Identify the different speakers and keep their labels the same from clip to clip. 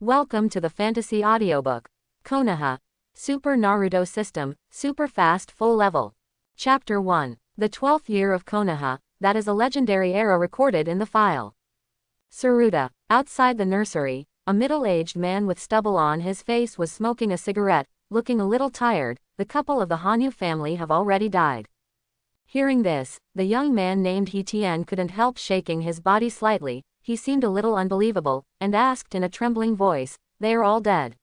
Speaker 1: Welcome to the fantasy audiobook. Konoha. Super Naruto System, Super Fast Full Level. Chapter 1. The 12th Year of Konoha, that is a legendary era recorded in the file. Tsuruda. Outside the nursery, a middle-aged man with stubble on his face was smoking a cigarette, looking a little tired. The couple of the Hanyu family have already died. Hearing this, the young man named Hyuga couldn't help shaking his body slightly. He seemed a little unbelievable, and asked in a trembling voice, "They are all dead?"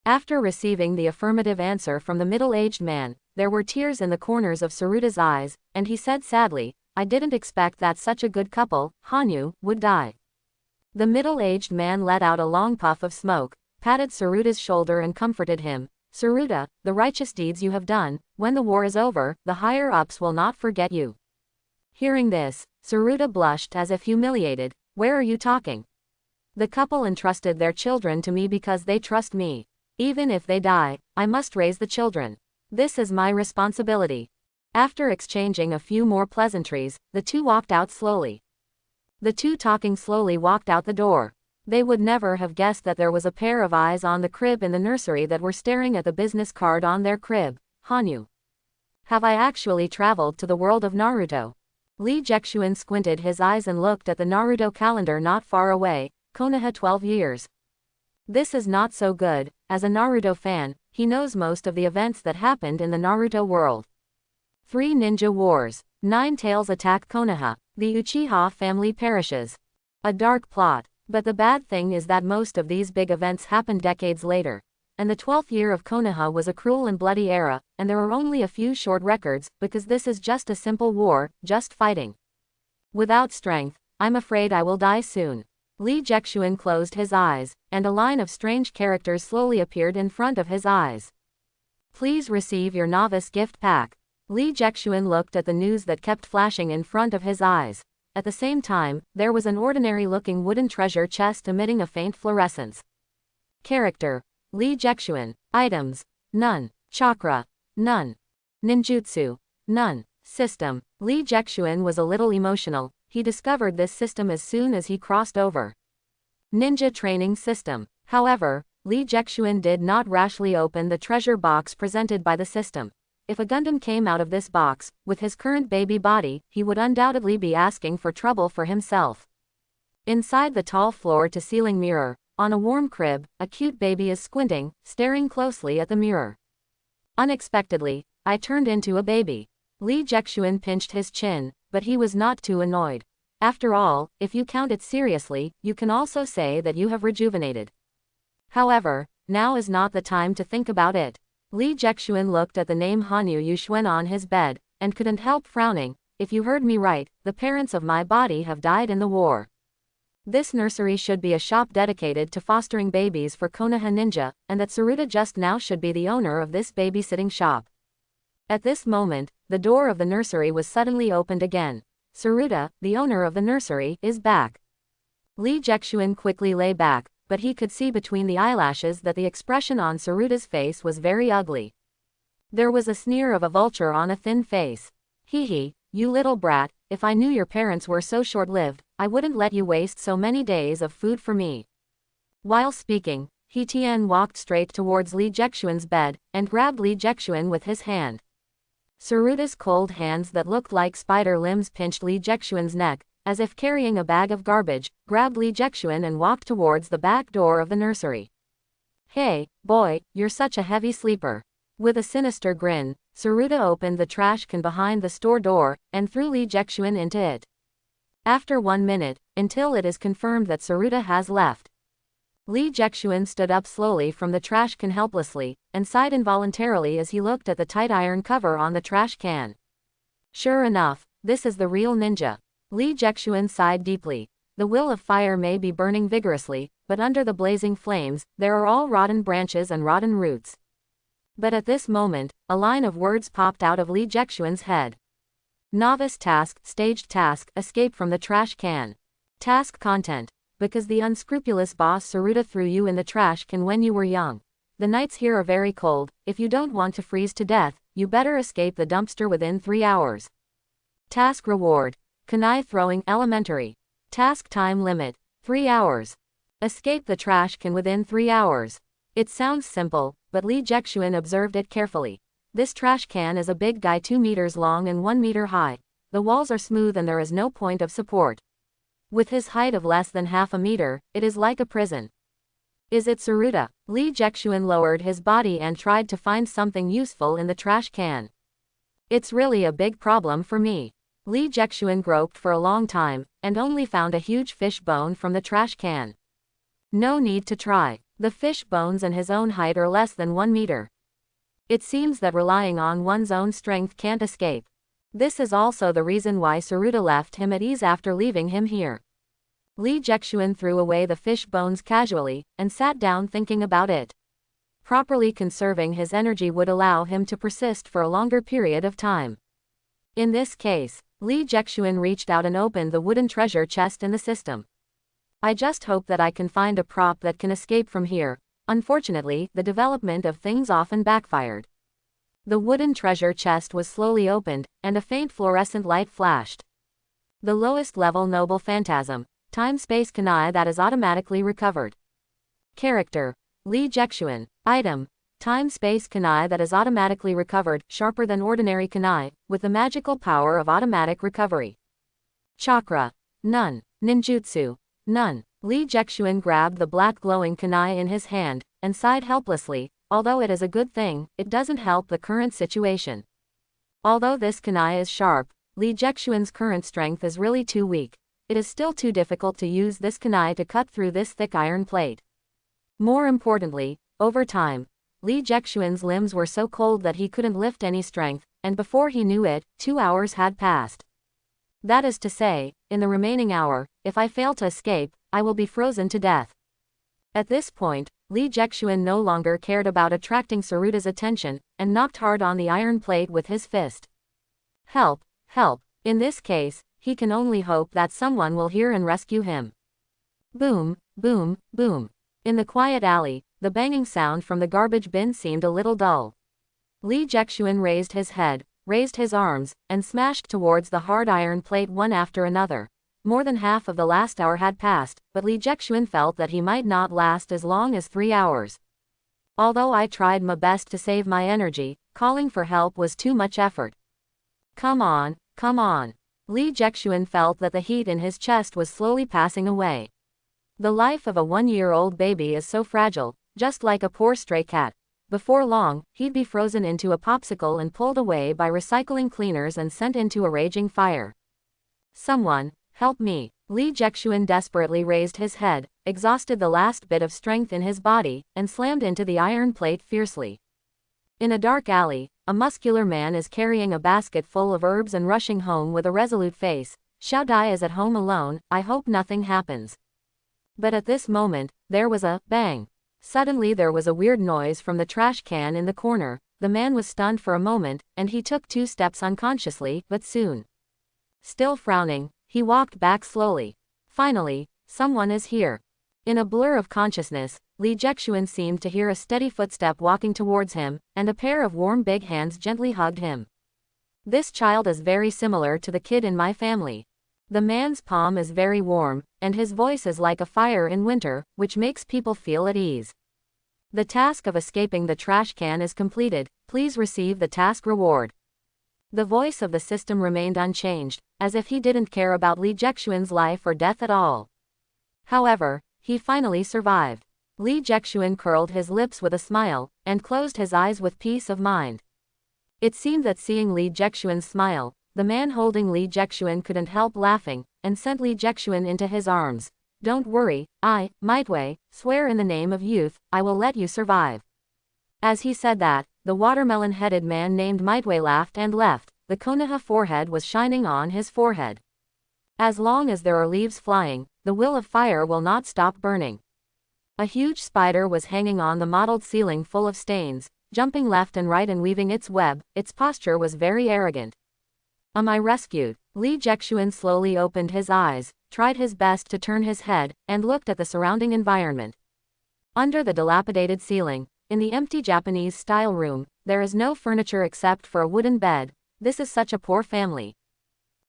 Speaker 1: After receiving the affirmative answer from the middle-aged man, there were tears in the corners of Tsuruda's eyes, and he said sadly, "I didn't expect that such a good couple, Hanyu, would die." The middle-aged man let out a long puff of smoke, patted Tsuruda's shoulder and comforted him. "Tsuruda, the righteous deeds you have done, when the war is over, the higher-ups will not forget you." Hearing this, Tsuruda blushed as if humiliated. "Where are you talking? The couple entrusted their children to me because they trust me. Even if they die, I must raise the children. This is my responsibility." After exchanging a few more pleasantries, the two walked out slowly. The two talking slowly walked out the door. They would never have guessed that there was a pair of eyes on the crib in the nursery that were staring at the business card on their crib. Hanyu. Have I actually traveled to the world of Naruto? Lee Jexuan squinted his eyes and looked at the Naruto calendar not far away. Konoha 12 years. This is not so good. As a Naruto fan, he knows most of the events that happened in the Naruto world. 3 ninja wars. 9 tails attack Konoha. The Uchiha family perishes. A dark plot. But the bad thing is that most of these big events happened decades later. And the 12th year of Konoha was a cruel and bloody era, and there are only a few short records, because this is just a simple war, just fighting. Without strength, I'm afraid I will die soon. Lee Jexuan closed his eyes, and a line of strange characters slowly appeared in front of his eyes. Please receive your novice gift pack. Lee Jexuan looked at the news that kept flashing in front of his eyes. At the same time, there was an ordinary-looking wooden treasure chest emitting a faint fluorescence. Character: Lee Jexuan. Items: none. Chakra: none. Ninjutsu: none. System: Lee Jexuan was a little emotional. He discovered this system as soon as he crossed over. Ninja training system. However, Lee Jexuan did not rashly open the treasure box presented by the system. If a Gundam came out of this box, with his current baby body, he would undoubtedly be asking for trouble for himself. Inside the tall floor-to-ceiling mirror, on a warm crib, a cute baby is squinting, staring closely at the mirror. Unexpectedly, I turned into a baby. Lee Jexuan pinched his chin, but he was not too annoyed. After all, if you count it seriously, you can also say that you have rejuvenated. However, now is not the time to think about it. Lee Jexuan looked at the name Hanyu Yushuen on his bed, and couldn't help frowning. If you heard me right, the parents of my body have died in the war. This nursery should be a shop dedicated to fostering babies for Konoha ninja, and that Tsuruda just now should be the owner of this babysitting shop. At this moment, the door of the nursery was suddenly opened again. Tsuruda, the owner of the nursery, is back. Lee Jexuan quickly lay back, but he could see between the eyelashes that the expression on Tsuruda's face was very ugly. There was a sneer of a vulture on a thin face. "Hee, you little brat, if I knew your parents were so short-lived, I wouldn't let you waste so many days of food for me." While speaking, Hyuga walked straight towards Lee Jexuan's bed, and grabbed Lee Jexuan with his hand. Tsuruda's cold hands that looked like spider limbs pinched Lee Jexuan's neck, as if carrying a bag of garbage, grabbed Lee Jexuan and walked towards the back door of the nursery. "Hey, boy, you're such a heavy sleeper." With a sinister grin, Tsuruda opened the trash can behind the store door, and threw Lee Jexuan into it. After 1 minute, until it is confirmed that Tsuruda has left. Lee Jexuan stood up slowly from the trash can helplessly, and sighed involuntarily as he looked at the tight iron cover on the trash can. Sure enough, this is the real ninja. Lee Jexuan sighed deeply. The will of fire may be burning vigorously, but under the blazing flames, there are all rotten branches and rotten roots. But at this moment, a line of words popped out of Lee Jexuan's head. Novice task, staged task, escape from the trash can. Task content. Because the unscrupulous boss Tsuruda threw you in the trash can when you were young. The nights here are very cold. If you don't want to freeze to death, you better escape the dumpster within 3 hours. Task reward. Kunai throwing elementary. Task time limit. 3 hours. Escape the trash can within 3 hours. It sounds simple, but Li Jexuan observed it carefully. This trash can is a big guy 2 meters long and 1 meter high. The walls are smooth and there is no point of support. With his height of less than half a meter, it is like a prison. Is it Tsuruta? Li Jexuan lowered his body and tried to find something useful in the trash can. It's really a big problem for me. Li Jexuan groped for a long time, and only found a huge fish bone from the trash can. No need to try. The fish bones and his own height are less than 1 meter. It seems that relying on one's own strength can't escape. This is also the reason why Tsuruta left him at ease after leaving him here. Li Jexuan threw away the fish bones casually, and sat down thinking about it. Properly conserving his energy would allow him to persist for a longer period of time. In this case, Li Jexuan reached out and opened the wooden treasure chest in the system. I just hope that I can find a prop that can escape from here. Unfortunately, the development of things often backfired. The wooden treasure chest was slowly opened, and a faint fluorescent light flashed. The lowest level noble phantasm, time-space kunai that is automatically recovered. Character: Li Jexuan. Item: time-space kunai that is automatically recovered, sharper than ordinary kunai, with the magical power of automatic recovery. Chakra: none. Ninjutsu: none. Li Jexuan grabbed the black glowing kunai in his hand, and sighed helplessly. Although it is a good thing, it doesn't help the current situation. Although this kunai is sharp, Li Jexuan's current strength is really too weak. It is still too difficult to use this kunai to cut through this thick iron plate. More importantly, over time, Li Jexuan's limbs were so cold that he couldn't lift any strength, and before he knew it, 2 hours had passed. That is to say, in the remaining hour, if I fail to escape, I will be frozen to death. At this point, Li Jexuan no longer cared about attracting Tsuruta's attention, and knocked hard on the iron plate with his fist. Help! Help! In this case, he can only hope that someone will hear and rescue him. Boom, boom, boom. In the quiet alley, the banging sound from the garbage bin seemed a little dull. Li Jexuan raised his head, raised his arms, and smashed towards the hard iron plate one after another. More than half of the last hour had passed, but Li Jexuan felt that he might not last as long as 3 hours. Although I tried my best to save my energy, calling for help was too much effort. Come on, come on. Li Jexuan felt that the heat in his chest was slowly passing away. The life of a 1-year-old baby is so fragile, just like a poor stray cat. Before long, he'd be frozen into a popsicle and pulled away by recycling cleaners and sent into a raging fire. Someone, help me. Li Jexuan desperately raised his head, exhausted the last bit of strength in his body, and slammed into the iron plate fiercely. In a dark alley, a muscular man is carrying a basket full of herbs and rushing home with a resolute face. Xiao Dai is at home alone, I hope nothing happens. But at this moment, there was a bang. Suddenly there was a weird noise from the trash can in the corner. The man was stunned for a moment, and he took 2 steps unconsciously, but soon. Still frowning, he walked back slowly. Finally, someone is here. In a blur of consciousness, Li Jexuan seemed to hear a steady footstep walking towards him, and a pair of warm big hands gently hugged him. This child is very similar to the kid in my family. The man's palm is very warm, and his voice is like a fire in winter, which makes people feel at ease. The task of escaping the trash can is completed, please receive the task reward. The voice of the system remained unchanged, as if he didn't care about Li Jexuan's life or death at all. However, he finally survived. Li Jexuan curled his lips with a smile, and closed his eyes with peace of mind. It seemed that seeing Li Jexuan's smile, the man holding Li Jexuan couldn't help laughing, and sent Li Jexuan into his arms. Don't worry, I, Might Duy, swear in the name of youth, I will let you survive. As he said that, the watermelon-headed man named Might Duy laughed and left. The Konoha forehead was shining on his forehead. As long as there are leaves flying, the will of fire will not stop burning. A huge spider was hanging on the mottled ceiling full of stains, jumping left and right and weaving its web. Its posture was very arrogant. Am I rescued? Li Jexuan slowly opened his eyes, tried his best to turn his head, and looked at the surrounding environment. Under the dilapidated ceiling, in the empty Japanese-style room, there is no furniture except for a wooden bed. This is such a poor family.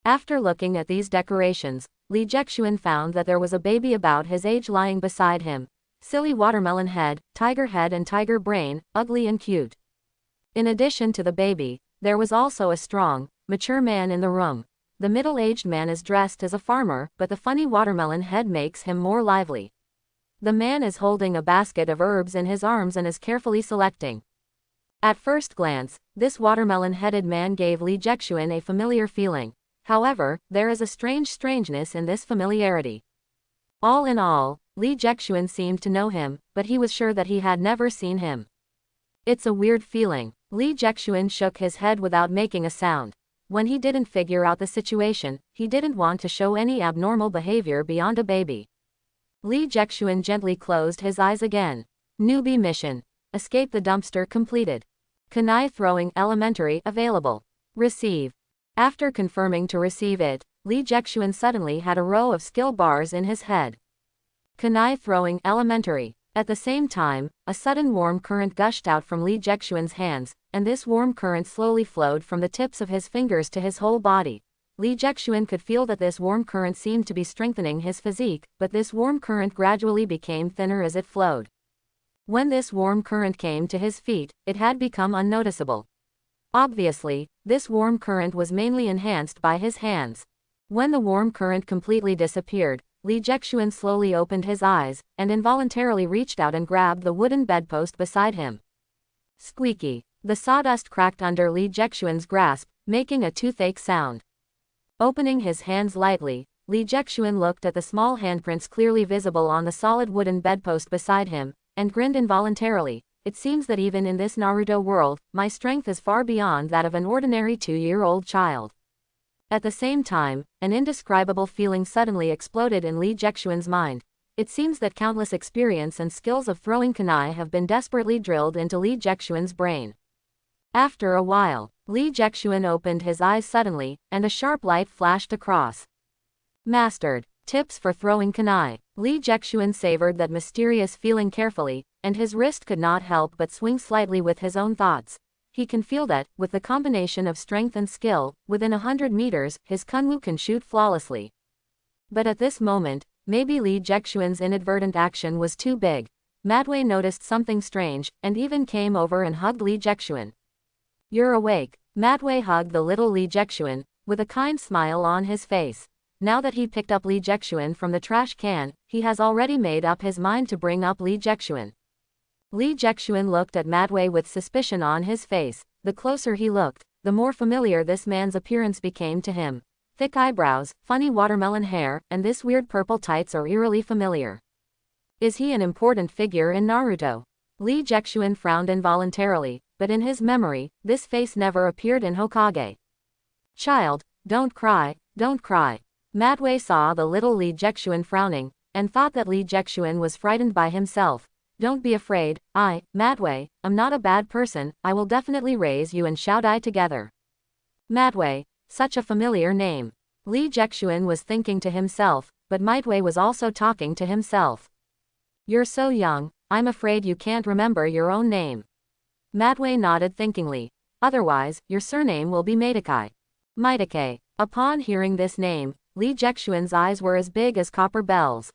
Speaker 1: After looking at these decorations, Li Jexuan found that there was a baby about his age lying beside him. Silly watermelon head and tiger brain, ugly and cute. In addition to the baby, there was also a strong, mature man in the room. The middle-aged man is dressed as a farmer, but the funny watermelon head makes him more lively. The man is holding a basket of herbs in his arms and is carefully selecting. At first glance, this watermelon-headed man gave Li Jexuan a familiar feeling. However, there is a strangeness in this familiarity. All in all, Li Jexuan seemed to know him, but he was sure that he had never seen him. It's a weird feeling. Li Jexuan shook his head without making a sound. When he didn't figure out the situation, he didn't want to show any abnormal behavior beyond a baby. Li Jexuan gently closed his eyes again. Newbie mission. Escape the dumpster completed. Kunai throwing elementary available. Receive. After confirming to receive it, Li Jexuan suddenly had a row of skill bars in his head. Kunai throwing elementary. At the same time, a sudden warm current gushed out from Li Jexuan's hands, and this warm current slowly flowed from the tips of his fingers to his whole body. Li Jexuan could feel that this warm current seemed to be strengthening his physique, but this warm current gradually became thinner as it flowed. When this warm current came to his feet, it had become unnoticeable. Obviously, this warm current was mainly enhanced by his hands. When the warm current completely disappeared, Li Jexuan slowly opened his eyes, and involuntarily reached out and grabbed the wooden bedpost beside him. Squeaky. The sawdust cracked under Li Jexuan's grasp, making a toothache sound. Opening his hands lightly, Li Jexuan looked at the small handprints clearly visible on the solid wooden bedpost beside him, and grinned involuntarily. It seems that even in this Naruto world, my strength is far beyond that of an ordinary 2-year-old child. At the same time, an indescribable feeling suddenly exploded in Li Jexuan's mind. It seems that countless experience and skills of throwing kunai have been desperately drilled into Li Jexuan's brain. After a while, Li Jexuan opened his eyes suddenly, and a sharp light flashed across. Mastered. Tips for throwing kunai. Li Jexuan savored that mysterious feeling carefully, and his wrist could not help but swing slightly with his own thoughts. He can feel that, with the combination of strength and skill, within 100 meters, his kunwu can shoot flawlessly. But at this moment, maybe Li Jexuan's inadvertent action was too big. Matwei noticed something strange, and even came over and hugged Li Jexuan. You're awake. Matwei hugged the little Li Jexuan, with a kind smile on his face. Now that he picked up Li Jexuan from the trash can, he has already made up his mind to bring up Li Jexuan. Li Jexuan looked at Matwei with suspicion on his face. The closer he looked, the more familiar this man's appearance became to him. Thick eyebrows, funny watermelon hair, and this weird purple tights are eerily familiar. Is he an important figure in Naruto? Li Jexuan frowned involuntarily, but in his memory, this face never appeared in Hokage. Child, don't cry, don't cry. Matwei saw the little Li Jexuan frowning, and thought that Li Jexuan was frightened by himself. Don't be afraid, Matwei, am not a bad person, I will definitely raise you and Xiao Dai together. Matwei, such a familiar name. Li Jexuan was thinking to himself, but Matwei was also talking to himself. You're so young, I'm afraid you can't remember your own name. Matwei nodded thinkingly. Otherwise, your surname will be Maitakai. Maitake. Upon hearing this name, Li Jexuan's eyes were as big as copper bells.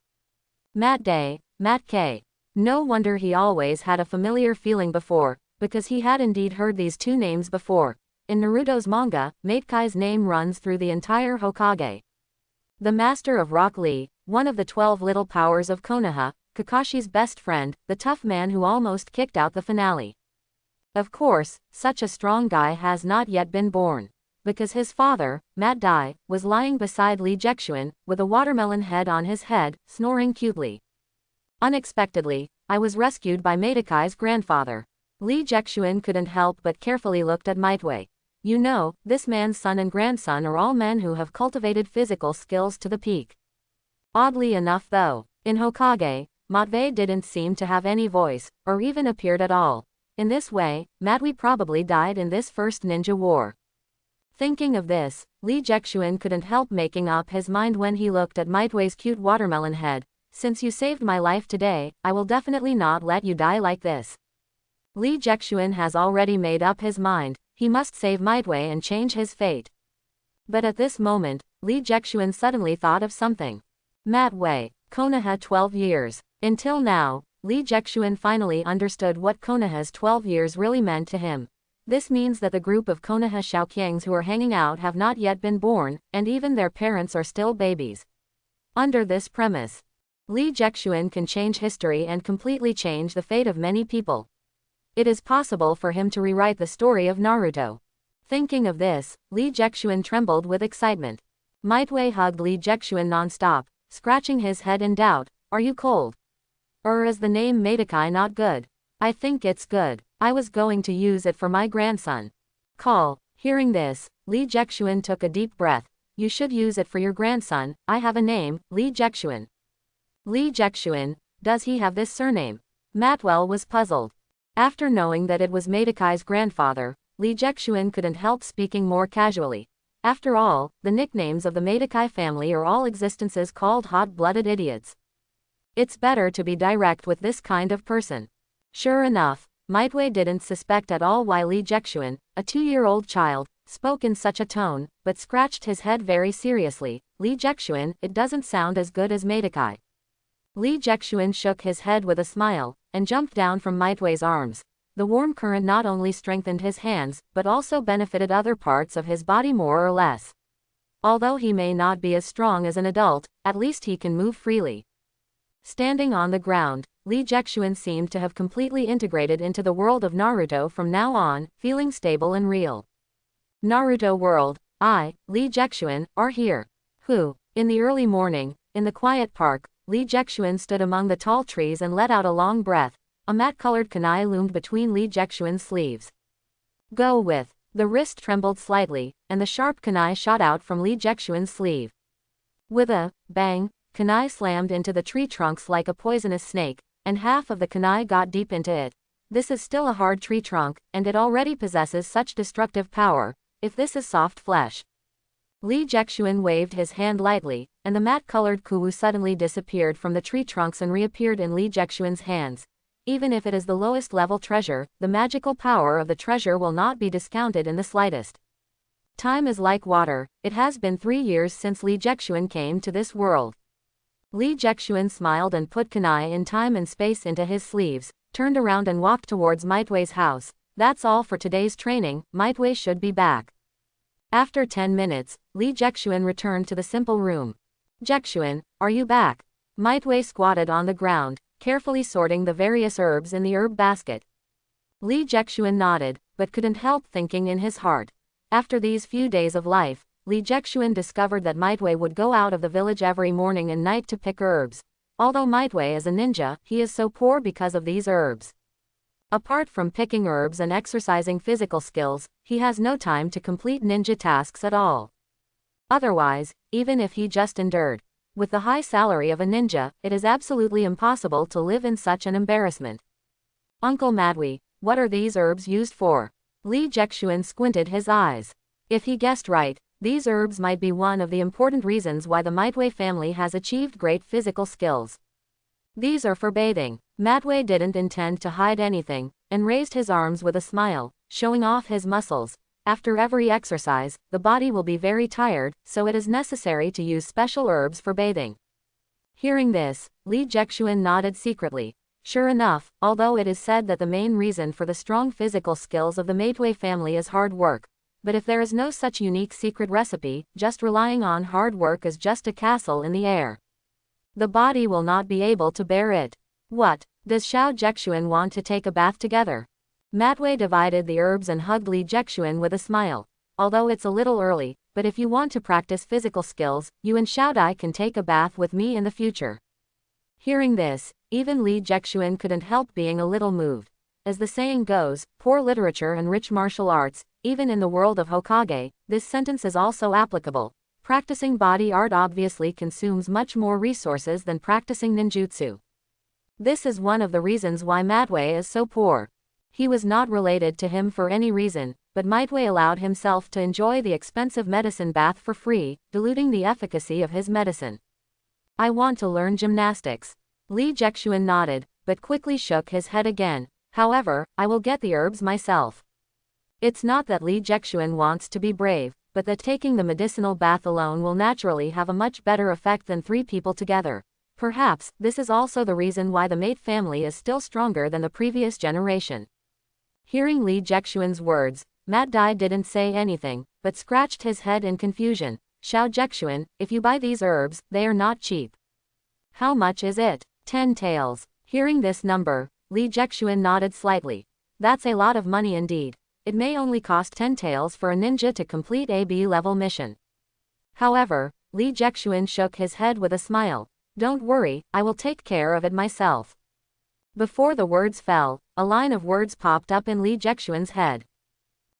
Speaker 1: Mat Day, Mat K. No wonder he always had a familiar feeling before, because he had indeed heard these two names before. In Naruto's manga, Matekai's name runs through the entire Hokage. The Master of Rock Lee, one of the 12 little powers of Konoha, Kakashi's best friend, the tough man who almost kicked out the finale. Of course, such a strong guy has not yet been born. Because his father, Might Duy, was lying beside Li Jexuan, with a watermelon head on his head, snoring cutely. Unexpectedly, I was rescued by Matekai's grandfather. Li Jexuan couldn't help but carefully looked at Matwei. You know, this man's son and grandson are all men who have cultivated physical skills to the peak. Oddly enough though, in Hokage, Matwei didn't seem to have any voice, or even appeared at all. In this way, Matwei probably died in this first ninja war. Thinking of this, Li Jexuan couldn't help making up his mind when he looked at Matwei's cute watermelon head. Since you saved my life today, I will definitely not let you die like this. Li Jexuan has already made up his mind, he must save Matwei and change his fate. But at this moment, Li Jexuan suddenly thought of something. Might Duy, Konoha 12 years. Until now, Li Jexuan finally understood what Konoha's 12 years really meant to him. This means that the group of Konoha Xiaoqiangs who are hanging out have not yet been born, and even their parents are still babies. Under this premise, Li Jexuan can change history and completely change the fate of many people. It is possible for him to rewrite the story of Naruto. Thinking of this, Li Jexuan trembled with excitement. Might Duy hugged Li Jexuan non-stop, scratching his head in doubt. Are you cold? Or is the name Medici not good? I think it's good. I was going to use it for my grandson. Call. Hearing this, Li Jexuan took a deep breath. You should use it for your grandson. I have a name, Li Jexuan. Li Jexuan, does he have this surname? Matwell was puzzled. After knowing that it was Medici's grandfather, Li Jexuan couldn't help speaking more casually. After all, the nicknames of the Medici family are all existences called hot-blooded idiots. It's better to be direct with this kind of person. Sure enough, Might Duy didn't suspect at all why Li Jexuan, a 2-year-old child, spoke in such a tone, but scratched his head very seriously. Li Jexuan, it doesn't sound as good as Medici. Li Jexuan shook his head with a smile, and jumped down from Might Duy's arms. The warm current not only strengthened his hands, but also benefited other parts of his body more or less. Although he may not be as strong as an adult, at least he can move freely. Standing on the ground, Li Jexuan seemed to have completely integrated into the world of Naruto from now on, feeling stable and real. Naruto world, I, Li Jexuan, are here. Who? In the early morning, in the quiet park, Li Jexuan stood among the tall trees and let out a long breath. A matte-colored kunai loomed between Li Jexuan's sleeves. Go with. The wrist trembled slightly, and the sharp kunai shot out from Li Jexuan's sleeve. With a bang, kunai slammed into the tree trunks like a poisonous snake, and half of the kunai got deep into it. This is still a hard tree trunk, and it already possesses such destructive power. If this is soft flesh. Li Jexuan waved his hand lightly, and the matte-colored kuwu suddenly disappeared from the tree trunks and reappeared in Li Jexuan's hands. Even if it is the lowest level treasure, the magical power of the treasure will not be discounted in the slightest. Time is like water. It has been 3 years since Li Jexuan came to this world. Li Jexuan smiled and put kunai in time and space into his sleeves, turned around and walked towards Might Duy's house. That's all for today's training. Might Duy should be back. After 10 minutes, Li Jexuan returned to the simple room. Jexuan, are you back? Might Duy squatted on the ground, carefully sorting the various herbs in the herb basket. Li Jexuan nodded, but couldn't help thinking in his heart. After these few days of life, Li Jexuan discovered that Might Duy would go out of the village every morning and night to pick herbs. Although Might Duy is a ninja, he is so poor because of these herbs. Apart from picking herbs and exercising physical skills, he has no time to complete ninja tasks at all. Otherwise, even if he just endured, with the high salary of a ninja, it is absolutely impossible to live in such an embarrassment. Uncle Might Duy, what are these herbs used for? Li Jexuan squinted his eyes. If he guessed right, these herbs might be one of the important reasons why the Might Duy family has achieved great physical skills. These are for bathing. Might Duy didn't intend to hide anything, and raised his arms with a smile, showing off his muscles. After every exercise, the body will be very tired, so it is necessary to use special herbs for bathing. Hearing this, Li Jexuan nodded secretly. Sure enough, although it is said that the main reason for the strong physical skills of the Might Duy family is hard work, but if there is no such unique secret recipe, just relying on hard work is just a castle in the air. The body will not be able to bear it. What? Does Xiao Jexuan want to take a bath together? Might Duy divided the herbs and hugged Li Jexuan with a smile. Although it's a little early, but if you want to practice physical skills, you and Xiao Dai can take a bath with me in the future. Hearing this, even Li Jexuan couldn't help being a little moved. As the saying goes, poor literature and rich martial arts, even in the world of Hokage, this sentence is also applicable. Practicing body art obviously consumes much more resources than practicing ninjutsu. This is one of the reasons why Might Duy is so poor. He was not related to him for any reason, but Might Duy allowed himself to enjoy the expensive medicine bath for free, diluting the efficacy of his medicine. I want to learn gymnastics. Li Jexuan nodded, but quickly shook his head again. However, I will get the herbs myself. It's not that Li Jexuan wants to be brave, but that taking the medicinal bath alone will naturally have a much better effect than 3 people together. Perhaps, this is also the reason why the mate family is still stronger than the previous generation. Hearing Li Jexuan's words, Might Duy didn't say anything, but scratched his head in confusion. Xiao Jexuan, if you buy these herbs, they are not cheap. How much is it? 10 taels. Hearing this number, Li Jexuan nodded slightly. That's a lot of money indeed. It may only cost 10 taels for a ninja to complete a B-level mission. However, Li Jexuan shook his head with a smile. Don't worry, I will take care of it myself. Before the words fell, a line of words popped up in Li Jexuan's head.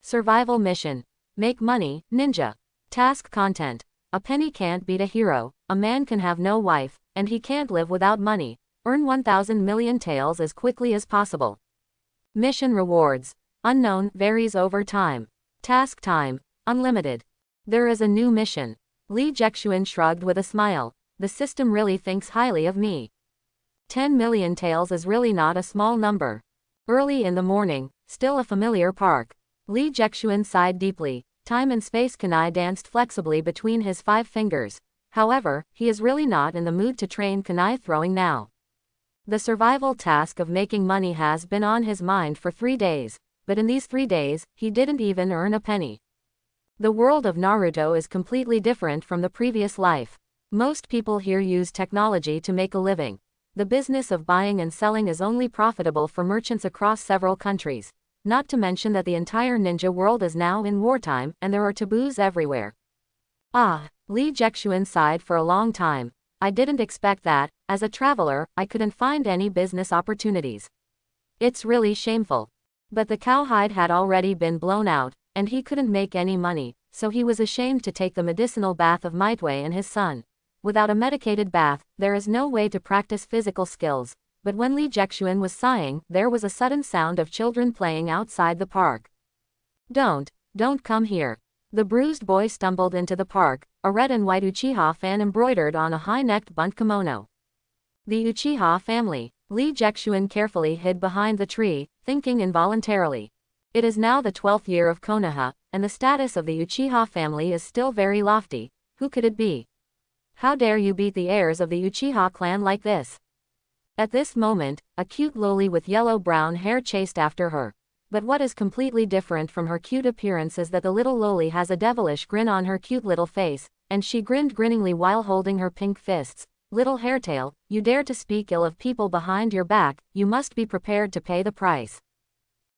Speaker 1: Survival mission. Make money, ninja. Task content. A penny can't beat a hero, a man can have no wife, and he can't live without money. Earn 1,000 million taels as quickly as possible. Mission rewards. Unknown, varies over time. Task time. Unlimited. There is a new mission. Li Jexuan shrugged with a smile. The system really thinks highly of me. 10 million taels is really not a small number. Early in the morning, still a familiar park. Li Jexuan sighed deeply. Time and space kunai danced flexibly between his 5 fingers. However, he is really not in the mood to train kunai throwing now. The survival task of making money has been on his mind for 3 days, but in these 3 days, he didn't even earn a penny. The world of Naruto is completely different from the previous life. Most people here use technology to make a living. The business of buying and selling is only profitable for merchants across several countries. Not to mention that the entire ninja world is now in wartime and there are taboos everywhere. Ah, Li Jexuan sighed for a long time. I didn't expect that. As a traveler, I couldn't find any business opportunities. It's really shameful. But the cowhide had already been blown out, and he couldn't make any money, so he was ashamed to take the medicinal bath of Might Duy and his son. Without a medicated bath, there is no way to practice physical skills, but when Li Jexuan was sighing, there was a sudden sound of children playing outside the park. Don't come here. The bruised boy stumbled into the park, a red and white Uchiha fan embroidered on a high-necked bunt kimono. The Uchiha family. Li Jexuan carefully hid behind the tree, thinking involuntarily. It is now the 12th year of Konoha, and the status of the Uchiha family is still very lofty. Who could it be? How dare you beat the heirs of the Uchiha clan like this? At this moment, a cute loli with yellow-brown hair chased after her. But what is completely different from her cute appearance is that the little loli has a devilish grin on her cute little face, and she grinned grinningly while holding her pink fists. Little hairtail, you dare to speak ill of people behind your back, you must be prepared to pay the price.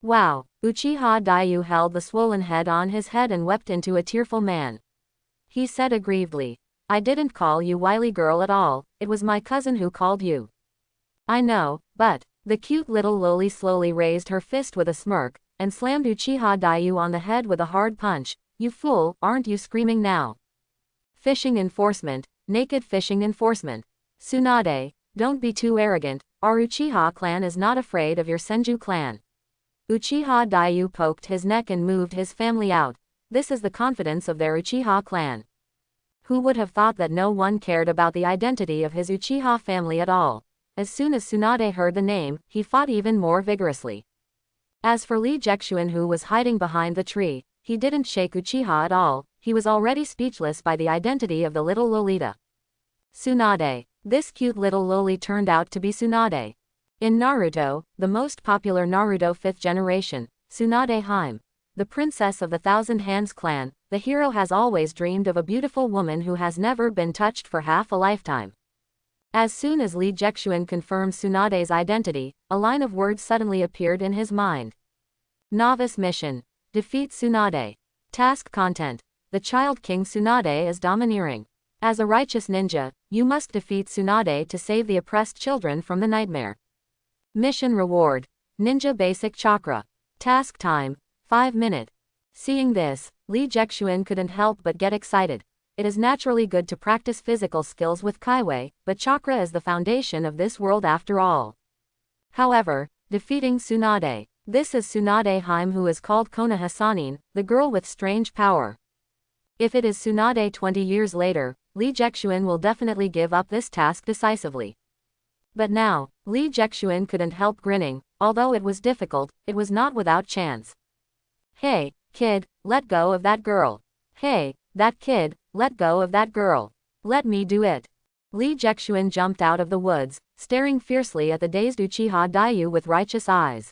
Speaker 1: Wow, Uchiha Dayu held the swollen head on his head and wept into a tearful man. He said aggrievedly, I didn't call you wily girl at all, it was my cousin who called you. I know, but, the cute little loli slowly raised her fist with a smirk, and slammed Uchiha Dayu on the head with a hard punch. You fool, aren't you screaming now? Fishing enforcement, naked fishing enforcement. Tsunade, don't be too arrogant, our Uchiha clan is not afraid of your Senju clan. Uchiha Dayu poked his neck and moved his family out. This is the confidence of their Uchiha clan. Who would have thought that no one cared about the identity of his Uchiha family at all? As soon as Tsunade heard the name, he fought even more vigorously. As for Li Jexuan, who was hiding behind the tree, he didn't shake Uchiha at all. He was already speechless by the identity of the little Lolita. Tsunade. This cute little loli turned out to be Tsunade. In Naruto, the most popular Naruto 5th generation, Tsunade Hime, the princess of the Thousand Hands clan, the hero has always dreamed of a beautiful woman who has never been touched for half a lifetime. As soon as Li Jexuan confirmed Tsunade's identity, a line of words suddenly appeared in his mind. Novice mission. Defeat Tsunade. Task content. The Child King Tsunade is domineering. As a righteous ninja, you must defeat Tsunade to save the oppressed children from the nightmare. Mission reward. Ninja Basic Chakra. Task time. 5 minutes. Seeing this, Li Jexuan couldn't help but get excited. It is naturally good to practice physical skills with Kaiwei, but chakra is the foundation of this world after all. However, defeating Tsunade. This is Tsunade Hime, who is called Konoha Sanin, the girl with strange power. If it is Tsunade 20 years later, Li Jexuan will definitely give up this task decisively. But now, Li Jexuan couldn't help grinning. Although it was difficult, it was not without chance. Hey, kid, let go of that girl. Hey, that kid, let go of that girl. Let me do it. Li Jexuan jumped out of the woods, staring fiercely at the dazed Uchiha Daiyu with righteous eyes.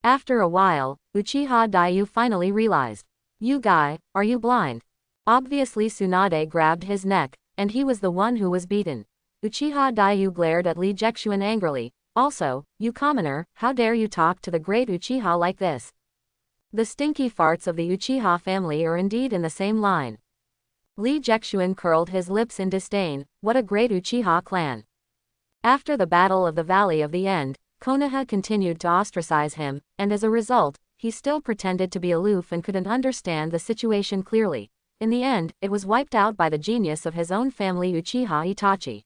Speaker 1: After a while, Uchiha Daiyu finally realized. You guy, are you blind? Obviously Tsunade grabbed his neck, and he was the one who was beaten. Uchiha Daiyu glared at Li Jexuan angrily. Also, you commoner, how dare you talk to the great Uchiha like this? The stinky farts of the Uchiha family are indeed in the same line. Li Jexuan curled his lips in disdain. What a great Uchiha clan. After the Battle of the Valley of the End, Konoha continued to ostracize him, and as a result, he still pretended to be aloof and couldn't understand the situation clearly. In the end, it was wiped out by the genius of his own family Uchiha Itachi.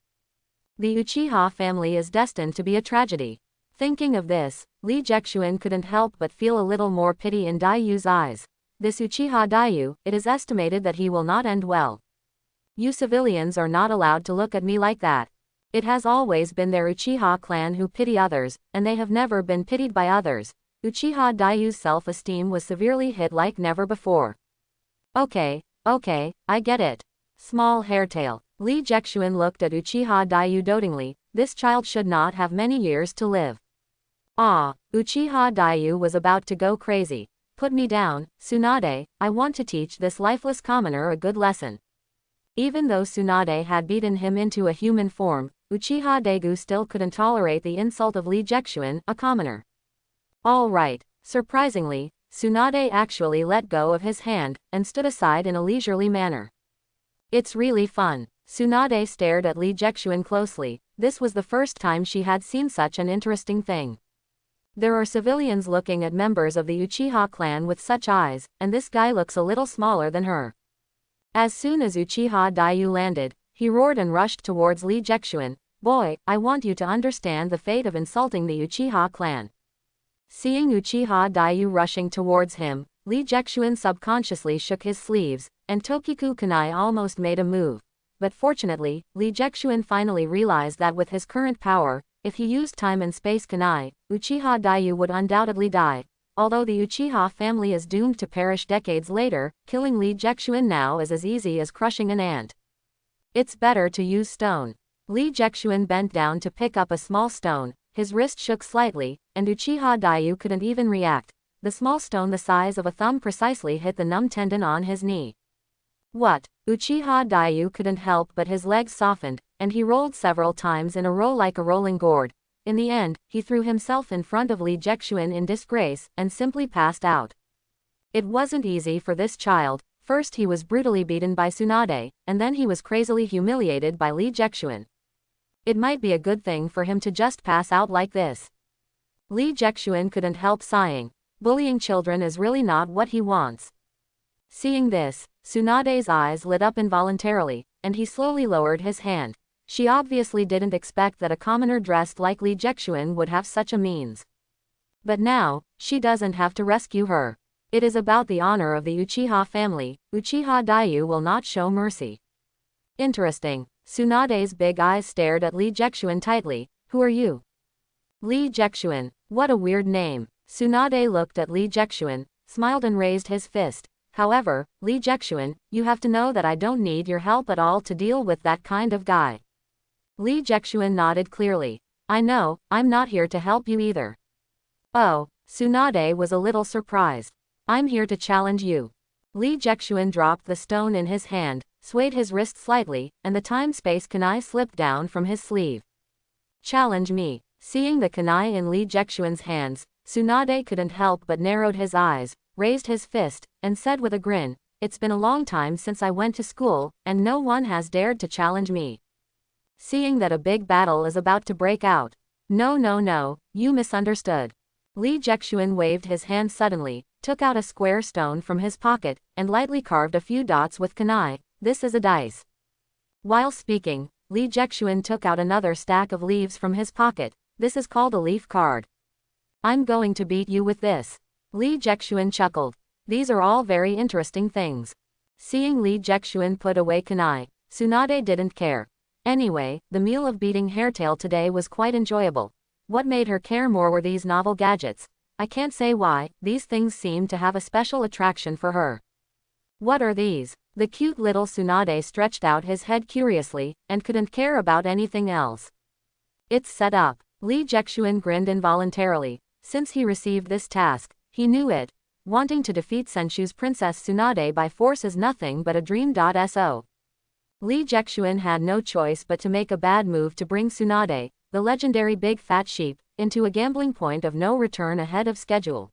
Speaker 1: The Uchiha family is destined to be a tragedy. Thinking of this, Li Jexuan couldn't help but feel a little more pity in Daiyu's eyes. This Uchiha Daiyu, it is estimated that he will not end well. You civilians are not allowed to look at me like that. It has always been their Uchiha clan who pity others, and they have never been pitied by others. Uchiha Daiyu's self-esteem was severely hit like never before. Okay, I get it. Small hairtail. Li Jexuan looked at Uchiha Daiyu dotingly. This child should not have many years to live. Ah, Uchiha Daiyu was about to go crazy. Put me down, Tsunade, I want to teach this lifeless commoner a good lesson. Even though Tsunade had beaten him into a human form, Uchiha Daegu still couldn't tolerate the insult of Li Jexuan, a commoner. All right. Surprisingly, Tsunade actually let go of his hand, and stood aside in a leisurely manner. It's really fun. Tsunade stared at Li Jexuan closely. This was the first time she had seen such an interesting thing. There are civilians looking at members of the Uchiha clan with such eyes, and this guy looks a little smaller than her. As soon as Uchiha Daiyu landed, he roared and rushed towards Li Jexuan. Boy, I want you to understand the fate of insulting the Uchiha clan. Seeing Uchiha Daiyu rushing towards him, Li Jexuan subconsciously shook his sleeves, and Tokiku Kunai almost made a move. But fortunately, Li Jexuan finally realized that with his current power, if he used time and space kunai, Uchiha Daiyu would undoubtedly die. Although the Uchiha family is doomed to perish decades later, killing Li Jexuan now is as easy as crushing an ant. It's better to use stone. Li Jexuan bent down to pick up a small stone, his wrist shook slightly, and Uchiha Daiyu couldn't even react. The small stone the size of a thumb precisely hit the numb tendon on his knee. What? Uchiha Daiyu couldn't help but his legs softened, and he rolled several times in a row like a rolling gourd. In the end, he threw himself in front of Li Jexuan in disgrace, and simply passed out. It wasn't easy for this child. First he was brutally beaten by Tsunade, and then he was crazily humiliated by Li Jexuan. It might be a good thing for him to just pass out like this. Li Jexuan couldn't help sighing. Bullying children is really not what he wants. Seeing this, Tsunade's eyes lit up involuntarily, and he slowly lowered his hand. She obviously didn't expect that a commoner dressed like Li Jexuan would have such a means. But now, she doesn't have to rescue her. It is about the honor of the Uchiha family. Uchiha Daiyu will not show mercy. Interesting. Tsunade's big eyes stared at Li Jexuan tightly. Who are you? Li Jexuan. What a weird name. Tsunade looked at Li Jexuan, smiled and raised his fist. However, Li Jexuan, you have to know that I don't need your help at all to deal with that kind of guy. Li Jexuan nodded clearly. I know, I'm not here to help you either. Oh, Tsunade was a little surprised. I'm here to challenge you. Li Jexuan dropped the stone in his hand, swayed his wrist slightly, and the time-space kunai slipped down from his sleeve. Challenge me. Seeing the kunai in Li Jexuan's hands, Tsunade couldn't help but narrowed his eyes, raised his fist, and said with a grin, it's been a long time since I went to school, and no one has dared to challenge me. Seeing that a big battle is about to break out. No, you misunderstood. Li Jexuan waved his hand suddenly, took out a square stone from his pocket, and lightly carved a few dots with kunai. This is a dice. While speaking, Li Jexuan took out another stack of leaves from his pocket. This is called a leaf card. I'm going to beat you with this. Li Jexuan chuckled. These are all very interesting things. Seeing Li Jexuan put away kunai, Tsunade didn't care. Anyway, the meal of beating Hairtail today was quite enjoyable. What made her care more were these novel gadgets. I can't say why, these things seemed to have a special attraction for her. What are these? The cute little Tsunade stretched out his head curiously, and couldn't care about anything else. It's set up. Li Jexuan grinned involuntarily. Since he received this task, he knew it. Wanting to defeat Senshu's Princess Tsunade by force is nothing but a dream. So Li Jexuan had no choice but to make a bad move to bring Tsunade, the legendary big fat sheep, into a gambling point of no return ahead of schedule.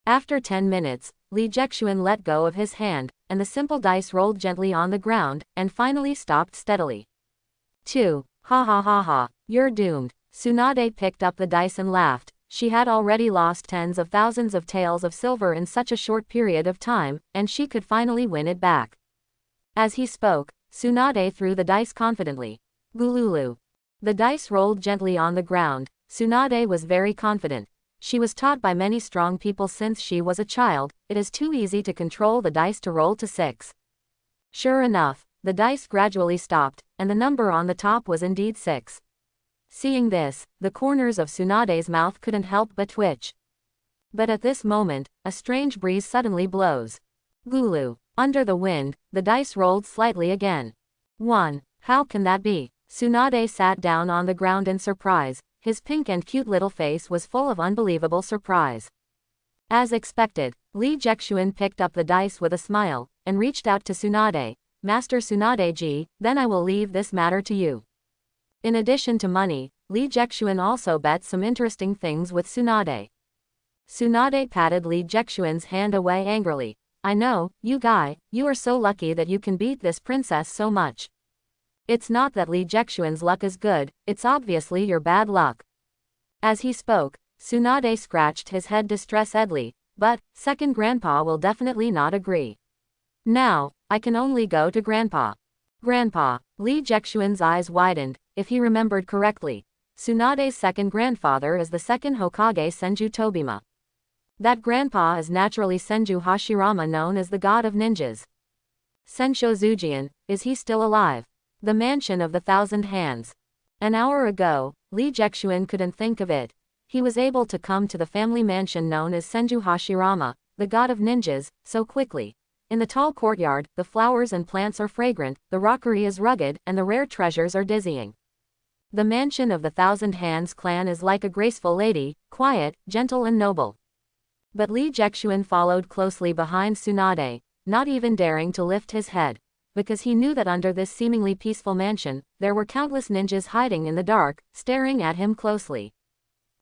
Speaker 1: After 10 minutes, Li Jexuan let go of his hand, and the simple dice rolled gently on the ground, and finally stopped steadily. 2. Ha ha ha ha, you're doomed. Tsunade picked up the dice and laughed. She had already lost tens of thousands of taels of silver in such a short period of time, and she could finally win it back. As he spoke, Tsunade threw the dice confidently. Gululu. The dice rolled gently on the ground. Tsunade was very confident. She was taught by many strong people since she was a child, it is too easy to control the dice to roll to 6. Sure enough, the dice gradually stopped, and the number on the top was indeed 6. Seeing this, the corners of Tsunade's mouth couldn't help but twitch. But at this moment, a strange breeze suddenly blows. Gulu. Under the wind, the dice rolled slightly again. 1. How can that be? Tsunade sat down on the ground in surprise. His pink and cute little face was full of unbelievable surprise. As expected, Li Jexuan picked up the dice with a smile, and reached out to Tsunade. Master Tsunade-ji, then I will leave this matter to you. In addition to money, Li Jexuan also bet some interesting things with Tsunade. Tsunade patted Li Jexuan's hand away angrily. I know, you guy, you are so lucky that you can beat this princess so much. It's not that Li Jexuan's luck is good, it's obviously your bad luck. As he spoke, Tsunade scratched his head distressedly, but, second grandpa will definitely not agree. Now, I can only go to grandpa. Grandpa. Li Jexuan's eyes widened. If he remembered correctly, Tsunade's second grandfather is the second Hokage Senju Tobima. That grandpa is naturally Senju Hashirama, known as the god of ninjas. Sensho Zujian, is he still alive? The mansion of the thousand hands. An hour ago, Li Jexuan couldn't think of it. He was able to come to the family mansion known as Senju Hashirama, the god of ninjas, so quickly. In the tall courtyard, the flowers and plants are fragrant, the rockery is rugged, and the rare treasures are dizzying. The mansion of the Thousand Hands clan is like a graceful lady, quiet, gentle and noble. But Li Jexuan followed closely behind Tsunade, not even daring to lift his head. Because he knew that under this seemingly peaceful mansion, there were countless ninjas hiding in the dark, staring at him closely.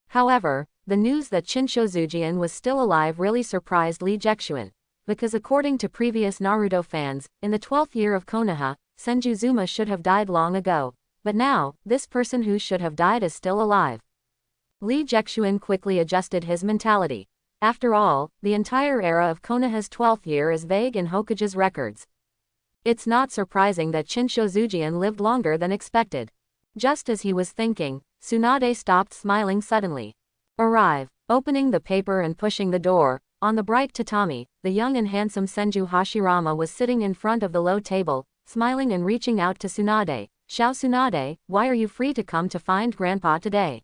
Speaker 1: However, the news that Shinsho Zujian was still alive really surprised Li Jexuan. Because according to previous Naruto fans, in the 12th year of Konoha, Senju Zuma should have died long ago. But now, this person who should have died is still alive. Li Jexuan quickly adjusted his mentality. After all, the entire era of Konoha's 12th year is vague in Hokage's records. It's not surprising that Shinsho Zujian lived longer than expected. Just as he was thinking, Tsunade stopped smiling suddenly. Arrive. Opening the paper and pushing the door, on the bright tatami, the young and handsome Senju Hashirama was sitting in front of the low table, smiling and reaching out to Tsunade. Xiao Tsunade, why are you free to come to find grandpa today?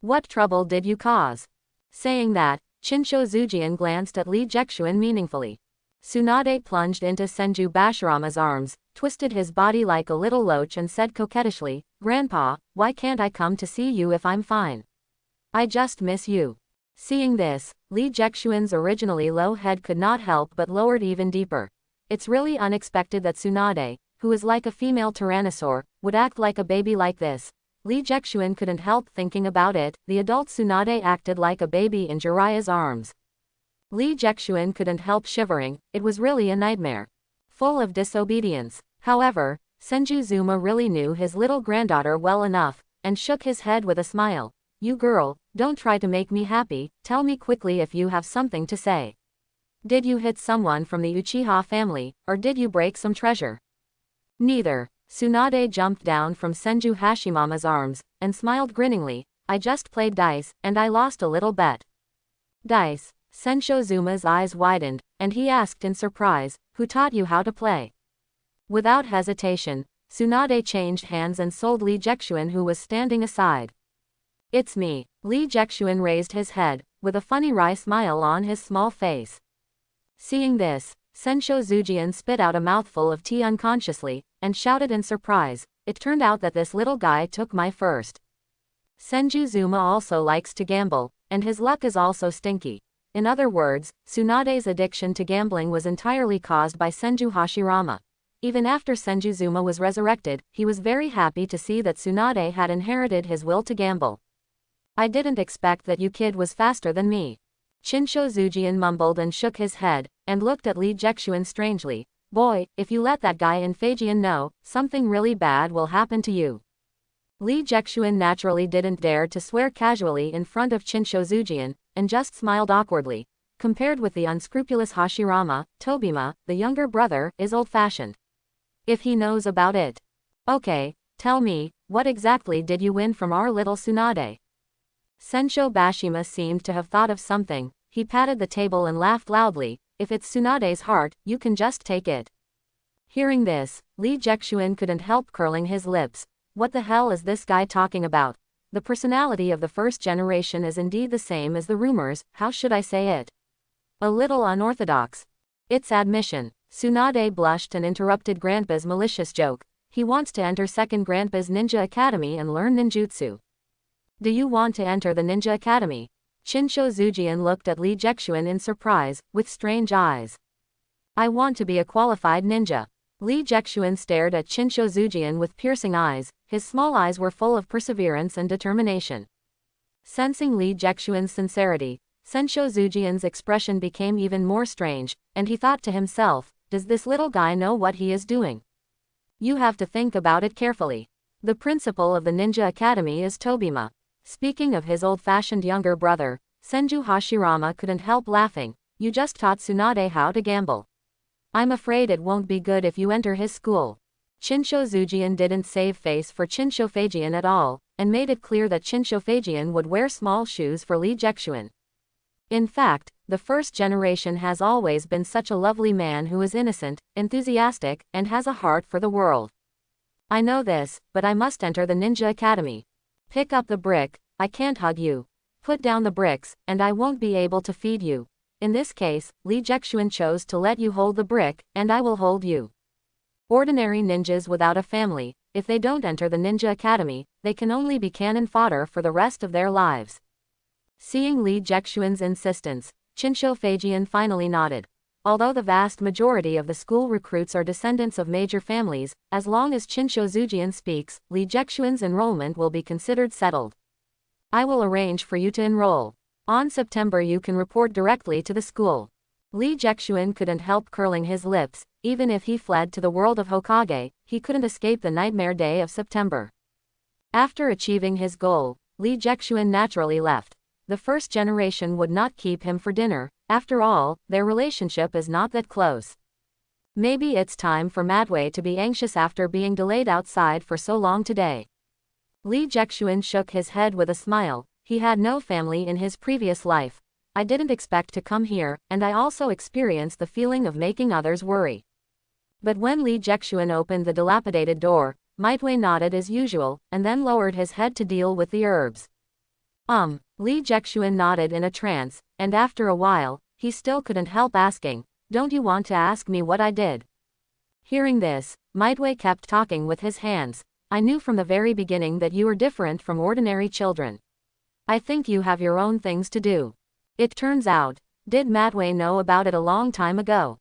Speaker 1: What trouble did you cause? Saying that, Shinsho Zujian glanced at Li Jexuan meaningfully. Tsunade plunged into Senju Hashirama's arms, twisted his body like a little loach and said coquettishly, Grandpa, why can't I come to see you if I'm fine? I just miss you. Seeing this, Li Jexuan's originally low head could not help but lowered even deeper. It's really unexpected that Tsunade, who is like a female tyrannosaur, would act like a baby like this. Li Jexuan couldn't help thinking about it. The adult Tsunade acted like a baby in Jiraiya's arms. Li Jexuan couldn't help shivering, it was really a nightmare. Full of disobedience. However, Senju Zuma really knew his little granddaughter well enough, and shook his head with a smile. You girl, don't try to make me happy, tell me quickly if you have something to say. Did you hit someone from the Uchiha family, or did you break some treasure? Neither. Tsunade jumped down from Senju Hashirama's arms, and smiled grinningly. I just played dice, and I lost a little bet. Dice. Sensho Zuma's eyes widened, and he asked in surprise, who taught you how to play? Without hesitation, Tsunade changed hands and sold Li Jexuan, who was standing aside. It's me. Li Jexuan raised his head, with a funny wry smile on his small face. Seeing this, Sensho Zujian spit out a mouthful of tea unconsciously, and shouted in surprise, "It turned out that this little guy took my first." Senju Zuma also likes to gamble, and his luck is also stinky. In other words, Tsunade's addiction to gambling was entirely caused by Senju Hashirama. Even after Senju Zuma was resurrected, he was very happy to see that Tsunade had inherited his will to gamble. "I didn't expect that you kid was faster than me." Chinsho Zujian mumbled and shook his head, and looked at Li Jexuan strangely. "Boy, if you let that guy in Feijian know, something really bad will happen to you." Li Jexuan naturally didn't dare to swear casually in front of Chinsho Zujian, and just smiled awkwardly. Compared with the unscrupulous Hashirama, Tobima, the younger brother, is old-fashioned. If he knows about it. "Okay, tell me, what exactly did you win from our little Tsunade?" Sensho Bashima seemed to have thought of something. He patted the table and laughed loudly. "If it's Tsunade's heart, you can just take it." Hearing this, Li Jexuan couldn't help curling his lips. What the hell is this guy talking about? The personality of the first generation is indeed the same as the rumors, how should I say it? A little unorthodox. It's admission. Tsunade blushed and interrupted Grandpa's malicious joke. He wants to enter second Grandpa's Ninja Academy and learn ninjutsu. Do you want to enter the Ninja Academy? Chinsho Zujian looked at Li Jexuan in surprise, with strange eyes. "I want to be a qualified ninja." Li Jexuan stared at Chinsho Zujian with piercing eyes. His small eyes were full of perseverance and determination. Sensing Li Jexuan's sincerity, Sensho Zujian's expression became even more strange, and he thought to himself, "Does this little guy know what he is doing?" You have to think about it carefully. The principal of the Ninja Academy is Tobima. Speaking of his old-fashioned younger brother, Senju Hashirama couldn't help laughing. "You just taught Tsunade how to gamble. I'm afraid it won't be good if you enter his school." Chinsho Zujian didn't save face for Chinsho Feijian at all, and made it clear that Chinsho Feijian would wear small shoes for Li Jexuan. In fact, the first generation has always been such a lovely man who is innocent, enthusiastic, and has a heart for the world. "I know this, but I must enter the Ninja Academy." "Pick up the brick, I can't hug you. Put down the bricks, and I won't be able to feed you." In this case, Li Jexuan chose to let you hold the brick, and I will hold you. Ordinary ninjas without a family, if they don't enter the Ninja Academy, they can only be cannon fodder for the rest of their lives. Seeing Li Jexuan's insistence, Chinsho Feijian finally nodded. Although the vast majority of the school recruits are descendants of major families, as long as Chinsho Zujian speaks, Li Jexuan's enrollment will be considered settled. "I will arrange for you to enroll. On September you can report directly to the school." Li Jexuan couldn't help curling his lips. Even if he fled to the world of Hokage, he couldn't escape the nightmare day of September. After achieving his goal, Li Jexuan naturally left. The first generation would not keep him for dinner. After all, their relationship is not that close. Maybe it's time for Matwei to be anxious after being delayed outside for so long today. Li Jexuan shook his head with a smile. He had no family in his previous life. "I didn't expect to come here, and I also experienced the feeling of making others worry." But when Li Jexuan opened the dilapidated door, Might Duy nodded as usual, and then lowered his head to deal with the herbs. Li Jexuan nodded in a trance, and after a while, he still couldn't help asking, "Don't you want to ask me what I did?" Hearing this, Might Duy kept talking with his hands. "I knew from the very beginning that you were different from ordinary children. I think you have your own things to do. It turns out, did Matwei know about it a long time ago?"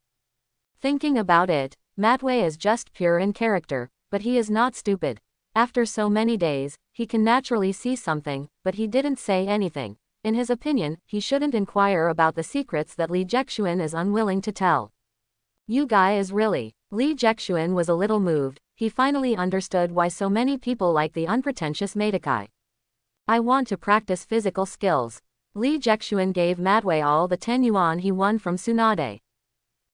Speaker 1: Thinking about it, Matwei is just pure in character, but he is not stupid. After so many days, he can naturally see something, but he didn't say anything. In his opinion, he shouldn't inquire about the secrets that Li Jexuan is unwilling to tell. "You guy is really..." Li Jexuan was a little moved. He finally understood why so many people like the unpretentious Madokai. "I want to practice physical skills." Li Jexuan gave Matwei all the 10 yuan he won from Tsunade.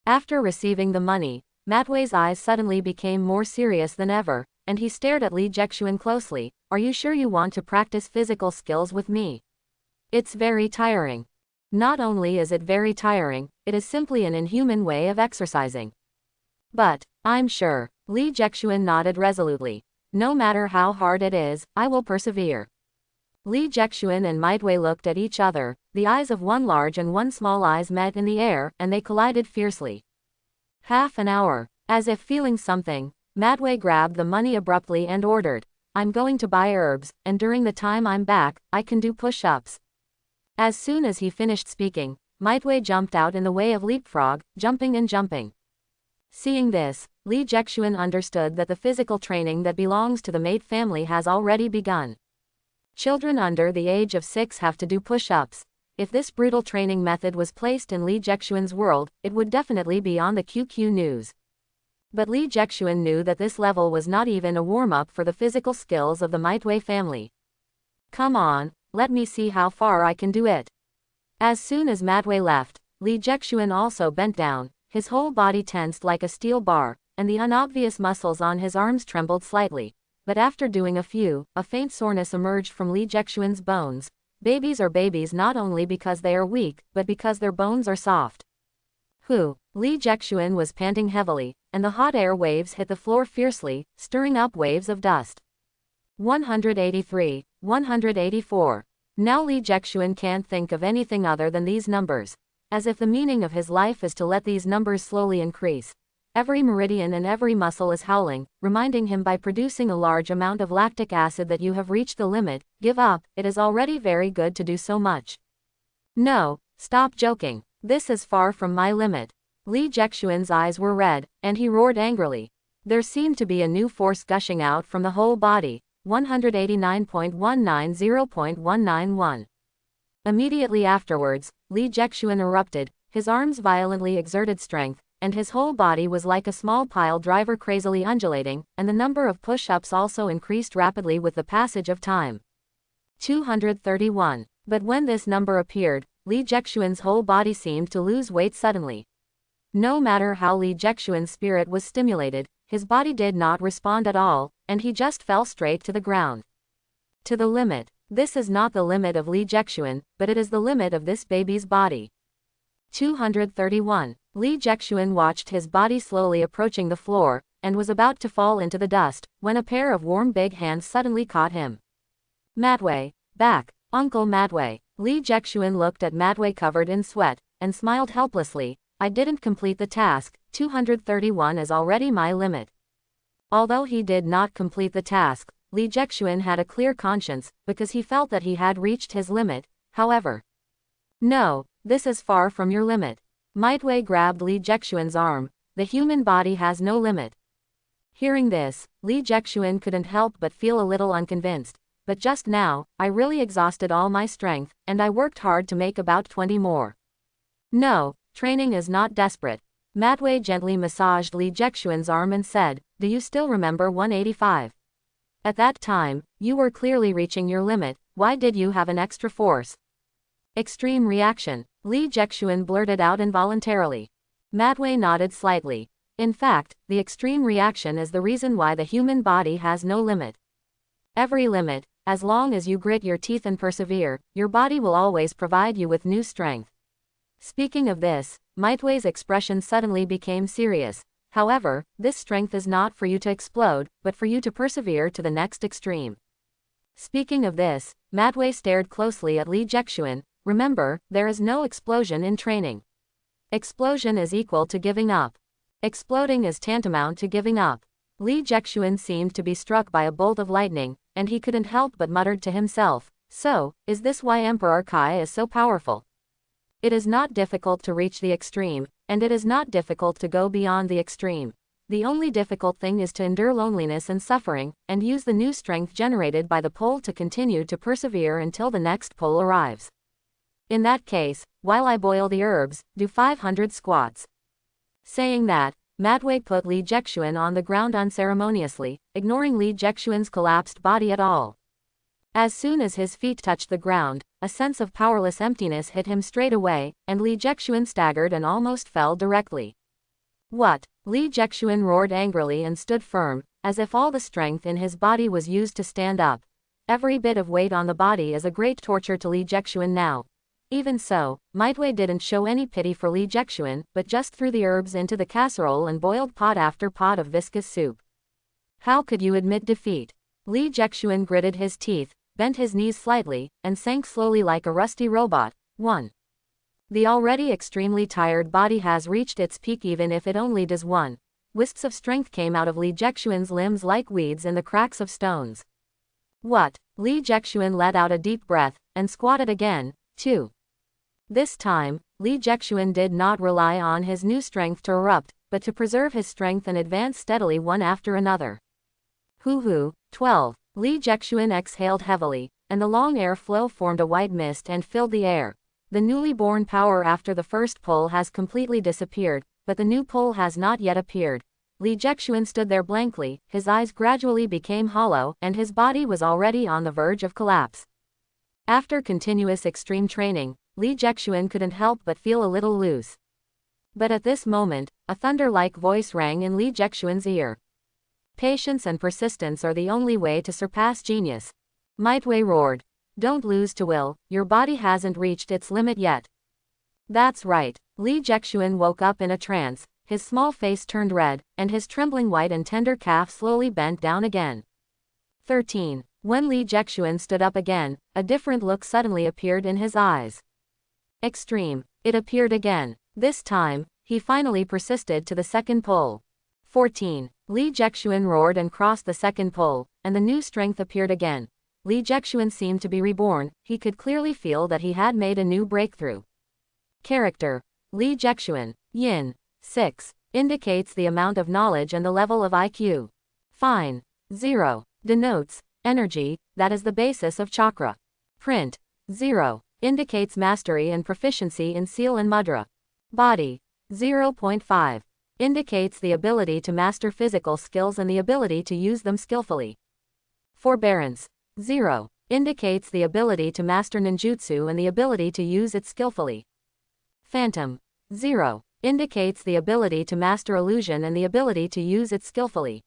Speaker 1: After receiving the money, Matwei's eyes suddenly became more serious than ever, and he stared at Li Jexuan closely. "Are you sure you want to practice physical skills with me? It's very tiring." "Not only is it very tiring, it is simply an inhuman way of exercising." "But, I'm sure." Li Jexuan nodded resolutely. "No matter how hard it is, I will persevere." Li Jexuan and Might Duy looked at each other. The eyes of one large and one small eyes met in the air, and they collided fiercely. Half an hour. As if feeling something, Might Duy grabbed the money abruptly and ordered, I'm going to buy herbs, and during the time I'm back, I can do push-ups. As soon as he finished speaking, Might Duy jumped out in the way of leapfrog, jumping and jumping. Seeing this, Li Jexuan understood that the physical training that belongs to the Mate family has already begun. Children under the age of 6 have to do push-ups. If this brutal training method was placed in Li Jexuan's world, it would definitely be on the QQ news. But Li Jexuan knew that this level was not even a warm-up for the physical skills of the Might Duy family. Come on, let me see how far I can do it. As soon as Might Duy left, Li Jexuan also bent down, his whole body tensed like a steel bar, and the unobvious muscles on his arms trembled slightly. But after doing a faint soreness emerged from Li Jexuan's bones. Babies are babies not only because they are weak, but because their bones are soft. Li Jexuan was panting heavily, and the hot air waves hit the floor fiercely, stirring up waves of dust. 183, 184. Now Li Jexuan can't think of anything other than these numbers. As if the meaning of his life is to let these numbers slowly increase. Every meridian and every muscle is howling, reminding him by producing a large amount of lactic acid that you have reached the limit. Give up, it is already very good to do so much. No, stop joking. This is far from my limit. Li Jexuan's eyes were red, and he roared angrily. There seemed to be a new force gushing out from the whole body. 189.190.191. Immediately afterwards, Li Jexuan erupted, his arms violently exerted strength, and his whole body was like a small pile driver crazily undulating, and the number of push-ups also increased rapidly with the passage of time. 231. But when this number appeared, Li Jexuan's whole body seemed to lose weight suddenly. No matter how Li Jexuan's spirit was stimulated, his body did not respond at all, and he just fell straight to the ground. To the limit. This is not the limit of Li Jexuan, but it is the limit of this baby's body. 231. Li Jexuan watched his body slowly approaching the floor, and was about to fall into the dust, when a pair of warm big hands suddenly caught him. Might Duy, back, Uncle Might Duy. Li Jexuan looked at Might Duy covered in sweat, and smiled helplessly. I didn't complete the task, 231 is already my limit. Although he did not complete the task, Li Jexuan had a clear conscience, because he felt that he had reached his limit, however. No, this is far from your limit. Might Duy grabbed Li Jexuan's arm. The human body has no limit. Hearing this, Li Jexuan couldn't help but feel a little unconvinced. But just now, I really exhausted all my strength, and I worked hard to make about 20 more. No, training is not desperate. Might Duy gently massaged Li Jexuan's arm and said, do you still remember 185? At that time, you were clearly reaching your limit. Why did you have an extra force? Extreme reaction. Li Jexuan blurted out involuntarily. Might Duy nodded slightly. In fact, the extreme reaction is the reason why the human body has no limit. Every limit, as long as you grit your teeth and persevere, your body will always provide you with new strength. Speaking of this, Might Duy's expression suddenly became serious. However, this strength is not for you to explode, but for you to persevere to the next extreme. Speaking of this, Might Duy stared closely at Li Jexuan. Remember, there is no explosion in training. Explosion is equal to giving up. Exploding is tantamount to giving up. Li Jexuan seemed to be struck by a bolt of lightning, and he couldn't help but muttered to himself, so, is this why Emperor Kai is so powerful? It is not difficult to reach the extreme, and it is not difficult to go beyond the extreme. The only difficult thing is to endure loneliness and suffering, and use the new strength generated by the pole to continue to persevere until the next pole arrives. In that case, while I boil the herbs, do 500 squats. Saying that, Might Duy put Li Jexuan on the ground unceremoniously, ignoring Li Jexuan's collapsed body at all. As soon as his feet touched the ground, a sense of powerless emptiness hit him straight away, and Li Jexuan staggered and almost fell directly. What? Li Jexuan roared angrily and stood firm, as if all the strength in his body was used to stand up. Every bit of weight on the body is a great torture to Li Jexuan now. Even so, Might Duy didn't show any pity for Li Jexuan, but just threw the herbs into the casserole and boiled pot after pot of viscous soup. How could you admit defeat? Li Jexuan gritted his teeth, bent his knees slightly, and sank slowly like a rusty robot. 1. The already extremely tired body has reached its peak even if it only does one. Wisps of strength came out of Li Jexuan's limbs like weeds in the cracks of stones. What? Li Jexuan let out a deep breath, and squatted again, too. This time, Li Jexuan did not rely on his new strength to erupt, but to preserve his strength and advance steadily one after another. Hoo-hoo, 12. Li Jexuan exhaled heavily, and the long air flow formed a white mist and filled the air. The newly born power after the first pull has completely disappeared, but the new pull has not yet appeared. Li Jexuan stood there blankly, his eyes gradually became hollow, and his body was already on the verge of collapse. After continuous extreme training, Li Jexuan couldn't help but feel a little loose. But at this moment, a thunder-like voice rang in Li Jexuan's ear. Patience and persistence are the only way to surpass genius. Might Duy roared. Don't lose to will, your body hasn't reached its limit yet. That's right. Li Jexuan woke up in a trance, his small face turned red, and his trembling white and tender calf slowly bent down again. 13. When Li Jexuan stood up again, a different look suddenly appeared in his eyes. Extreme. It appeared again. This time, he finally persisted to the second pull. 14. Li Jexuan roared and crossed the second pull, and the new strength appeared again. Li Jexuan seemed to be reborn, he could clearly feel that he had made a new breakthrough. Character. Li Jexuan. Yin. 6. Indicates the amount of knowledge and the level of IQ. Fine. 0. Denotes energy, that is the basis of chakra. Print. 0. Indicates mastery and proficiency in seal and mudra. Body. 0.5. Indicates the ability to master physical skills and the ability to use them skillfully. Forbearance. 0. Indicates the ability to master ninjutsu and the ability to use it skillfully. Phantom. 0. Indicates the ability to master illusion and the ability to use it skillfully.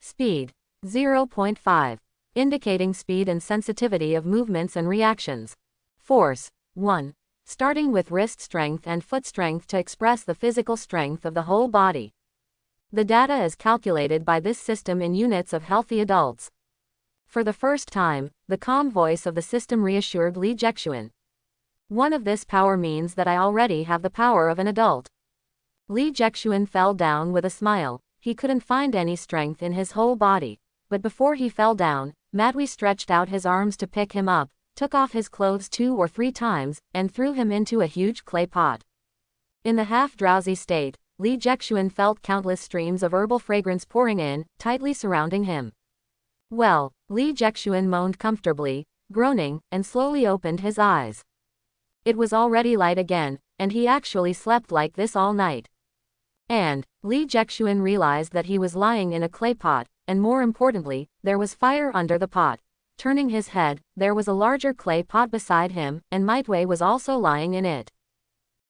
Speaker 1: Speed. 0.5. Indicating speed and sensitivity of movements and reactions. Force. 1. Starting with wrist strength and foot strength to express the physical strength of the whole body. The data is calculated by this system in units of healthy adults. For the first time, the calm voice of the system reassured Li Jexuan. One of this power means that I already have the power of an adult. Li Jexuan fell down with a smile. He couldn't find any strength in his whole body. But before he fell down, Might Duy stretched out his arms to pick him up, took off his clothes 2 or 3 times, and threw him into a huge clay pot. In the half-drowsy state, Li Jexuan felt countless streams of herbal fragrance pouring in, tightly surrounding him. Well, Li Jexuan moaned comfortably, groaning, and slowly opened his eyes. It was already light again, and he actually slept like this all night. And Li Jexuan realized that he was lying in a clay pot, and more importantly, there was fire under the pot. Turning his head, there was a larger clay pot beside him, and Might Duy was also lying in it.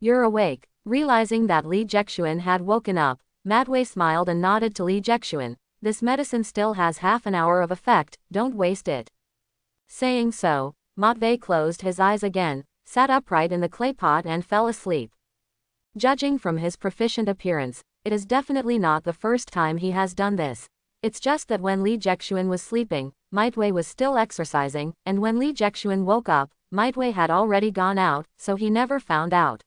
Speaker 1: You're awake. Realizing that Li Jexuan had woken up, Might Duy smiled and nodded to Li Jexuan. This medicine still has half an hour of effect, don't waste it. Saying so, Might Duy closed his eyes again, sat upright in the clay pot and fell asleep. Judging from his proficient appearance, it is definitely not the first time he has done this. It's just that when Li Jexuan was sleeping, Might Duy was still exercising, and when Li Jexuan woke up, Might Duy had already gone out, so he never found out.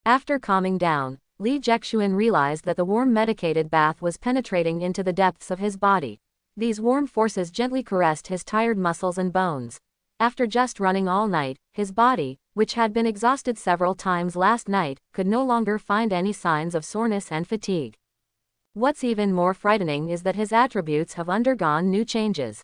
Speaker 1: After calming down, Li Jexuan realized that the warm medicated bath was penetrating into the depths of his body. These warm forces gently caressed his tired muscles and bones. After just running all night, his body, which had been exhausted several times last night, could no longer find any signs of soreness and fatigue. What's even more frightening is that his attributes have undergone new changes.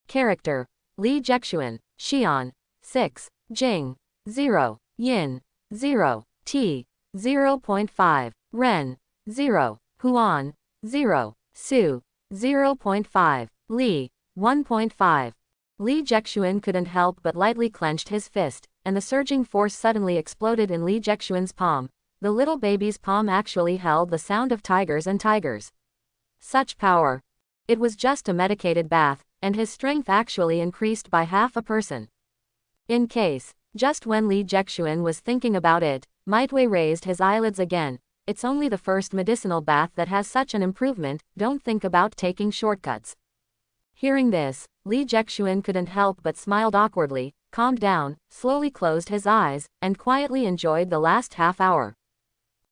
Speaker 1: Character. Li Jexuan. Xian. 6. Jing. 0. Yin. 0. T. 0.5. Ren. 0. Huan. 0. Su. 0.5. Li. 1.5. Li Jexuan couldn't help but lightly clenched his fist, and the surging force suddenly exploded in Li Jexuan's palm. The little baby's palm actually held the sound of tigers and tigers. Such power. It was just a medicated bath, and his strength actually increased by half a person. In case, just when Li Jexuan was thinking about it, Might Duy raised his eyelids again. It's only the first medicinal bath that has such an improvement, don't think about taking shortcuts. Hearing this, Li Jexuan couldn't help but smiled awkwardly. calmed down, slowly closed his eyes, and quietly enjoyed the last half hour.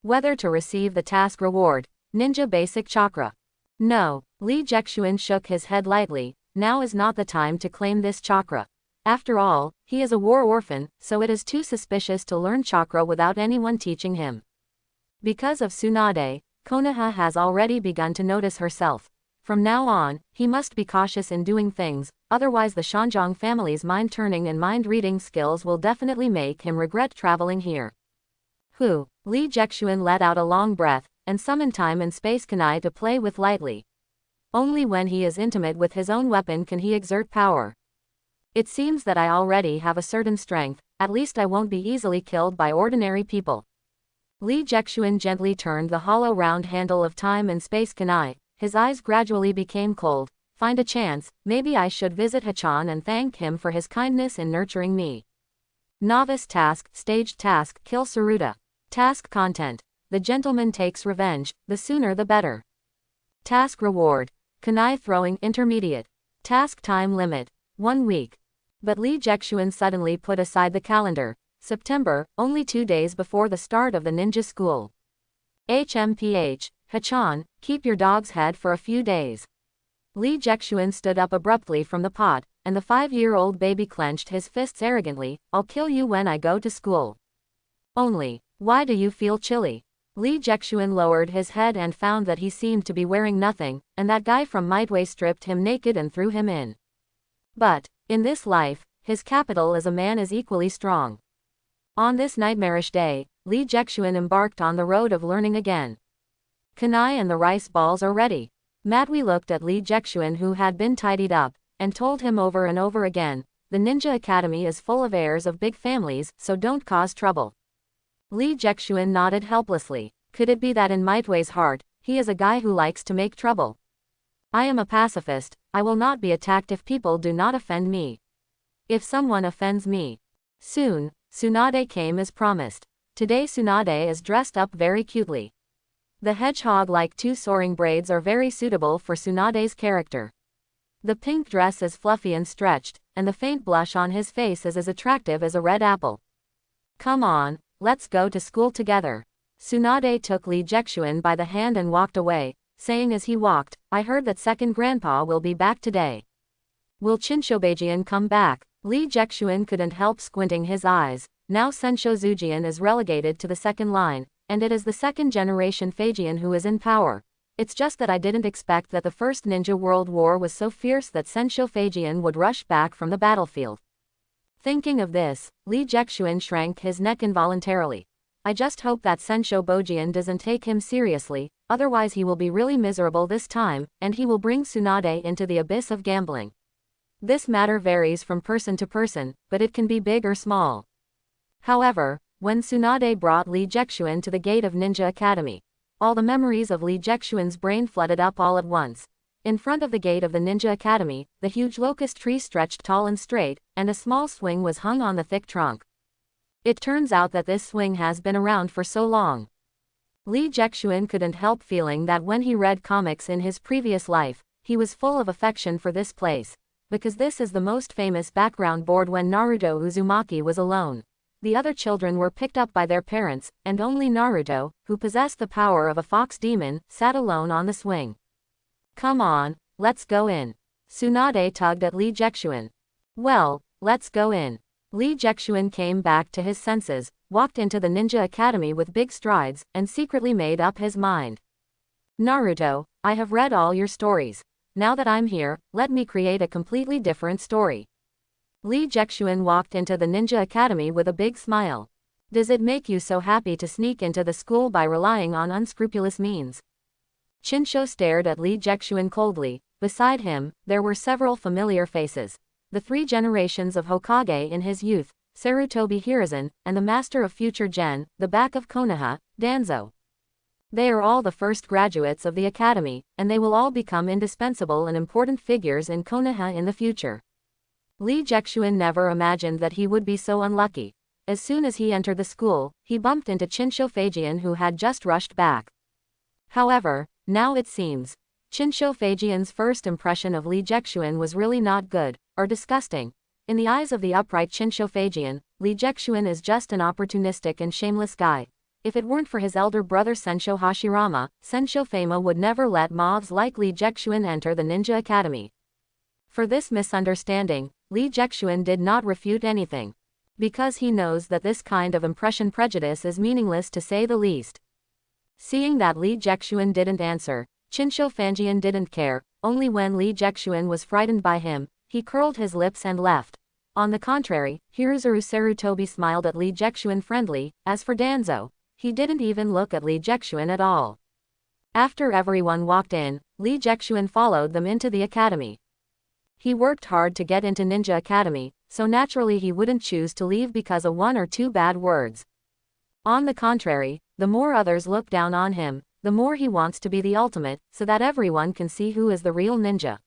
Speaker 1: Whether to receive the task reward, Ninja Basic Chakra. No, Lee Jexuan shook his head lightly, now is not the time to claim this chakra. After all, he is a war orphan, so it is too suspicious to learn chakra without anyone teaching him. Because of Tsunade, Konoha has already begun to notice herself. From now on, he must be cautious in doing things, otherwise the Shanjiang family's mind-turning and mind-reading skills will definitely make him regret traveling here. Lee Jexuan let out a long breath, and summoned time and space kunai to play with lightly. Only when he is intimate with his own weapon can he exert power. It seems that I already have a certain strength, at least I won't be easily killed by ordinary people. Lee Jexuan gently turned the hollow round handle of time and space kunai, his eyes gradually became cold. Find a chance, maybe I should visit Hachan and thank him for his kindness in nurturing me. Novice task, staged task, kill Saruta. Task content. The gentleman takes revenge, the sooner the better. Task reward. Kunai throwing intermediate. Task time limit. 1 week. But Lee Jexuan suddenly put aside the calendar. September, only 2 days before the start of the ninja school. HMPH, Hachan, keep your dog's head for a few days. Lee Jexuan stood up abruptly from the pot, and the 5-year-old baby clenched his fists arrogantly. I'll kill you when I go to school. Only, why do you feel chilly? Lee Jexuan lowered his head and found that he seemed to be wearing nothing, and that guy from Might Duy stripped him naked and threw him in. But, in this life, his capital as a man is equally strong. On this nightmarish day, Lee Jexuan embarked on the road of learning again. Kunai and the rice balls are ready. Matui looked at Lee Jexuan, who had been tidied up, and told him over and over again, the Ninja Academy is full of heirs of big families, so don't cause trouble. Lee Jexuan nodded helplessly. Could it be that in Might Duy's heart, he is a guy who likes to make trouble? I am a pacifist, I will not be attacked if people do not offend me. If someone offends me. Soon, Tsunade came as promised. Today Tsunade is dressed up very cutely. The hedgehog-like 2 soaring braids are very suitable for Tsunade's character. The pink dress is fluffy and stretched, and the faint blush on his face is as attractive as a red apple. Come on, let's go to school together. Tsunade took Lee Jexuan by the hand and walked away, saying as he walked, I heard that second grandpa will be back today. Will Chinshobajian come back? Lee Jexuan couldn't help squinting his eyes. Now Sensho Zujian is relegated to the second line, and it is the second generation Phaegian who is in power. It's just that I didn't expect that the First Ninja World War was so fierce that Sensho Phaegian would rush back from the battlefield. Thinking of this, Lee Jexuan shrank his neck involuntarily. I just hope that Sensho Bojian doesn't take him seriously, otherwise he will be really miserable this time, and he will bring Tsunade into the abyss of gambling. This matter varies from person to person, but it can be big or small. However, when Tsunade brought Lee Jexuan to the gate of Ninja Academy, all the memories of Lee Jexuan's brain flooded up all at once. In front of the gate of the Ninja Academy, the huge locust tree stretched tall and straight, and a small swing was hung on the thick trunk. It turns out that this swing has been around for so long. Lee Jexuan couldn't help feeling that when he read comics in his previous life, he was full of affection for this place, because this is the most famous background board when Naruto Uzumaki was alone. The other children were picked up by their parents, and only Naruto, who possessed the power of a fox demon, sat alone on the swing. Come on, let's go in. Tsunade tugged at Lee Jexuan. Well, let's go in. Lee Jexuan came back to his senses, walked into the Ninja Academy with big strides, and secretly made up his mind. Naruto, I have read all your stories. Now that I'm here, let me create a completely different story. Lee Jexuan walked into the Ninja Academy with a big smile. Does it make you so happy to sneak into the school by relying on unscrupulous means? Chinsho stared at Lee Jexuan coldly. Beside him, there were several familiar faces. The 3 generations of Hokage in his youth, Sarutobi Hiruzen, and the master of future gen, the back of Konoha, Danzo. They are all the first graduates of the academy, and they will all become indispensable and important figures in Konoha in the future. Lee Jexuan never imagined that he would be so unlucky. As soon as he entered the school, he bumped into Chinsho Phaegian, who had just rushed back. However, now it seems, Chinsho Phaegian's first impression of Lee Jexuan was really not good, or disgusting. In the eyes of the upright Shinshofagian, Lee Jexuan is just an opportunistic and shameless guy. If it weren't for his elder brother Sensho Hashirama, Sensho Fama would never let mobs like Lee Jexuan enter the ninja academy. For this misunderstanding, Lee Jexuan did not refute anything. Because he knows that this kind of impression prejudice is meaningless to say the least. Seeing that Lee Jexuan didn't answer, Chinsho Fanjian didn't care. Only when Lee Jexuan was frightened by him, he curled his lips and left. On the contrary, Hiruzuru Sarutobi smiled at Lee Jexuan friendly. As for Danzo, he didn't even look at Lee Jexuan at all. After everyone walked in, Lee Jexuan followed them into the academy. He worked hard to get into Ninja Academy, so naturally he wouldn't choose to leave because of one or two bad words. On the contrary, the more others look down on him, the more he wants to be the ultimate, so that everyone can see who is the real ninja.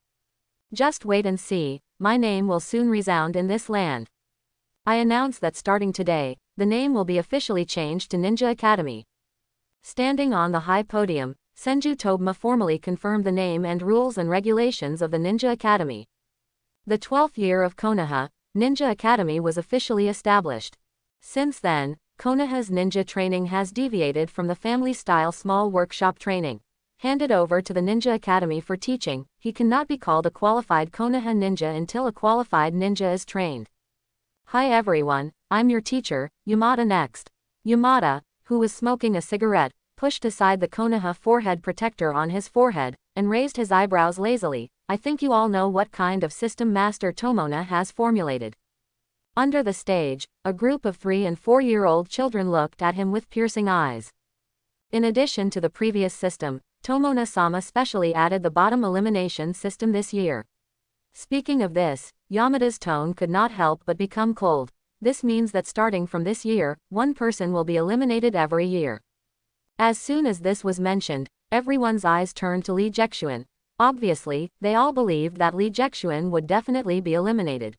Speaker 1: Just wait and see, my name will soon resound in this land. I announce that starting today, the name will be officially changed to Ninja Academy. Standing on the high podium, Senju Tobma formally confirmed the name and rules and regulations of the Ninja Academy. The 12th year of Konoha, Ninja Academy was officially established. Since then, Konoha's ninja training has deviated from the family-style small workshop training. Handed over to the Ninja Academy for teaching, he cannot be called a qualified Konoha ninja until a qualified ninja is trained. Hi everyone, I'm your teacher, Yamada next. Yamada, who was smoking a cigarette, pushed aside the Konoha forehead protector on his forehead, and raised his eyebrows lazily. I think you all know what kind of system Master Tomona has formulated. Under the stage, a group of 3- and 4-year-old children looked at him with piercing eyes. In addition to the previous system, Tomona-sama specially added the bottom elimination system this year. Speaking of this, Yamada's tone could not help but become cold. This means that starting from this year, one person will be eliminated every year. As soon as this was mentioned, everyone's eyes turned to Lee Jexuan. Obviously, they all believed that Lee Jexuan would definitely be eliminated.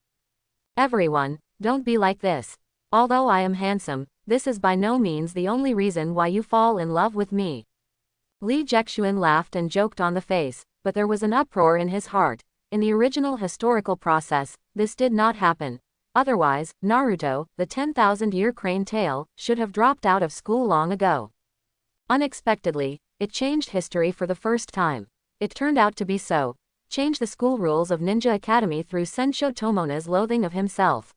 Speaker 1: Everyone, don't be like this. Although I am handsome, this is by no means the only reason why you fall in love with me. Lee Jexuan laughed and joked on the face, but there was an uproar in his heart. In the original historical process, this did not happen. Otherwise, Naruto, the 10,000-year crane tail, should have dropped out of school long ago. Unexpectedly, it changed history for the first time. It turned out to be so. Change the school rules of Ninja Academy through Sensho Tomona's loathing of himself.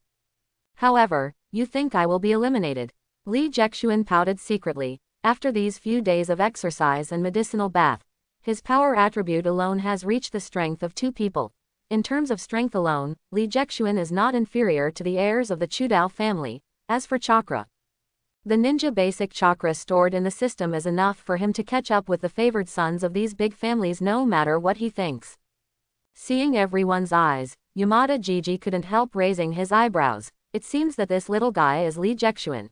Speaker 1: However, you think I will be eliminated? Lee Jexuan pouted secretly. After these few days of exercise and medicinal bath, his power attribute alone has reached the strength of 2 people. In terms of strength alone, Lee Jexuan is not inferior to the heirs of the Chudao family. As for Chakra, the ninja basic chakra stored in the system is enough for him to catch up with the favored sons of these big families no matter what he thinks. Seeing everyone's eyes, Yamada Jiji couldn't help raising his eyebrows. It seems that this little guy is Lee Jexuan.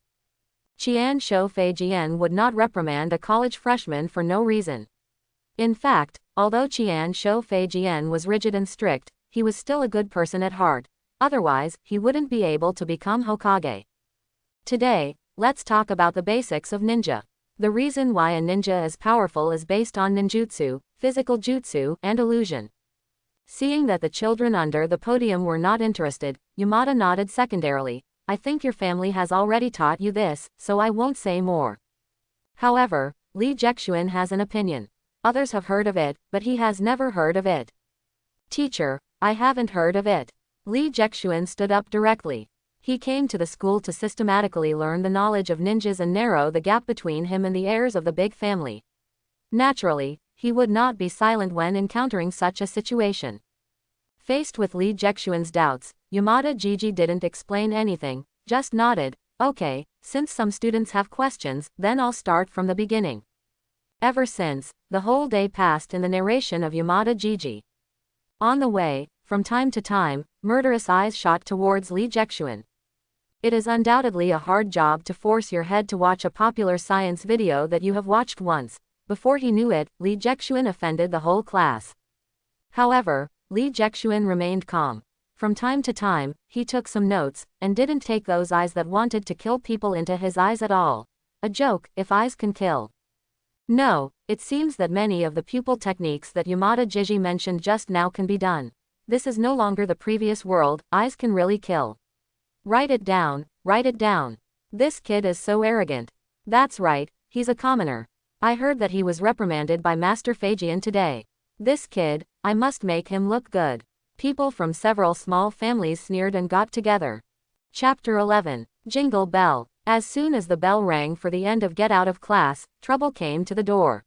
Speaker 1: Qian Shou Fei Jian would not reprimand a college freshman for no reason. In fact, although Qian Shou Fei Jian was rigid and strict, he was still a good person at heart. Otherwise, he wouldn't be able to become Hokage. Today, let's talk about the basics of ninja. The reason why a ninja is powerful is based on ninjutsu, physical jutsu, and illusion. Seeing that the children under the podium were not interested, Yamada nodded secondarily. I think your family has already taught you this, so I won't say more. However, Lee Jexuan has an opinion. Others have heard of it, but he has never heard of it. Teacher, I haven't heard of it. Lee Jexuan stood up directly. He came to the school to systematically learn the knowledge of ninjas and narrow the gap between him and the heirs of the big family. Naturally, he would not be silent when encountering such a situation. Faced with Lee Jexuan's doubts, Yamada Jiji didn't explain anything, just nodded. Okay, since some students have questions, then I'll start from the beginning. Ever since, the whole day passed in the narration of Yamada Jiji. On the way, from time to time, murderous eyes shot towards Lee Jexuan. It is undoubtedly a hard job to force your head to watch a popular science video that you have watched once. Before he knew it, Lee Jexuan offended the whole class. However, Lee Jexuan remained calm. From time to time, he took some notes, and didn't take those eyes that wanted to kill people into his eyes at all. A joke, if eyes can kill. No, it seems that many of the pupil techniques that Yamada Jiji mentioned just now can be done. This is no longer the previous world, eyes can really kill. Write it down, write it down. This kid is so arrogant. That's right, he's a commoner. I heard that he was reprimanded by Master Phagian today. This kid, I must make him look good. People from several small families sneered and got together. Chapter 11. Jingle Bell. As soon as the bell rang for the end of get out of class, trouble came to the door.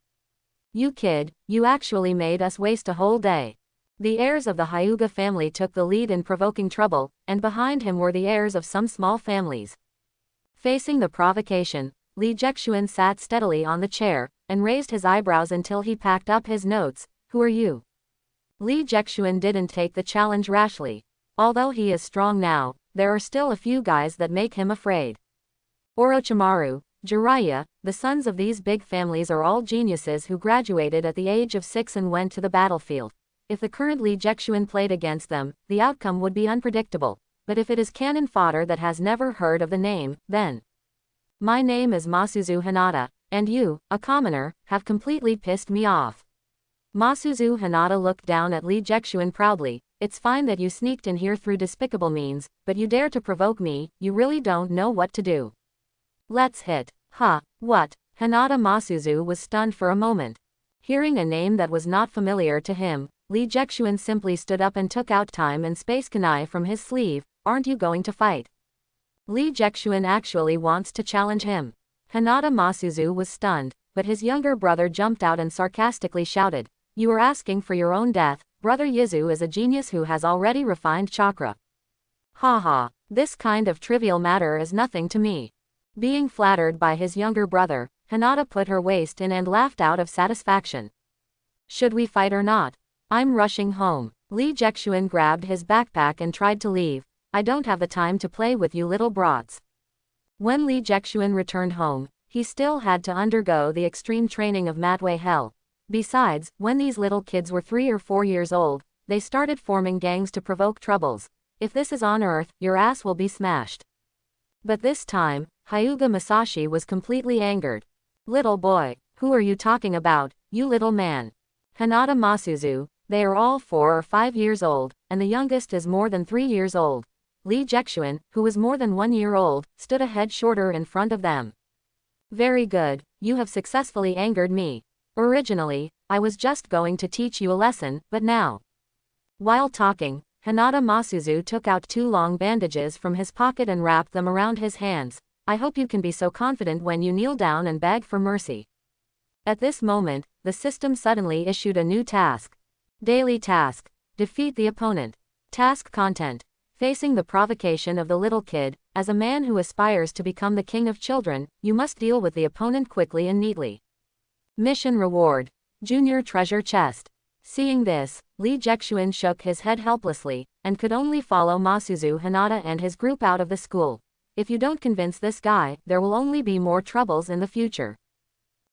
Speaker 1: You kid, you actually made us waste a whole day. The heirs of the Hyuga family took the lead in provoking trouble, and behind him were the heirs of some small families. Facing the provocation, Lee Jexuan sat steadily on the chair, and raised his eyebrows until he packed up his notes. Who are you? Lee Jexuan didn't take the challenge rashly. Although he is strong now, there are still a few guys that make him afraid. Orochimaru, Jiraiya, the sons of these big families are all geniuses who graduated at the age of 6 and went to the battlefield. If the current Lee Jexuan played against them, the outcome would be unpredictable. But if it is cannon fodder that has never heard of the name, then... My name is Masuzu Hinata, and you, a commoner, have completely pissed me off. Masuzu Hinata looked down at Lee Jexuan proudly. It's fine that you sneaked in here through despicable means, but you dare to provoke me, you really don't know what to do. Let's hit. Huh, what? Hinata Masuzu was stunned for a moment. Hearing a name that was not familiar to him, Lee Jexuan simply stood up and took out time and space kunai from his sleeve. Aren't you going to fight? Lee Jexuan actually wants to challenge him. Hinata Masuzu was stunned, but his younger brother jumped out and sarcastically shouted, "You are asking for your own death. Brother Yizu is a genius who has already refined chakra." Ha ha, this kind of trivial matter is nothing to me. Being flattered by his younger brother, Hinata put her waist in and laughed out of satisfaction. Should we fight or not? I'm rushing home. Lee Jexuan grabbed his backpack and tried to leave. I don't have the time to play with you little brats. When Lee Jexuan returned home, he still had to undergo the extreme training of Might Duy hell. Besides, when these little kids were 3 or 4 years old, they started forming gangs to provoke troubles. If this is on Earth, your ass will be smashed. But this time, Hyuga Masashi was completely angered. Little boy, who are you talking about, you little man? Hinata Masuzu, they are all 4 or 5 years old, and the youngest is more than 3 years old. Lee Jexuan, who was more than 1 year old, stood a head shorter in front of them. Very good, you have successfully angered me. Originally, I was just going to teach you a lesson, but now. While talking, Hinata Masuzu took out 2 long bandages from his pocket and wrapped them around his hands. I hope you can be so confident when you kneel down and beg for mercy. At this moment, the system suddenly issued a new task. Daily task. Defeat the opponent. Task content. Facing the provocation of the little kid, as a man who aspires to become the king of children, you must deal with the opponent quickly and neatly. Mission reward. Junior treasure chest. Seeing this, Lee Jexuan shook his head helplessly, and could only follow Masuzu Hinata and his group out of the school. If you don't convince this guy, there will only be more troubles in the future.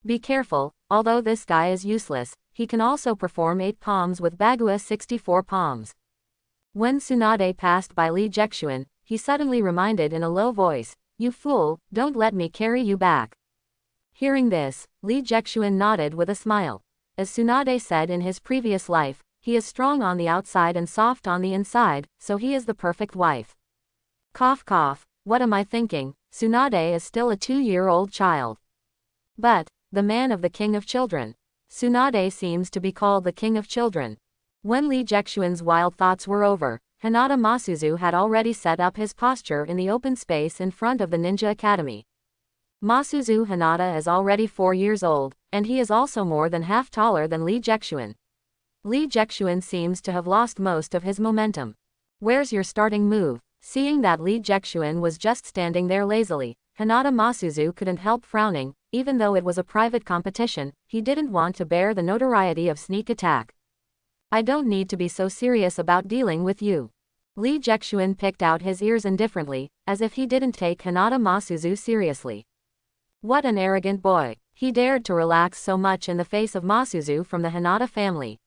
Speaker 1: Be careful, although this guy is useless, he can also perform 8 palms with Bagua 64 palms. When Tsunade passed by Lee Jexuan, he suddenly reminded in a low voice, "You fool, don't let me carry you back." Hearing this, Lee Jexuan nodded with a smile. As Tsunade said in his previous life, he is strong on the outside and soft on the inside, so he is the perfect wife. Cough cough, what am I thinking? Tsunade is still a 2-year-old child. But, the man of the king of children. Tsunade seems to be called the king of children. When Lee Jexuan's wild thoughts were over, Hinata Masuzu had already set up his posture in the open space in front of the Ninja Academy. Masuzu Hinata is already 4 years old, and he is also more than half taller than Lee Jexuan. Lee Jexuan seems to have lost most of his momentum. Where's your starting move? Seeing that Lee Jexuan was just standing there lazily, Hinata Masuzu couldn't help frowning. Even though it was a private competition, he didn't want to bear the notoriety of sneak attack. I don't need to be so serious about dealing with you. Lee Jexuan picked out his ears indifferently, as if he didn't take Hinata Masuzu seriously. What an arrogant boy. He dared to relax so much in the face of Masuzu from the Hinata family.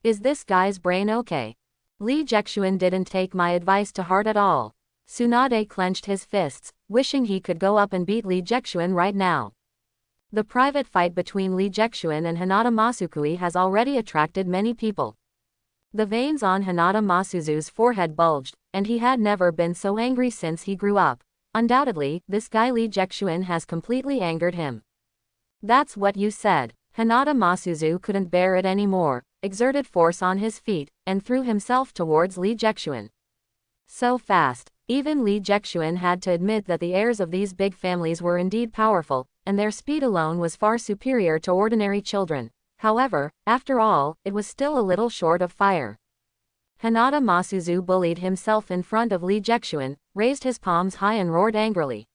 Speaker 1: Is this guy's brain okay? Lee Jexuan didn't take my advice to heart at all. Tsunade clenched his fists, wishing he could go up and beat Lee Jexuan right now. The private fight between Lee Jexuan and Hinata Masukui has already attracted many people. The veins on Hinata Masuzu's forehead bulged, and he had never been so angry since he grew up. Undoubtedly, this guy Lee Jexuan has completely angered him. That's what you said. Hinata Masuzu couldn't bear it anymore, exerted force on his feet, and threw himself towards Lee Jexuan. So fast. Even Lee Jexuan had to admit that the heirs of these big families were indeed powerful, and their speed alone was far superior to ordinary children. However, after all, it was still a little short of fire. Hinata Masuzu bullied himself in front of Lee Jexuan, raised his palms high and roared angrily.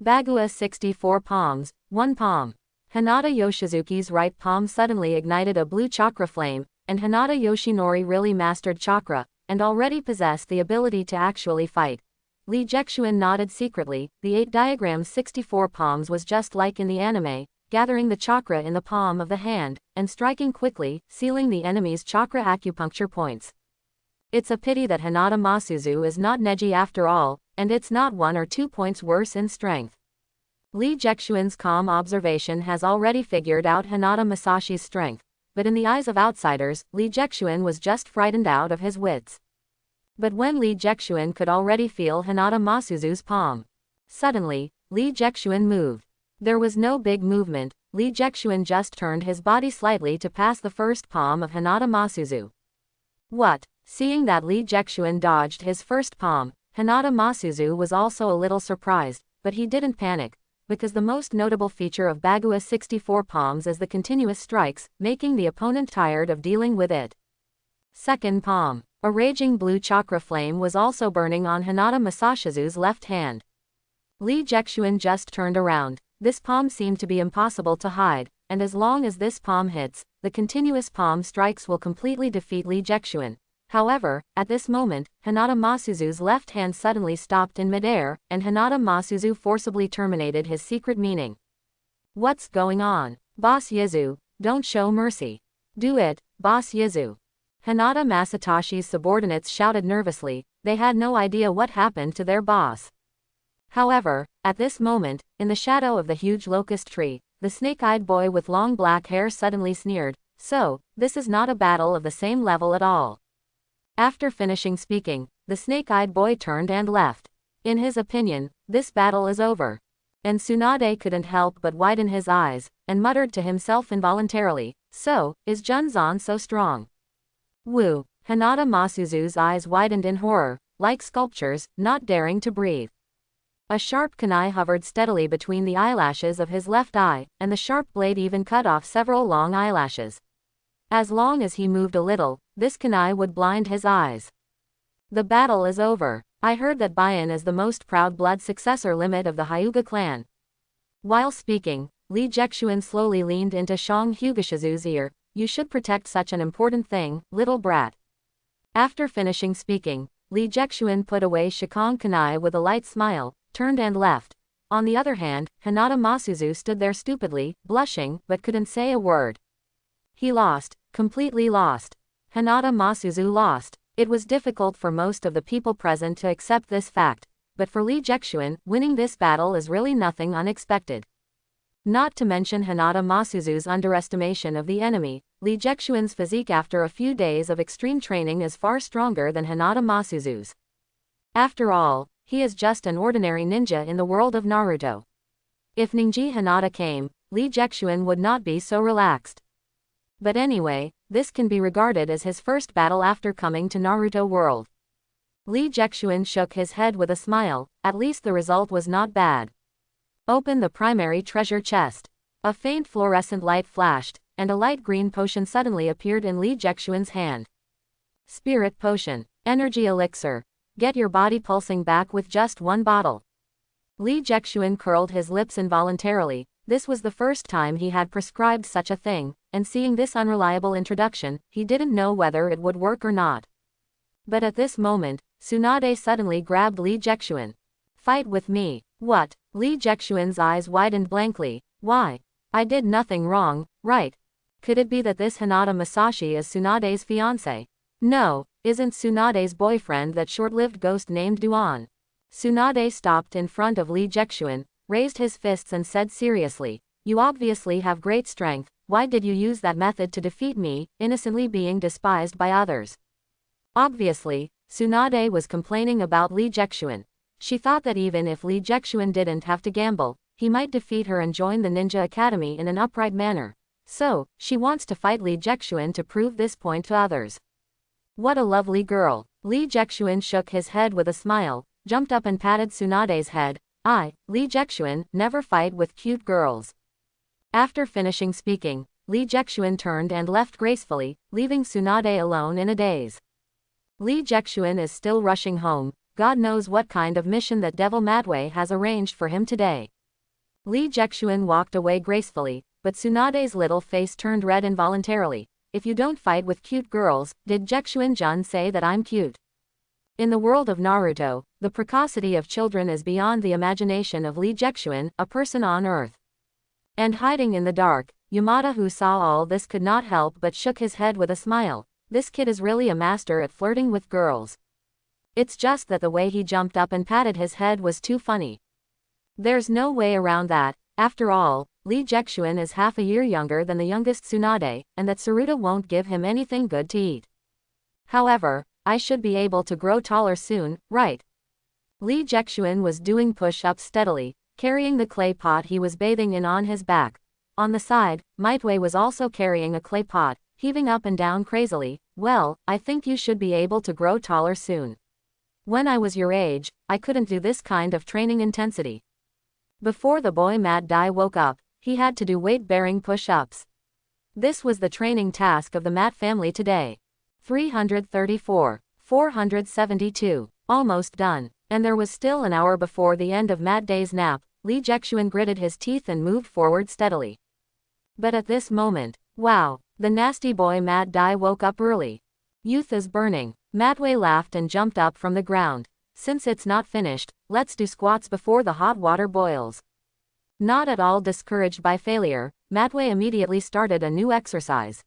Speaker 1: Bagua 64 palms, 1 palm. Hinata Yoshizuki's right palm suddenly ignited a blue chakra flame, and Hinata Yoshinori really mastered chakra, and already possessed the ability to actually fight. Lee Jexuan nodded secretly. The 8 diagram 64 palms was just like in the anime, gathering the chakra in the palm of the hand, and striking quickly, sealing the enemy's chakra acupuncture points. It's a pity that Hinata Masuzu is not Neji after all, and it's not 1 or 2 points worse in strength. Lee Jexuan's calm observation has already figured out Hinata Masashi's strength, but in the eyes of outsiders, Lee Jexuan was just frightened out of his wits. But when Lee Jexuan could already feel Hinata Masuzu's palm. Suddenly, Lee Jexuan moved. There was no big movement. Lee Jexuan just turned his body slightly to pass the first palm of Hinata Masuzu. What? Seeing that Lee Jexuan dodged his first palm, Hinata Masuzu was also a little surprised, but he didn't panic, because the most notable feature of Bagua 64 palms is the continuous strikes, making the opponent tired of dealing with it. Second palm. A raging blue chakra flame was also burning on Hinata Masashizu's left hand. Lee Jexuan just turned around. This palm seemed to be impossible to hide, and as long as this palm hits, the continuous palm strikes will completely defeat Lee Jexuan. However, at this moment, Hinata Masuzu's left hand suddenly stopped in midair, and Hinata Masuzu forcibly terminated his secret meaning. What's going on? Boss Yizu, don't show mercy. Do it, Boss Yizu. Hinata Masatashi's subordinates shouted nervously. They had no idea what happened to their boss. However, at this moment, in the shadow of the huge locust tree, the snake-eyed boy with long black hair suddenly sneered, "So, this is not a battle of the same level at all." After finishing speaking, the snake-eyed boy turned and left. In his opinion, this battle is over. And Tsunade couldn't help but widen his eyes, and muttered to himself involuntarily, "So, is Junzan so strong?" Woo! Hinata Masuzu's eyes widened in horror, like sculptures, not daring to breathe. A sharp kunai hovered steadily between the eyelashes of his left eye, and the sharp blade even cut off several long eyelashes. As long as he moved a little, this kunai would blind his eyes. The battle is over. I heard that Bayan is the most proud blood successor limit of the Hyuga clan. While speaking, Lee Jexuan slowly leaned into Shang Hugashizu's ear. You should protect such an important thing, little brat. After finishing speaking, Lee Jexuan put away Shikong kunai with a light smile, turned and left. On the other hand, Hinata Masuzu stood there stupidly, blushing, but couldn't say a word. He lost. Completely lost. Hinata Masuzu lost. It was difficult for most of the people present to accept this fact, but for Lee Jexuan, winning this battle is really nothing unexpected. Not to mention Hinata Masuzu's underestimation of the enemy, Lee Jexuan's physique after a few days of extreme training is far stronger than Hinata Masuzu's. After all, he is just an ordinary ninja in the world of Naruto. If Ninji Hinata came, Lee Jexuan would not be so relaxed. But anyway, this can be regarded as his first battle after coming to Naruto world. Lee Jexuan shook his head with a smile. At least the result was not bad. Open the primary treasure chest. A faint fluorescent light flashed, and a light green potion suddenly appeared in Lee Jexuan's hand. Spirit Potion. Energy Elixir. Get your body pulsing back with just 1 bottle. Lee Jexuan curled his lips involuntarily. This was the first time he had prescribed such a thing, and seeing this unreliable introduction, he didn't know whether it would work or not. But at this moment, Tsunade suddenly grabbed Lee Jexuan. Fight with me. What? Lee Jexuan's eyes widened blankly. Why? I did nothing wrong, right? Could it be that this Hinata Masashi is Tsunade's fiancé? No, isn't Tsunade's boyfriend that short-lived ghost named Duan? Tsunade stopped in front of Lee Jexuan, raised his fists and said seriously, "You obviously have great strength. why did you use that method to defeat me, innocently being despised by others? Obviously, Tsunade was complaining about Lee Jexuan. She thought that even if Lee Jexuan didn't have to gamble, he might defeat her and join the ninja academy in an upright manner. So, she wants to fight Lee Jexuan to prove this point to others. What a lovely girl. Lee Jexuan shook his head with a smile, jumped up and patted Tsunade's head. Lee Jexuan, never fight with cute girls. After finishing speaking, Lee Jexuan turned and left gracefully, leaving Tsunade alone in a daze. Lee Jexuan is still rushing home. God knows what kind of mission that Devil Might Duy has arranged for him today. Lee Jexuan walked away gracefully, but Tsunade's little face turned red involuntarily. If you don't fight with cute girls, did Jexuan-jun say that I'm cute? In the world of Naruto, the precocity of children is beyond the imagination of Lee Jexuan, a person on Earth. And hiding in the dark, Yamada, who saw all this, could not help but shook his head with a smile. This kid is really a master at flirting with girls. It's just that the way he jumped up and patted his head was too funny. There's no way around that. After all, Lee Jexuan is half a year younger than the youngest Tsunade, and that Tsuruta won't give him anything good to eat. However, I should be able to grow taller soon, right? Lee Jexuan was doing push-ups steadily, carrying the clay pot he was bathing in on his back. On the side, Might Duy was also carrying a clay pot, heaving up and down crazily. Well, I think you should be able to grow taller soon. When I was your age, I couldn't do this kind of training intensity. Before the boy Might Duy woke up, he had to do weight-bearing push-ups. This was the training task of the Matt family today. 334. 472. Almost done. And there was still an hour before the end of Might Duy's nap. Lee Jexuan gritted his teeth and moved forward steadily. But at this moment, wow, the nasty boy Might Duy woke up early. Youth is burning. Might Duy laughed and jumped up from the ground. Since it's not finished, let's do squats before the hot water boils. Not at all discouraged by failure, Might Duy immediately started a new exercise.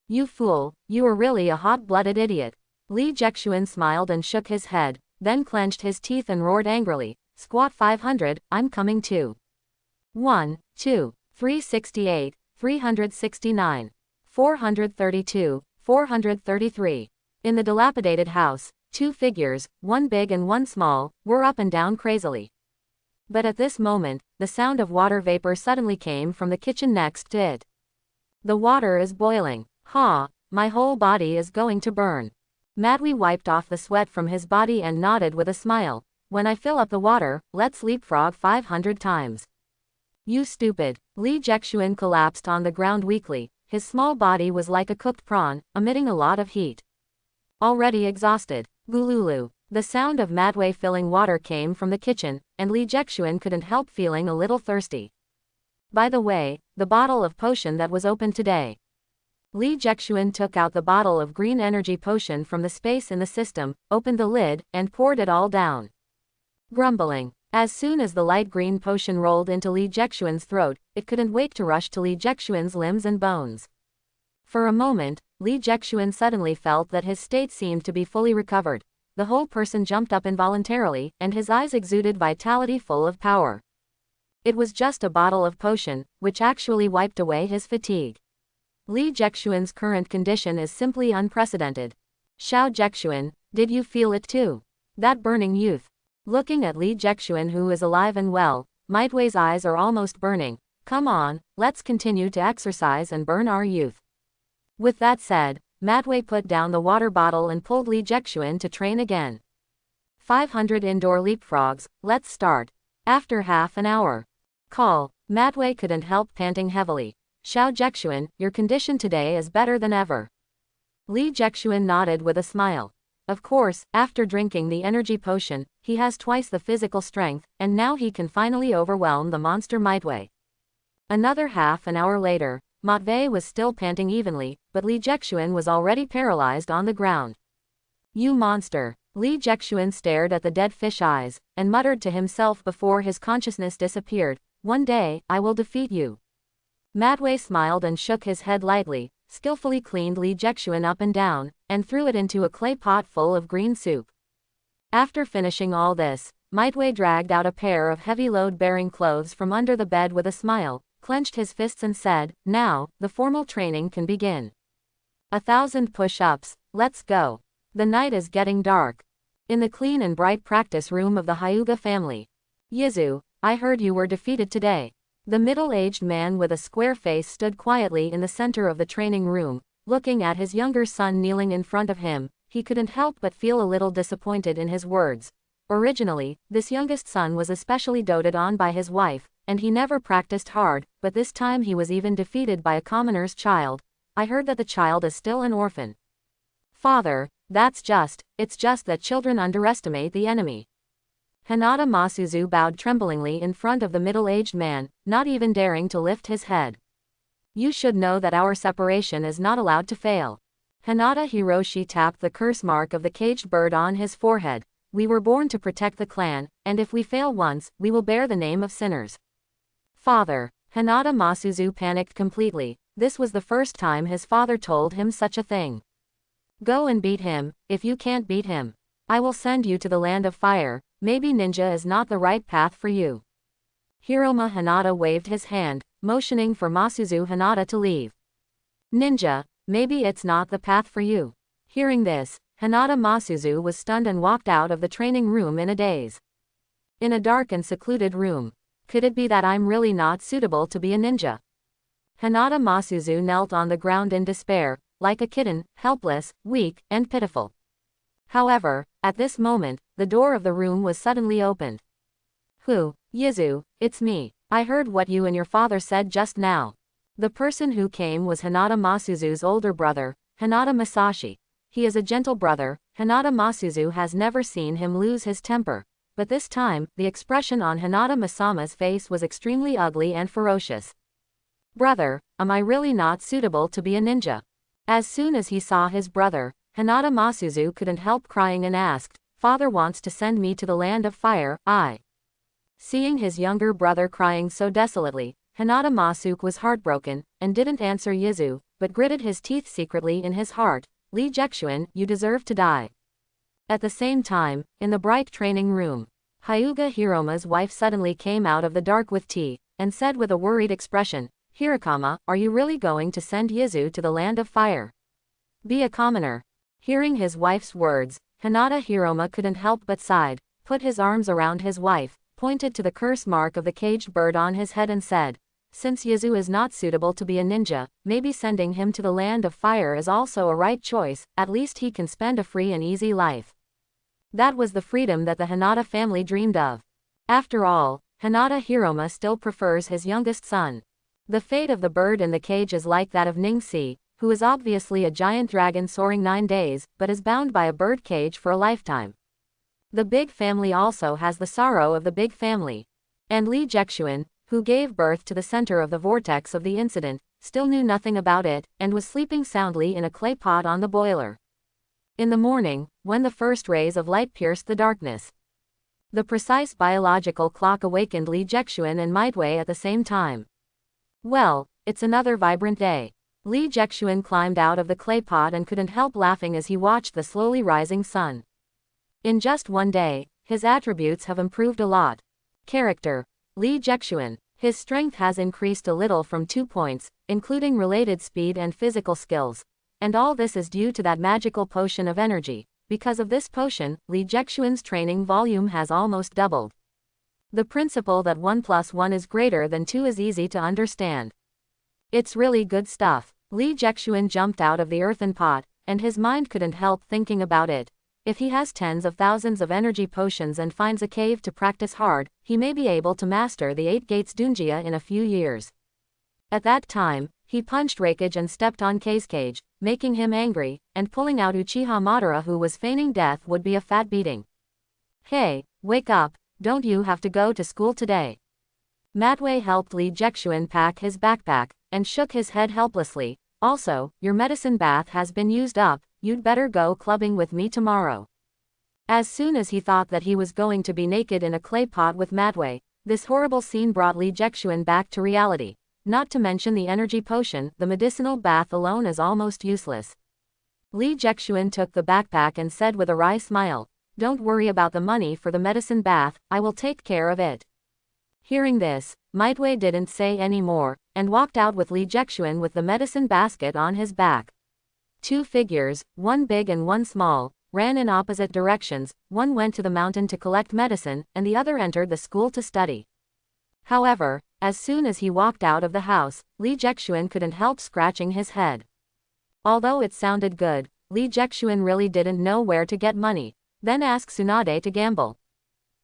Speaker 1: You fool, you are really a hot-blooded idiot. Lee Jexuan smiled and shook his head, then clenched his teeth and roared angrily. Squat 500, I'm coming too. 1, 2, 368, 369, 432, 433. In the dilapidated house, two figures, one big and one small, were up and down crazily. But at this moment, the sound of water vapor suddenly came from the kitchen next to it. The water is boiling. My whole body is going to burn. Might Duy wiped off the sweat from his body and nodded with a smile. When I fill up the water, let's leapfrog 500 times. You stupid. Lee Jexuan collapsed on the ground weakly. His small body was like a cooked prawn, emitting a lot of heat. Already exhausted. Gululu. The sound of Might Duy filling water came from the kitchen, and Lee Jexuan couldn't help feeling a little thirsty. By the way, the bottle of potion that was opened today. Lee Jexuan took out the bottle of green energy potion from the space in the system, opened the lid, and poured it all down. Grumbling. As soon as the light green potion rolled into Lee Jexuan's throat, it couldn't wait to rush to Lee Jexuan's limbs and bones. For a moment, Lee Jexuan suddenly felt that his state seemed to be fully recovered. The whole person jumped up involuntarily, and his eyes exuded vitality full of power. It was just a bottle of potion, which actually wiped away his fatigue. Lee Jexuan's current condition is simply unprecedented. Xiao Jexuan, did you feel it too? That burning youth. Looking at Lee Jexuan, who is alive and well, Might Duy's eyes are almost burning. Come on, let's continue to exercise and burn our youth. With that said, Might Duy put down the water bottle and pulled Lee Jexuan to train again. 500 indoor leapfrogs, let's start. After half an hour. Call. Might Duy couldn't help panting heavily. Xiao Jexuan, your condition today is better than ever. Lee Jexuan nodded with a smile. Of course, after drinking the energy potion, he has twice the physical strength, and now he can finally overwhelm the monster Might Duy. Another half an hour later, Might Duy was still panting evenly, but Lee Jexuan was already paralyzed on the ground. You monster. Lee Jexuan stared at the dead fish eyes, and muttered to himself before his consciousness disappeared, one day, I will defeat you. Might Duy smiled and shook his head lightly, skillfully cleaned Lee Jexuan up and down, and threw it into a clay pot full of green soup. After finishing all this, Might Duy dragged out a pair of heavy load-bearing clothes from under the bed with a smile, clenched his fists and said, "Now, the formal training can begin. 1,000 push-ups, let's go. The night is getting dark." In the clean and bright practice room of the Hyuga family. "Yizu, I heard you were defeated today." The middle-aged man with a square face stood quietly in the center of the training room, looking at his younger son kneeling in front of him. He couldn't help but feel a little disappointed in his words. Originally, this youngest son was especially doted on by his wife, and he never practiced hard, but this time he was even defeated by a commoner's child. "I heard that the child is still an orphan." "Father, it's just that children underestimate the enemy." Hinata Masuzu bowed tremblingly in front of the middle-aged man, not even daring to lift his head. "You should know that our separation is not allowed to fail." Hinata Hiroshi tapped the curse mark of the caged bird on his forehead. "We were born to protect the clan, and if we fail once, we will bear the name of sinners." "Father." Hinata Masuzu panicked completely. This was the first time his father told him such a thing. "Go and beat him. If you can't beat him, I will send you to the land of fire. Maybe ninja is not the right path for you." Hiroma Hinata waved his hand, motioning for Masuzu Hinata to leave. "Ninja, maybe it's not the path for you." Hearing this, Hinata Masuzu was stunned and walked out of the training room in a daze. In a dark and secluded room. Could it be that I'm really not suitable to be a ninja? Hinata Masuzu knelt on the ground in despair, like a kitten, helpless, weak, and pitiful. However, at this moment, the door of the room was suddenly opened. "Yizu, it's me. I heard what you and your father said just now." The person who came was Hinata Masuzu's older brother, Hinata Masashi. He is a gentle brother. Hinata Masuzu has never seen him lose his temper, but this time, the expression on Hinata Masama's face was extremely ugly and ferocious. "Brother, am I really not suitable to be a ninja?" As soon as he saw his brother, Hinata Masuzu couldn't help crying and asked, "Father wants to send me to the land of fire, I." Seeing his younger brother crying so desolately, Hinata Masuzu was heartbroken, and didn't answer Yizu, but gritted his teeth secretly in his heart. "Lee Jexuan, you deserve to die." At the same time, in the bright training room, Hyuga Hiroma's wife suddenly came out of the dark with tea, and said with a worried expression, "Hirokama, are you really going to send Yizu to the land of fire? Be a commoner." Hearing his wife's words, Hinata Hiroma couldn't help but sighed, put his arms around his wife, pointed to the curse mark of the caged bird on his head and said, "Since Yizu is not suitable to be a ninja, maybe sending him to the land of fire is also a right choice, at least he can spend a free and easy life." That was the freedom that the Hinata family dreamed of. After all, Hinata Hiroma still prefers his youngest son. The fate of the bird in the cage is like that of Ningxi, who is obviously a giant dragon soaring 9 days, but is bound by a bird cage for a lifetime. The big family also has the sorrow of the big family. And Lee Jexuan, who gave birth to the center of the vortex of the incident, still knew nothing about it, and was sleeping soundly in a clay pot on the boiler. In the morning, when the first rays of light pierced the darkness, the precise biological clock awakened Lee Jexuan and Might Duy at the same time. Well, it's another vibrant day. Lee Jexuan climbed out of the clay pot and couldn't help laughing as he watched the slowly rising sun. In just one day, his attributes have improved a lot. Character: Lee Jexuan. His strength has increased a little from 2 points, including related speed and physical skills. And all this is due to that magical potion of energy. Because of this potion, Lee Jexuan's training volume has almost doubled. The principle that 1 + 1 is greater than 2 is easy to understand. It's really good stuff. Lee Jexuan jumped out of the earthen pot, and his mind couldn't help thinking about it. If he has tens of thousands of energy potions and finds a cave to practice hard, he may be able to master the 8 Gates Dunjia in a few years. At that time, he punched Raikage and stepped on Kei's cage, making him angry, and pulling out Uchiha Madara, who was feigning death, would be a fat beating. "Hey, wake up, don't you have to go to school today?" Might Duy helped Lee Jexuan pack his backpack, and shook his head helplessly. "Also, your medicine bath has been used up, you'd better go clubbing with me tomorrow." As soon as he thought that he was going to be naked in a clay pot with Might Duy, this horrible scene brought Lee Jexuan back to reality. Not to mention the energy potion, the medicinal bath alone is almost useless. Lee Jexuan took the backpack and said with a wry smile, "Don't worry about the money for the medicine bath, I will take care of it." Hearing this, Might Duy didn't say any more, and walked out with Li Jexuan with the medicine basket on his back. Two figures, one big and one small, ran in opposite directions. One went to the mountain to collect medicine, and the other entered the school to study. However, as soon as he walked out of the house, Li Jexuan couldn't help scratching his head. Although it sounded good, Li Jexuan really didn't know where to get money, then asked Tsunade to gamble.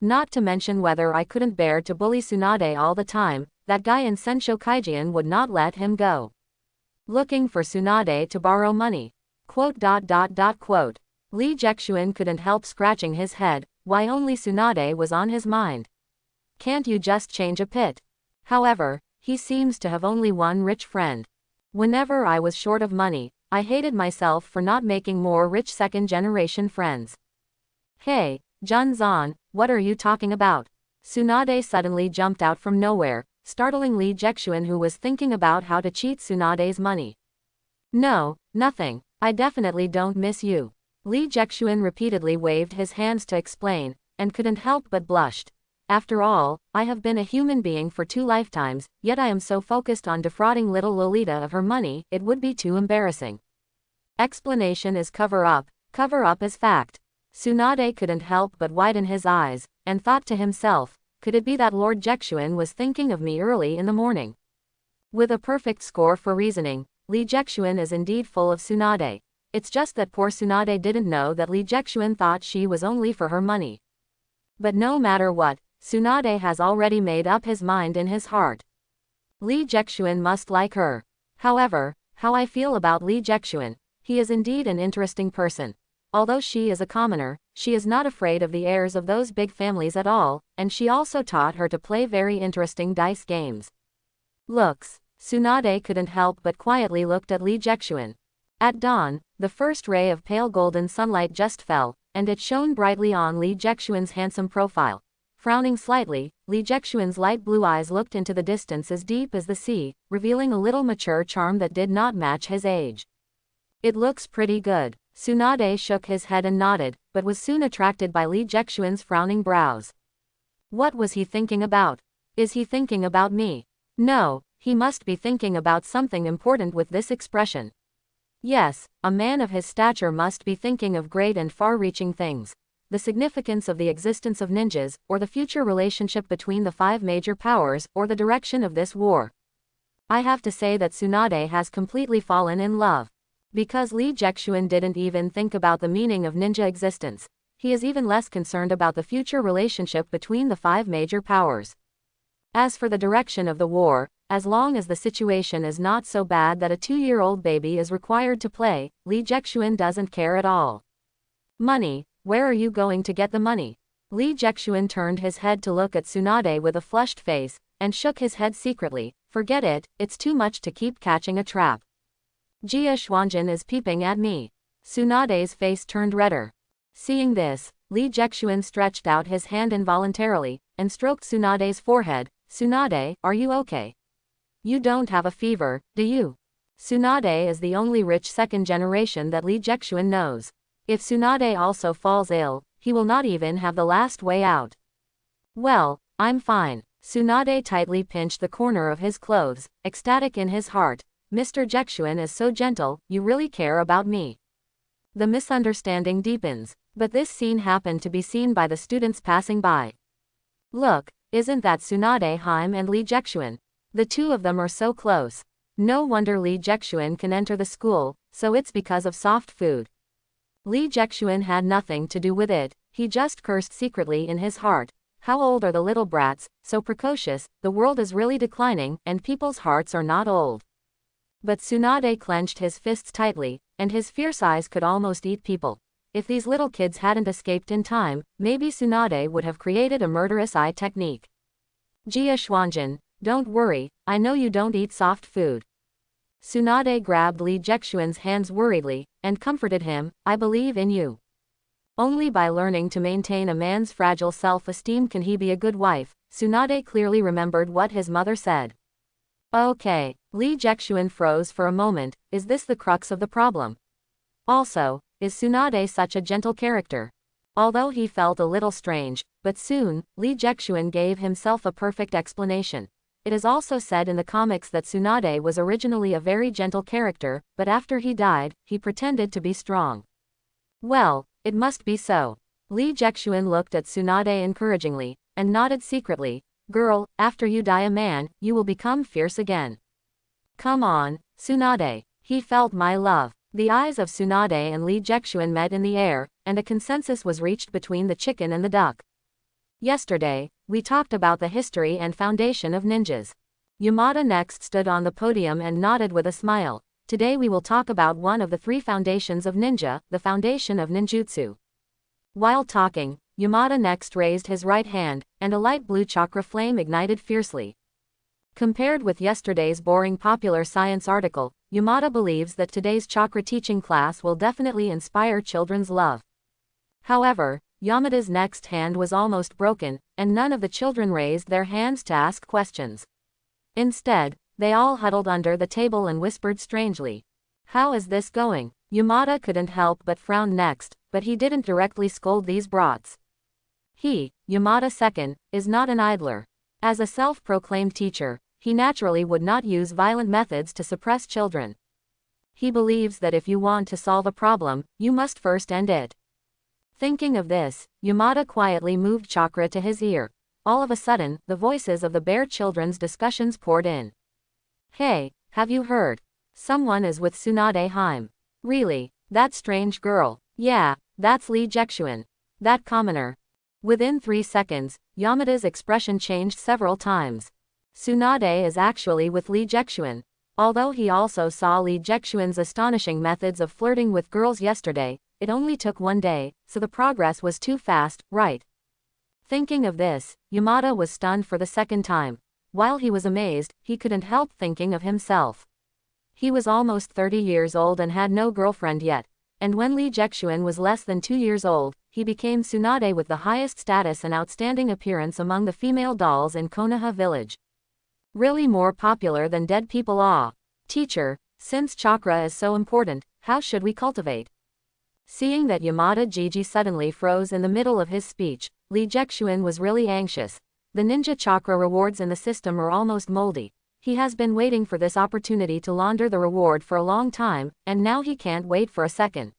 Speaker 1: Not to mention whether I couldn't bear to bully Tsunade all the time, that guy in Sensho Kaijian would not let him go. Looking for Tsunade to borrow money. Quote. Li Jexuan couldn't help scratching his head, why only Tsunade was on his mind. Can't you just change a pit? However, he seems to have only one rich friend. Whenever I was short of money, I hated myself for not making more rich second-generation friends. Hey, Junzan, what are you talking about? Tsunade suddenly jumped out from nowhere, startling Li Jexuan, who was thinking about how to cheat Tsunade's money. No, nothing, I definitely don't miss you. Li Jexuan repeatedly waved his hands to explain, and couldn't help but blushed. After all, I have been a human being for 2 lifetimes, yet I am so focused on defrauding little Lolita of her money, it would be too embarrassing. Explanation is cover-up is fact. Tsunade couldn't help but widen his eyes, and thought to himself, could it be that Lord Jexuan was thinking of me early in the morning? With a perfect score for reasoning, Li Jexuan is indeed full of Tsunade. It's just that poor Tsunade didn't know that Li Jexuan thought she was only for her money. But no matter what, Tsunade has already made up his mind in his heart. Li Jexuan must like her. However, how I feel about Li Jexuan, he is indeed an interesting person. Although she is a commoner, she is not afraid of the heirs of those big families at all, and she also taught her to play very interesting dice games. Looks. Tsunade couldn't help but quietly looked at Li Jexuan. At dawn, the first ray of pale golden sunlight just fell, and it shone brightly on Li Jexuan's handsome profile. Frowning slightly, Li Jexuan's light blue eyes looked into the distance as deep as the sea, revealing a little mature charm that did not match his age. It looks pretty good. Tsunade shook his head and nodded, but was soon attracted by Li Jexuan's frowning brows. What was he thinking about? Is he thinking about me? No, he must be thinking about something important with this expression. Yes, a man of his stature must be thinking of great and far-reaching things. The significance of the existence of ninjas, or the future relationship between the 5 major powers, or the direction of this war. I have to say that Tsunade has completely fallen in love. Because Li Jexuan didn't even think about the meaning of ninja existence, he is even less concerned about the future relationship between the 5 major powers. As for the direction of the war, as long as the situation is not so bad that a 2-year-old baby is required to play, Li Jexuan doesn't care at all. Money, where are you going to get the money? Li Jexuan turned his head to look at Tsunade with a flushed face, and shook his head secretly. Forget it, it's too much to keep catching a trap. Jia Xuanjin is peeping at me. Tsunade's face turned redder. Seeing this, Li Jexuan stretched out his hand involuntarily, and stroked Tsunade's forehead. Tsunade, are you okay? You don't have a fever, do you? Tsunade is the only rich second generation that Li Jexuan knows. If Tsunade also falls ill, he will not even have the last way out. Well, I'm fine. Tsunade tightly pinched the corner of his clothes, ecstatic in his heart. Mr. Jexuan is so gentle, you really care about me. The misunderstanding deepens, but this scene happened to be seen by the students passing by. Look, isn't that Tsunade Haim and Li Jexuan? The two of them are so close. No wonder Li Jexuan can enter the school, so it's because of soft food. Li Jexuan had nothing to do with it, he just cursed secretly in his heart. How old are the little brats, so precocious, the world is really declining, and people's hearts are not old. But Tsunade clenched his fists tightly, and his fierce eyes could almost eat people. If these little kids hadn't escaped in time, maybe Tsunade would have created a murderous eye technique. Jia Xuanjin, don't worry, I know you don't eat soft food. Tsunade grabbed Li Jexuan's hands worriedly, and comforted him, I believe in you. Only by learning to maintain a man's fragile self-esteem can he be a good wife. Tsunade clearly remembered what his mother said. Okay, Li Jexuan froze for a moment, is this the crux of the problem? Also, is Tsunade such a gentle character? Although he felt a little strange, but soon, Lee Jexuan gave himself a perfect explanation. It is also said in the comics that Tsunade was originally a very gentle character, but after he died, he pretended to be strong. Well, it must be so. Lee Jexuan looked at Tsunade encouragingly, and nodded secretly. Girl, after you die a man, you will become fierce again. Come on, Tsunade. He felt my love. The eyes of Tsunade and Lee Jexuan met in the air, and a consensus was reached between the chicken and the duck. Yesterday, we talked about the history and foundation of ninjas. Yamada next stood on the podium and nodded with a smile. Today we will talk about one of the three foundations of ninja, the foundation of ninjutsu. While talking, Yamada next raised his right hand, and a light blue chakra flame ignited fiercely. Compared with yesterday's boring popular science article, Yamada believes that today's chakra teaching class will definitely inspire children's love. However, Yamada's next hand was almost broken, and none of the children raised their hands to ask questions. Instead, they all huddled under the table and whispered strangely. How is this going? Yamada couldn't help but frown next, but he didn't directly scold these brats. He, Yamada II, is not an idler. As a self-proclaimed teacher, he naturally would not use violent methods to suppress children. He believes that if you want to solve a problem, you must first end it. Thinking of this, Yamada quietly moved chakra to his ear. All of a sudden, the voices of the bear children's discussions poured in. Hey, have you heard? Someone is with Tsunade Haim. Really? That strange girl. Yeah, that's Lee Jexuan. That commoner. Within 3 seconds, Yamada's expression changed several times. Tsunade is actually with Lee Jexuan. Although he also saw Lee Jexuan's astonishing methods of flirting with girls yesterday, it only took 1 day, so the progress was too fast, right? Thinking of this, Yamada was stunned for the second time. While he was amazed, he couldn't help thinking of himself. He was almost 30 years old and had no girlfriend yet, and when Lee Jexuan was less than 2 years old, he became Tsunade with the highest status and outstanding appearance among the female dolls in Konoha village. Really more popular than dead people. Teacher, since chakra is so important, how should we cultivate? Seeing that Yamada Gigi suddenly froze in the middle of his speech, Lee Jexuan was really anxious. The ninja chakra rewards in the system are almost moldy. He has been waiting for this opportunity to launder the reward for a long time, and now he can't wait for a second.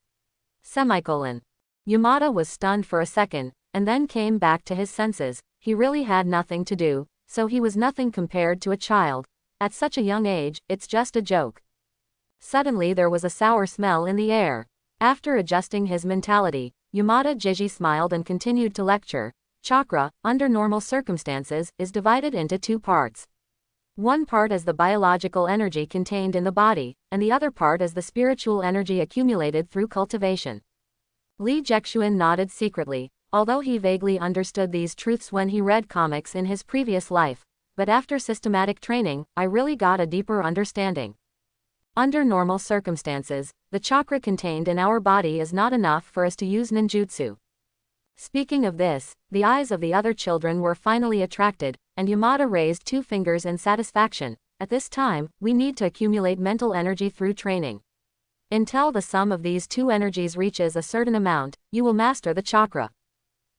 Speaker 1: Yamada was stunned for a second, and then came back to his senses. He really had nothing to do, so he was nothing compared to a child. At such a young age, it's just a joke. Suddenly there was a sour smell in the air. After adjusting his mentality, Yamada Gigi smiled and continued to lecture. Chakra, under normal circumstances, is divided into 2 parts. One part is the biological energy contained in the body, and the other part is the spiritual energy accumulated through cultivation. Lee Jexuan nodded secretly, although he vaguely understood these truths when he read comics in his previous life, but after systematic training, I really got a deeper understanding. Under normal circumstances, the chakra contained in our body is not enough for us to use ninjutsu. Speaking of this, the eyes of the other children were finally attracted, and Yamada raised 2 fingers in satisfaction. At this time, we need to accumulate mental energy through training. Until the sum of these 2 energies reaches a certain amount, you will master the chakra.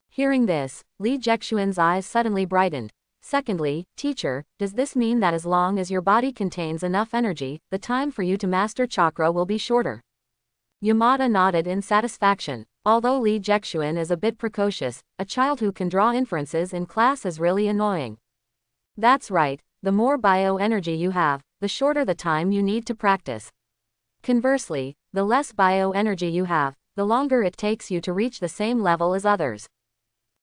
Speaker 1: Hearing this, Lee Jexuan's eyes suddenly brightened. Secondly, teacher, does this mean that as long as your body contains enough energy, the time for you to master chakra will be shorter? Yamada nodded in satisfaction. Although Lee Jexuan is a bit precocious, a child who can draw inferences in class is really annoying. That's right, the more bioenergy you have, the shorter the time you need to practice. Conversely, the less bioenergy you have, the longer it takes you to reach the same level as others.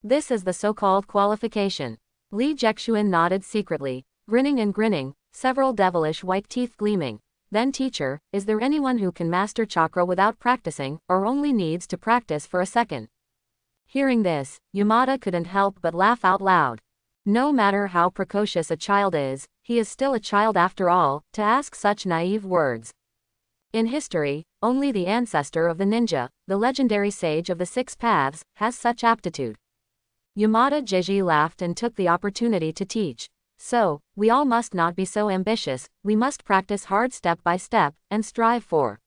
Speaker 1: This is the so-called qualification. Lee Jexuan nodded secretly, grinning and grinning, several devilish white teeth gleaming. Then teacher, is there anyone who can master chakra without practicing, or only needs to practice for a second? Hearing this, Yamada couldn't help but laugh out loud. No matter how precocious a child is, he is still a child after all, to ask such naive words. In history, only the ancestor of the ninja, the legendary sage of the 6 paths, has such aptitude. Yamada Gigi laughed and took the opportunity to teach. So, we all must not be so ambitious, we must practice hard step by step, and strive for.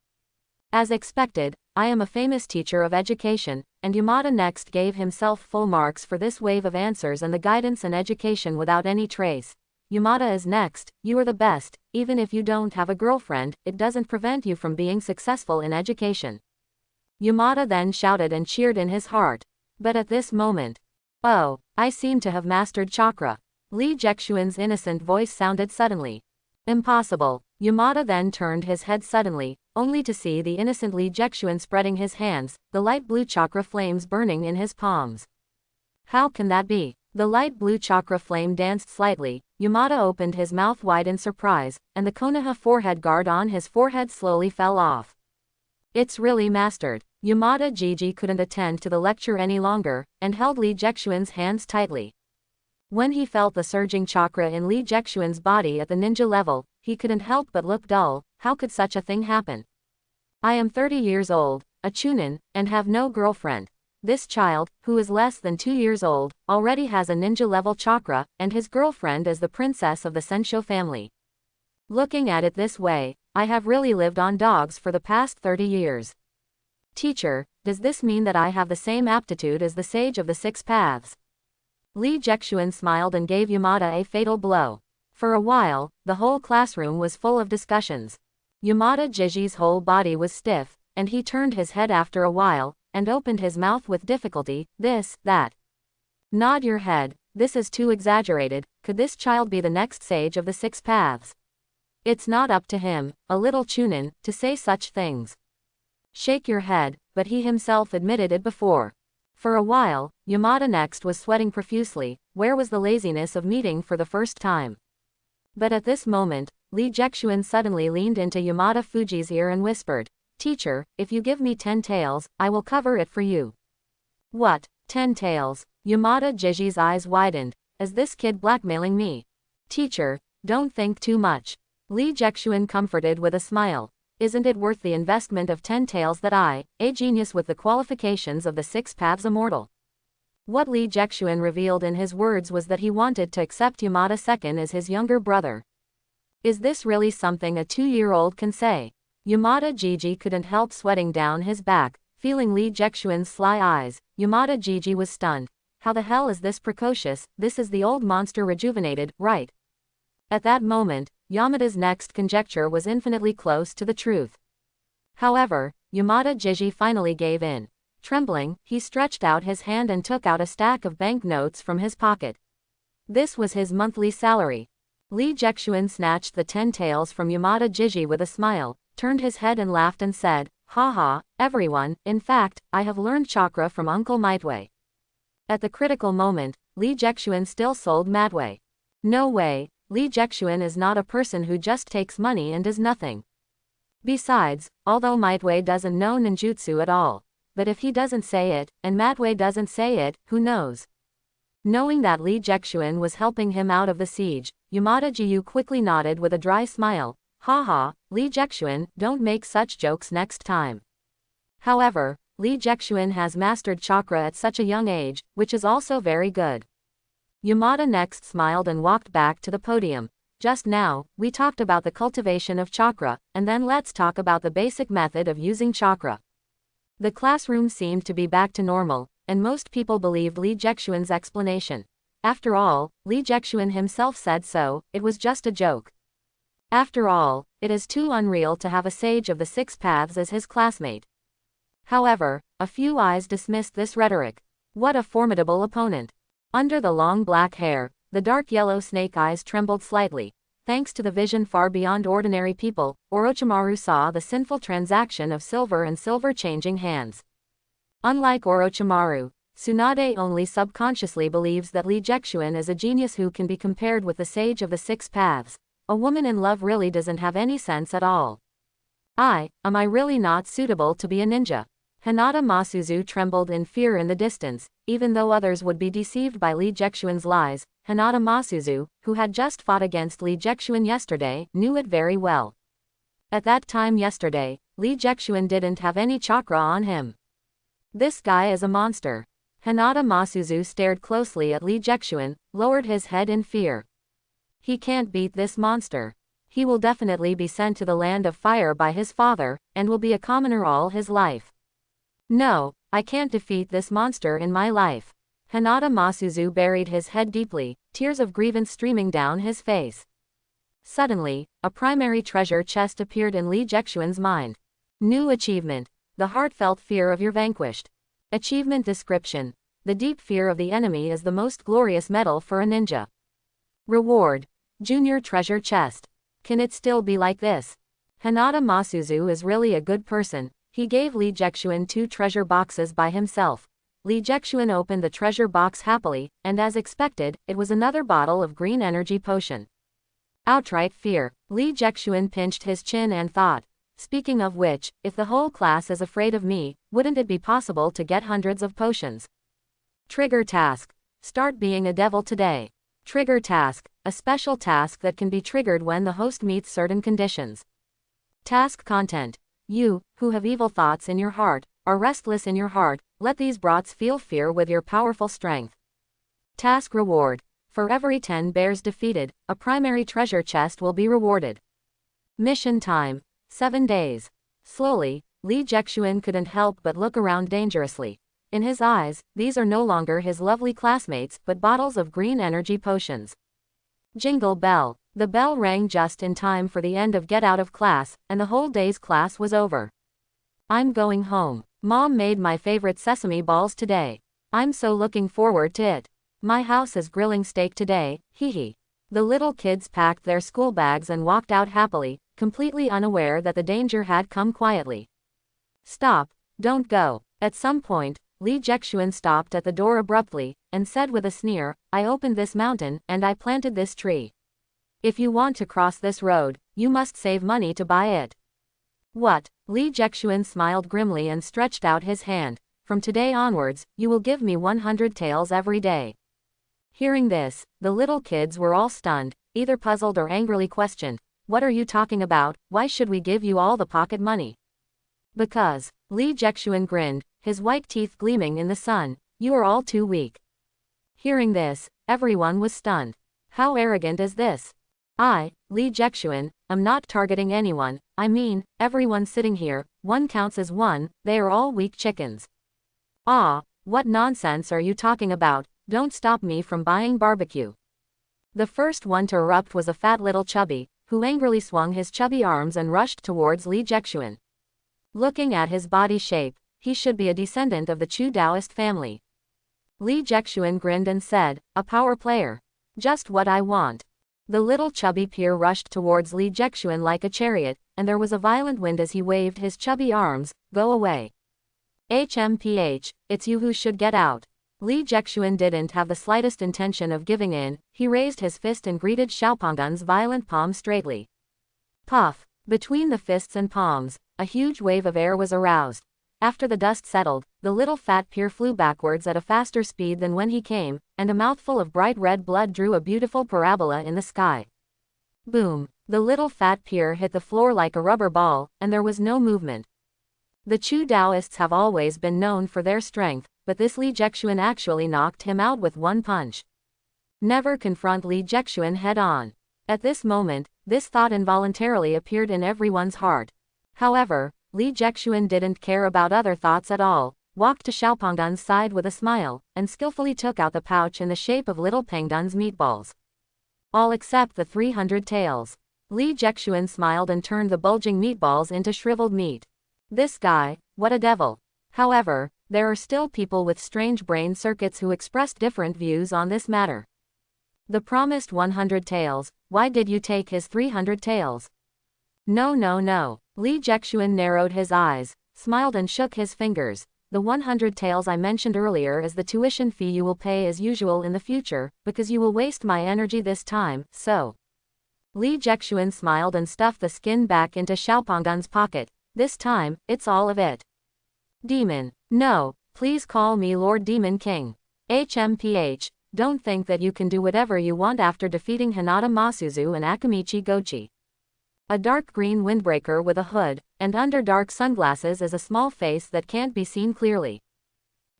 Speaker 1: As expected, I am a famous teacher of education, and Yamada next gave himself full marks for this wave of answers and the guidance and education without any trace. Yamada is next, you are the best, even if you don't have a girlfriend, it doesn't prevent you from being successful in education. Yamada then shouted and cheered in his heart. But at this moment, oh, I seem to have mastered chakra. Lee Jexuan's innocent voice sounded suddenly. Impossible. Yamada then turned his head suddenly, only to see the innocent Lee Jexuan spreading his hands, the light blue chakra flames burning in his palms. How can that be? The light blue chakra flame danced slightly, Yamada opened his mouth wide in surprise, and the Konoha forehead guard on his forehead slowly fell off. It's really mastered. Yamada Gigi couldn't attend to the lecture any longer, and held Lee Jexuan's hands tightly. When he felt the surging chakra in Lee Jexuan's body at the ninja level, he couldn't help but look dull. How could such a thing happen? I am 30 years old, a chunin, and have no girlfriend. This child, who is less than 2 years old, already has a ninja level chakra, and his girlfriend is the princess of the Sensho family. Looking at it this way, I have really lived on dogs for the past 30 years. Teacher, does this mean that I have the same aptitude as the sage of the six paths? Lee Jexuan smiled and gave Yamada a fatal blow. For a while, the whole classroom was full of discussions. Yamada Gigi's whole body was stiff, and he turned his head after a while, and opened his mouth with difficulty, this, that. Nod your head, this is too exaggerated, could this child be the next sage of the six paths? It's not up to him, a little chunin, to say such things. Shake your head, but he himself admitted it before. For a while, Yamada next was sweating profusely. Where was the laziness of meeting for the first time? But at this moment, Lee Jexuan suddenly leaned into Yamada Fuji's ear and whispered, Teacher, if you give me 10 taels, I will cover it for you. What, 10 taels? Yamada Gigi's eyes widened. Is this kid blackmailing me? Teacher, don't think too much. Lee Jexuan comforted with a smile. Isn't it worth the investment of 10 taels that I, a genius with the qualifications of the six paths immortal? What Lee Jexuan revealed in his words was that he wanted to accept Yamada second as his younger brother. Is this really something a 2-year-old can say? Yamada Gigi couldn't help sweating down his back, feeling Lee Jexuan's sly eyes. Yamada Gigi was stunned. How the hell is this precocious? This is the old monster rejuvenated, right? At that moment, Yamada's next conjecture was infinitely close to the truth. However, Yamada Gigi finally gave in. Trembling, he stretched out his hand and took out a stack of banknotes from his pocket. This was his monthly salary. Lee Jexuan snatched the 10 taels from Yamada Gigi with a smile, turned his head and laughed and said, Haha, everyone, in fact, I have learned chakra from Uncle Might Duy. At the critical moment, Lee Jexuan still sold Might Duy. No way, Lee Jexuan is not a person who just takes money and does nothing. Besides, although Might Duy doesn't know ninjutsu at all, but if he doesn't say it, and Might Duy doesn't say it, who knows? Knowing that Lee Jexuan was helping him out of the siege, Yamada Giyu quickly nodded with a dry smile. Haha, Lee Jexuan, don't make such jokes next time. However, Lee Jexuan has mastered chakra at such a young age, which is also very good. Yamada next smiled and walked back to the podium. Just now, we talked about the cultivation of chakra, and then let's talk about the basic method of using chakra. The classroom seemed to be back to normal, and most people believed Lee Jexuan's explanation. After all, Lee Jexuan himself said so, it was just a joke. After all, it is too unreal to have a sage of the six paths as his classmate. However, a few eyes dismissed this rhetoric. What a formidable opponent. Under the long black hair, the dark yellow snake eyes trembled slightly. Thanks to the vision far beyond ordinary people, Orochimaru saw the sinful transaction of silver and silver changing hands. Unlike Orochimaru, Tsunade only subconsciously believes that Lee Jexuan is a genius who can be compared with the sage of the six paths. A woman in love really doesn't have any sense at all. Am I really not suitable to be a ninja? Hinata Masuzu trembled in fear in the distance, even though others would be deceived by Lee Jexuan's lies. Hinata Masuzu, who had just fought against Lee Jexuan yesterday, knew it very well. At that time yesterday, Lee Jexuan didn't have any chakra on him. This guy is a monster. Hinata Masuzu stared closely at Lee Jexuan, lowered his head in fear. He can't beat this monster. He will definitely be sent to the land of fire by his father, and will be a commoner all his life. No, I can't defeat this monster in my life. Hinata Masuzu buried his head deeply, tears of grievance streaming down his face. Suddenly, a primary treasure chest appeared in Li Jexuan's mind. New achievement. The heartfelt fear of your vanquished. Achievement description. The deep fear of the enemy is the most glorious medal for a ninja. Reward. Junior treasure chest. Can it still be like this? Hinata Masuzu is really a good person. He gave Li Jexuan 2 treasure boxes by himself. Li Jexuan opened the treasure box happily, and as expected, it was another bottle of green energy potion. Outright fear. Li Jexuan pinched his chin and thought. Speaking of which, if the whole class is afraid of me, wouldn't it be possible to get hundreds of potions? Trigger task. Start being a devil today. Trigger task. A special task that can be triggered when the host meets certain conditions. Task content. You, who have evil thoughts in your heart, are restless in your heart, let these brats feel fear with your powerful strength. Task reward. For every 10 bears defeated, a primary treasure chest will be rewarded. Mission time. 7 days. Slowly, Li Jexuan couldn't help but look around dangerously. In his eyes, these are no longer his lovely classmates but bottles of green energy potions. Jingle bell. The bell rang just in time for the end of get out of class, and the whole day's class was over. I'm going home. Mom made my favorite sesame balls today. I'm so looking forward to it. My house is grilling steak today, hee hee. The little kids packed their school bags and walked out happily, completely unaware that the danger had come quietly. Stop, don't go. At some point, Li Jexuan stopped at the door abruptly, and said with a sneer, I opened this mountain, and I planted this tree. If you want to cross this road, you must save money to buy it. What? Li Jexuan smiled grimly and stretched out his hand. From today onwards, you will give me 100 taels every day. Hearing this, the little kids were all stunned, either puzzled or angrily questioned. What are you talking about? Why should we give you all the pocket money? Because, Li Jexuan grinned, his white teeth gleaming in the sun, you are all too weak. Hearing this, everyone was stunned. How arrogant is this? I, Li Jexuan, am not targeting anyone, I mean, everyone sitting here, one counts as one, they are all weak chickens. Ah, what nonsense are you talking about? Don't stop me from buying barbecue. The first one to erupt was a fat little chubby, who angrily swung his chubby arms and rushed towards Li Jexuan. Looking at his body shape, he should be a descendant of the Chu Daoist family. Li Jexuan grinned and said, a power player. Just what I want. The little chubby peer rushed towards Li Jexuan like a chariot, and there was a violent wind as he waved his chubby arms, go away. HMPH, it's you who should get out. Li Jexuan didn't have the slightest intention of giving in, he raised his fist and greeted Xiaopongdan's violent palm straightly. Puff. Between the fists and palms, a huge wave of air was aroused. After the dust settled, the little fat peer flew backwards at a faster speed than when he came, and a mouthful of bright red blood drew a beautiful parabola in the sky. Boom. The little fat peer hit the floor like a rubber ball, and there was no movement. The Chu Daoists have always been known for their strength, but this Li Jexuan actually knocked him out with one punch. Never confront Li Jexuan head-on. At this moment, this thought involuntarily appeared in everyone's heart. However, Li Jexuan didn't care about other thoughts at all, walked to Xiaopongdan's side with a smile, and skillfully took out the pouch in the shape of little Pengdan's meatballs. All except the 300 taels. Li Jexuan smiled and turned the bulging meatballs into shriveled meat. This guy, what a devil. However, there are still people with strange brain circuits who expressed different views on this matter. The promised 100 taels, why did you take his 300 taels? No. Li Jexuan narrowed his eyes, smiled and shook his fingers. The 100 taels I mentioned earlier is the tuition fee you will pay as usual in the future, because you will waste my energy this time, so. Li Jexuan smiled and stuffed the skin back into Xiaopongdan's pocket. This time, it's all of it. Demon. No, please call me Lord Demon King. HMPH, don't think that you can do whatever you want after defeating Hinata Masuzu and Akamichi Gochi. A dark green windbreaker with a hood, and under dark sunglasses is a small face that can't be seen clearly.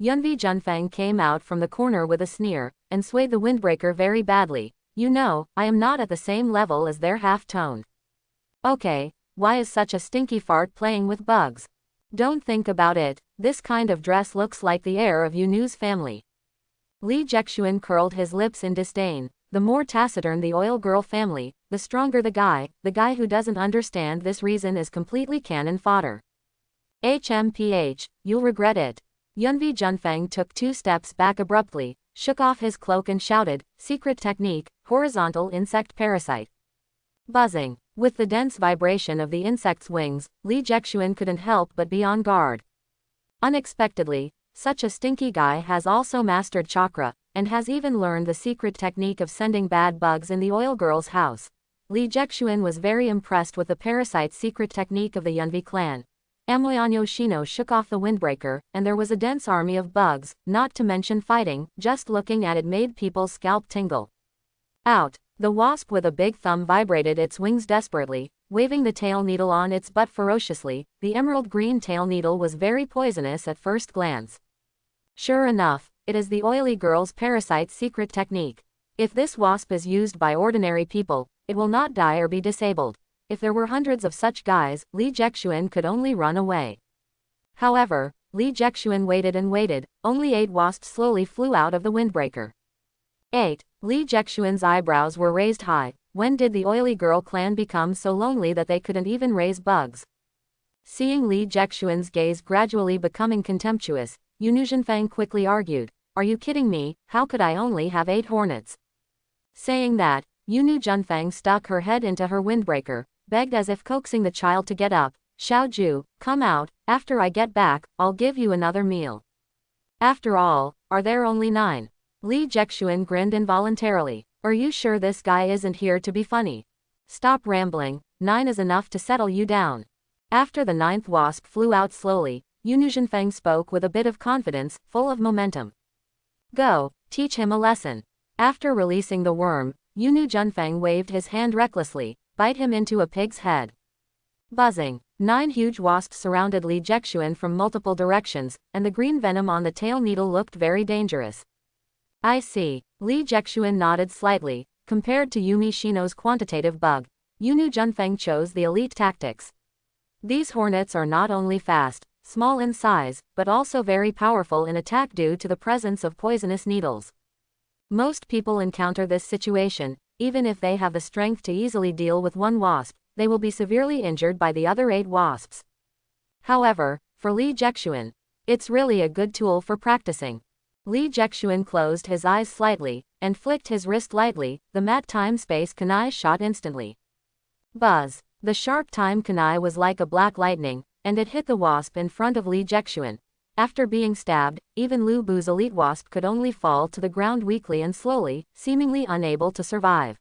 Speaker 1: Yunvi Junfeng came out from the corner with a sneer, and swayed the windbreaker very badly. You know, I am not at the same level as their half-toned. Okay, why is such a stinky fart playing with bugs? Don't think about it, This kind of dress looks like the heir of Yunu's family. Li Jexuan curled his lips in disdain. The more taciturn the oil girl family, the stronger the guy who doesn't understand this reason is completely cannon fodder. HMPH, you'll regret it. Yunvi Junfeng took 2 steps back abruptly, shook off his cloak and shouted, secret technique, horizontal insect parasite. Buzzing. With the dense vibration of the insect's wings, Li Jexuan couldn't help but be on guard. Unexpectedly, such a stinky guy has also mastered chakra, and has even learned the secret technique of sending bad bugs in the oil girl's house. Li Jexuan was very impressed with the parasite's secret technique of the Yunvi clan. Amoyanyo Shino shook off the windbreaker, and there was a dense army of bugs, not to mention fighting. Just looking at it made people's scalp tingle. Out. The wasp with a big thumb vibrated its wings desperately, waving the tail needle on its butt ferociously. The emerald green tail needle was very poisonous at first glance. Sure enough, it is the oily girl's parasite's secret technique. If this wasp is used by ordinary people, it will not die or be disabled. If there were hundreds of such guys, Li Jexuan could only run away. However, Li Jexuan waited and waited. Only 8 wasps slowly flew out of the windbreaker. 8. Li Jexuan's eyebrows were raised high. When did the oily girl clan become so lonely that they couldn't even raise bugs? Seeing Li Jexuan's gaze gradually becoming contemptuous, Yunu Zhenfang quickly argued, "Are you kidding me? How could I only have 8 hornets?" Saying that, Yunu Zhenfang stuck her head into her windbreaker, begged as if coaxing the child to get up, "Xiaoju, come out, after I get back, I'll give you another meal." After all, are there only 9? Li Jexuan grinned involuntarily. Are you sure this guy isn't here to be funny? Stop rambling, 9 is enough to settle you down. After the 9th wasp flew out slowly, Yunu Zhenfang spoke with a bit of confidence, full of momentum. Go, teach him a lesson. After releasing the worm, Yunu Zhenfang waved his hand recklessly, bite him into a pig's head. Buzzing. 9 huge wasps surrounded Li Jexuan from multiple directions, and the green venom on the tail needle looked very dangerous. I see. Li Jexuan nodded slightly. Compared to Yumi Shino's quantitative bug, Yunu Zhenfang chose the elite tactics. These hornets are not only fast, small in size, but also very powerful in attack due to the presence of poisonous needles. Most people encounter this situation. Even if they have the strength to easily deal with 1 wasp, they will be severely injured by the other 8 wasps. However, for Li Jexuan, it's really a good tool for practicing. Li Jexuan closed his eyes slightly, and flicked his wrist lightly. The mat time-space kunai shot instantly. Buzz. The sharp time kunai was like a black lightning, and it hit the wasp in front of Li Jexuan. After being stabbed, even Lu Bu's elite wasp could only fall to the ground weakly and slowly, seemingly unable to survive.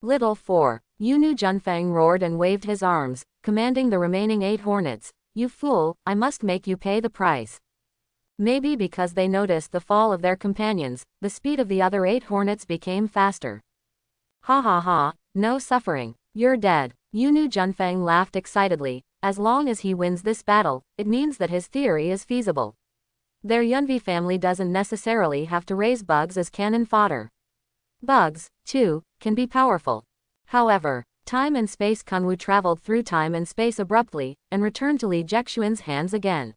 Speaker 1: Little 4. Yunu Zhenfang roared and waved his arms, commanding the remaining 8 hornets. You fool, I must make you pay the price. Maybe because they noticed the fall of their companions, the speed of the other 8 hornets became faster. Ha ha ha, no suffering. You're dead. Yunu Zhenfang laughed excitedly. As long as he wins this battle, it means that his theory is feasible. Their Yunvi family doesn't necessarily have to raise bugs as cannon fodder. Bugs, too, can be powerful. However, time and space Kunwu traveled through time and space abruptly, and returned to Li Jexuan's hands again.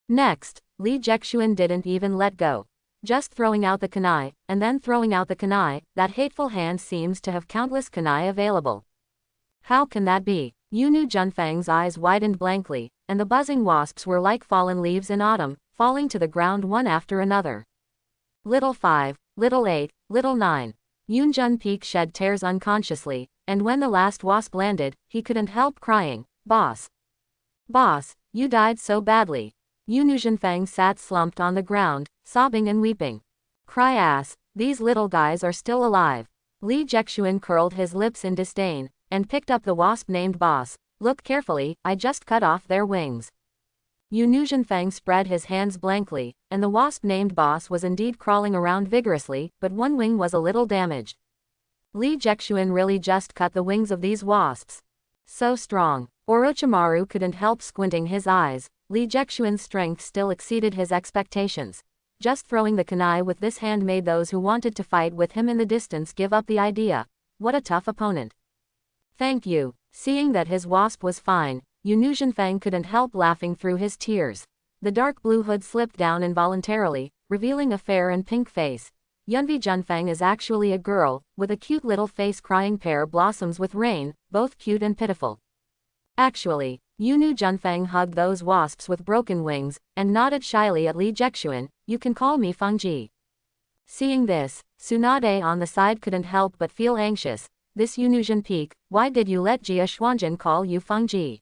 Speaker 1: Next, Li Jexuan didn't even let go. Just throwing out the kunai, and then throwing out the kunai, that hateful hand seems to have countless kunai available. How can that be? Yunu Zhenfang's eyes widened blankly, and the buzzing wasps were like fallen leaves in autumn, falling to the ground one after another. Little 5, little 8, little 9. Yunjun Peak shed tears unconsciously, and when the last wasp landed, he couldn't help crying, "Boss! Boss, you died so badly." Yunu Zhenfang sat slumped on the ground, sobbing and weeping. Cry ass, these little guys are still alive. Li Jexuan curled his lips in disdain, and picked up the wasp named Boss. Look carefully, I just cut off their wings. Yunu Zhenfang spread his hands blankly, and the wasp named Boss was indeed crawling around vigorously, but one wing was a little damaged. Li Jexuan really just cut the wings of these wasps. So strong. Orochimaru couldn't help squinting his eyes. Li Jexuan's strength still exceeded his expectations. Just throwing the kunai with this hand made those who wanted to fight with him in the distance give up the idea. What a tough opponent. Thank you. Seeing that his wasp was fine, Yunu Zhenfang couldn't help laughing through his tears. the dark blue hood slipped down involuntarily, revealing a fair and pink face. Yunvi Junfeng is actually a girl, with a cute little face crying pear blossoms with rain, both cute and pitiful. Actually, Yunu Junfeng hugged those wasps with broken wings, and nodded shyly at Li Jexuan, you can call me Fengji. Seeing this, Tsunade on the side couldn't help but feel anxious. This Yunujin peak, why did you let Jia Xuanjin call you Fengji?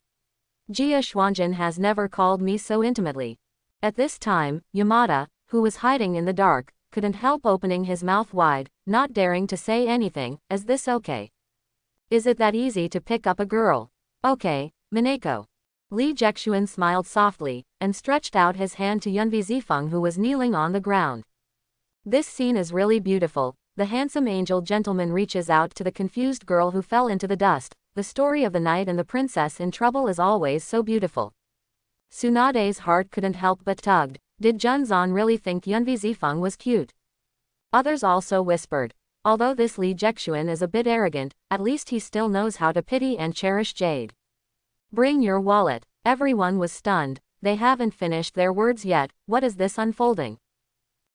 Speaker 1: Jia Xuanjin has never called me so intimately. At this time, Yamada, who was hiding in the dark, couldn't help opening his mouth wide, not daring to say anything. Is this okay? Is it that easy to pick up a girl? Okay, Minako. Li Jexuan smiled softly, and stretched out his hand to Yunvi Zifeng who was kneeling on the ground. This scene is really beautiful. The handsome angel gentleman reaches out to the confused girl who fell into the dust. The story of the knight and the princess in trouble is always so beautiful. Tsunade's heart couldn't help but tugged. Did Junzan really think Yunvi Zifeng was cute? Others also whispered. Although this Li Jexuan is a bit arrogant, at least he still knows how to pity and cherish Jade. Bring your wallet. Everyone was stunned. They haven't finished their words yet. What is this unfolding?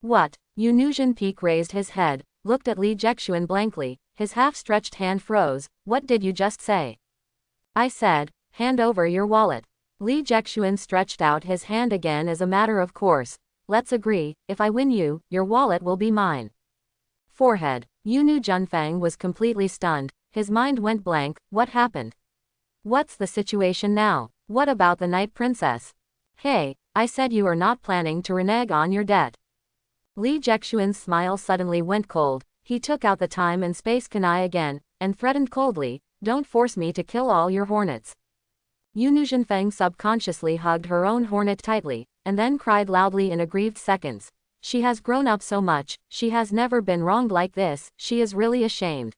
Speaker 1: What? Yunujin Peak raised his head, looked at Li Jexuan blankly, his half-stretched hand froze. What did you just say? I said, hand over your wallet. Li Jexuan stretched out his hand again as a matter of course. Let's agree, if I win you, your wallet will be mine. Forehead. Yunu Junfeng was completely stunned, his mind went blank. What happened? What's the situation now? What about the Night Princess? Hey, I said you are not planning to renege on your debt. Li Jexuan's smile suddenly went cold. He took out the time and space kunai again, and threatened coldly, don't force me to kill all your hornets. Yunu Junfeng subconsciously hugged her own hornet tightly, and then cried loudly in aggrieved seconds. She has grown up so much, she has never been wronged like this, she is really ashamed.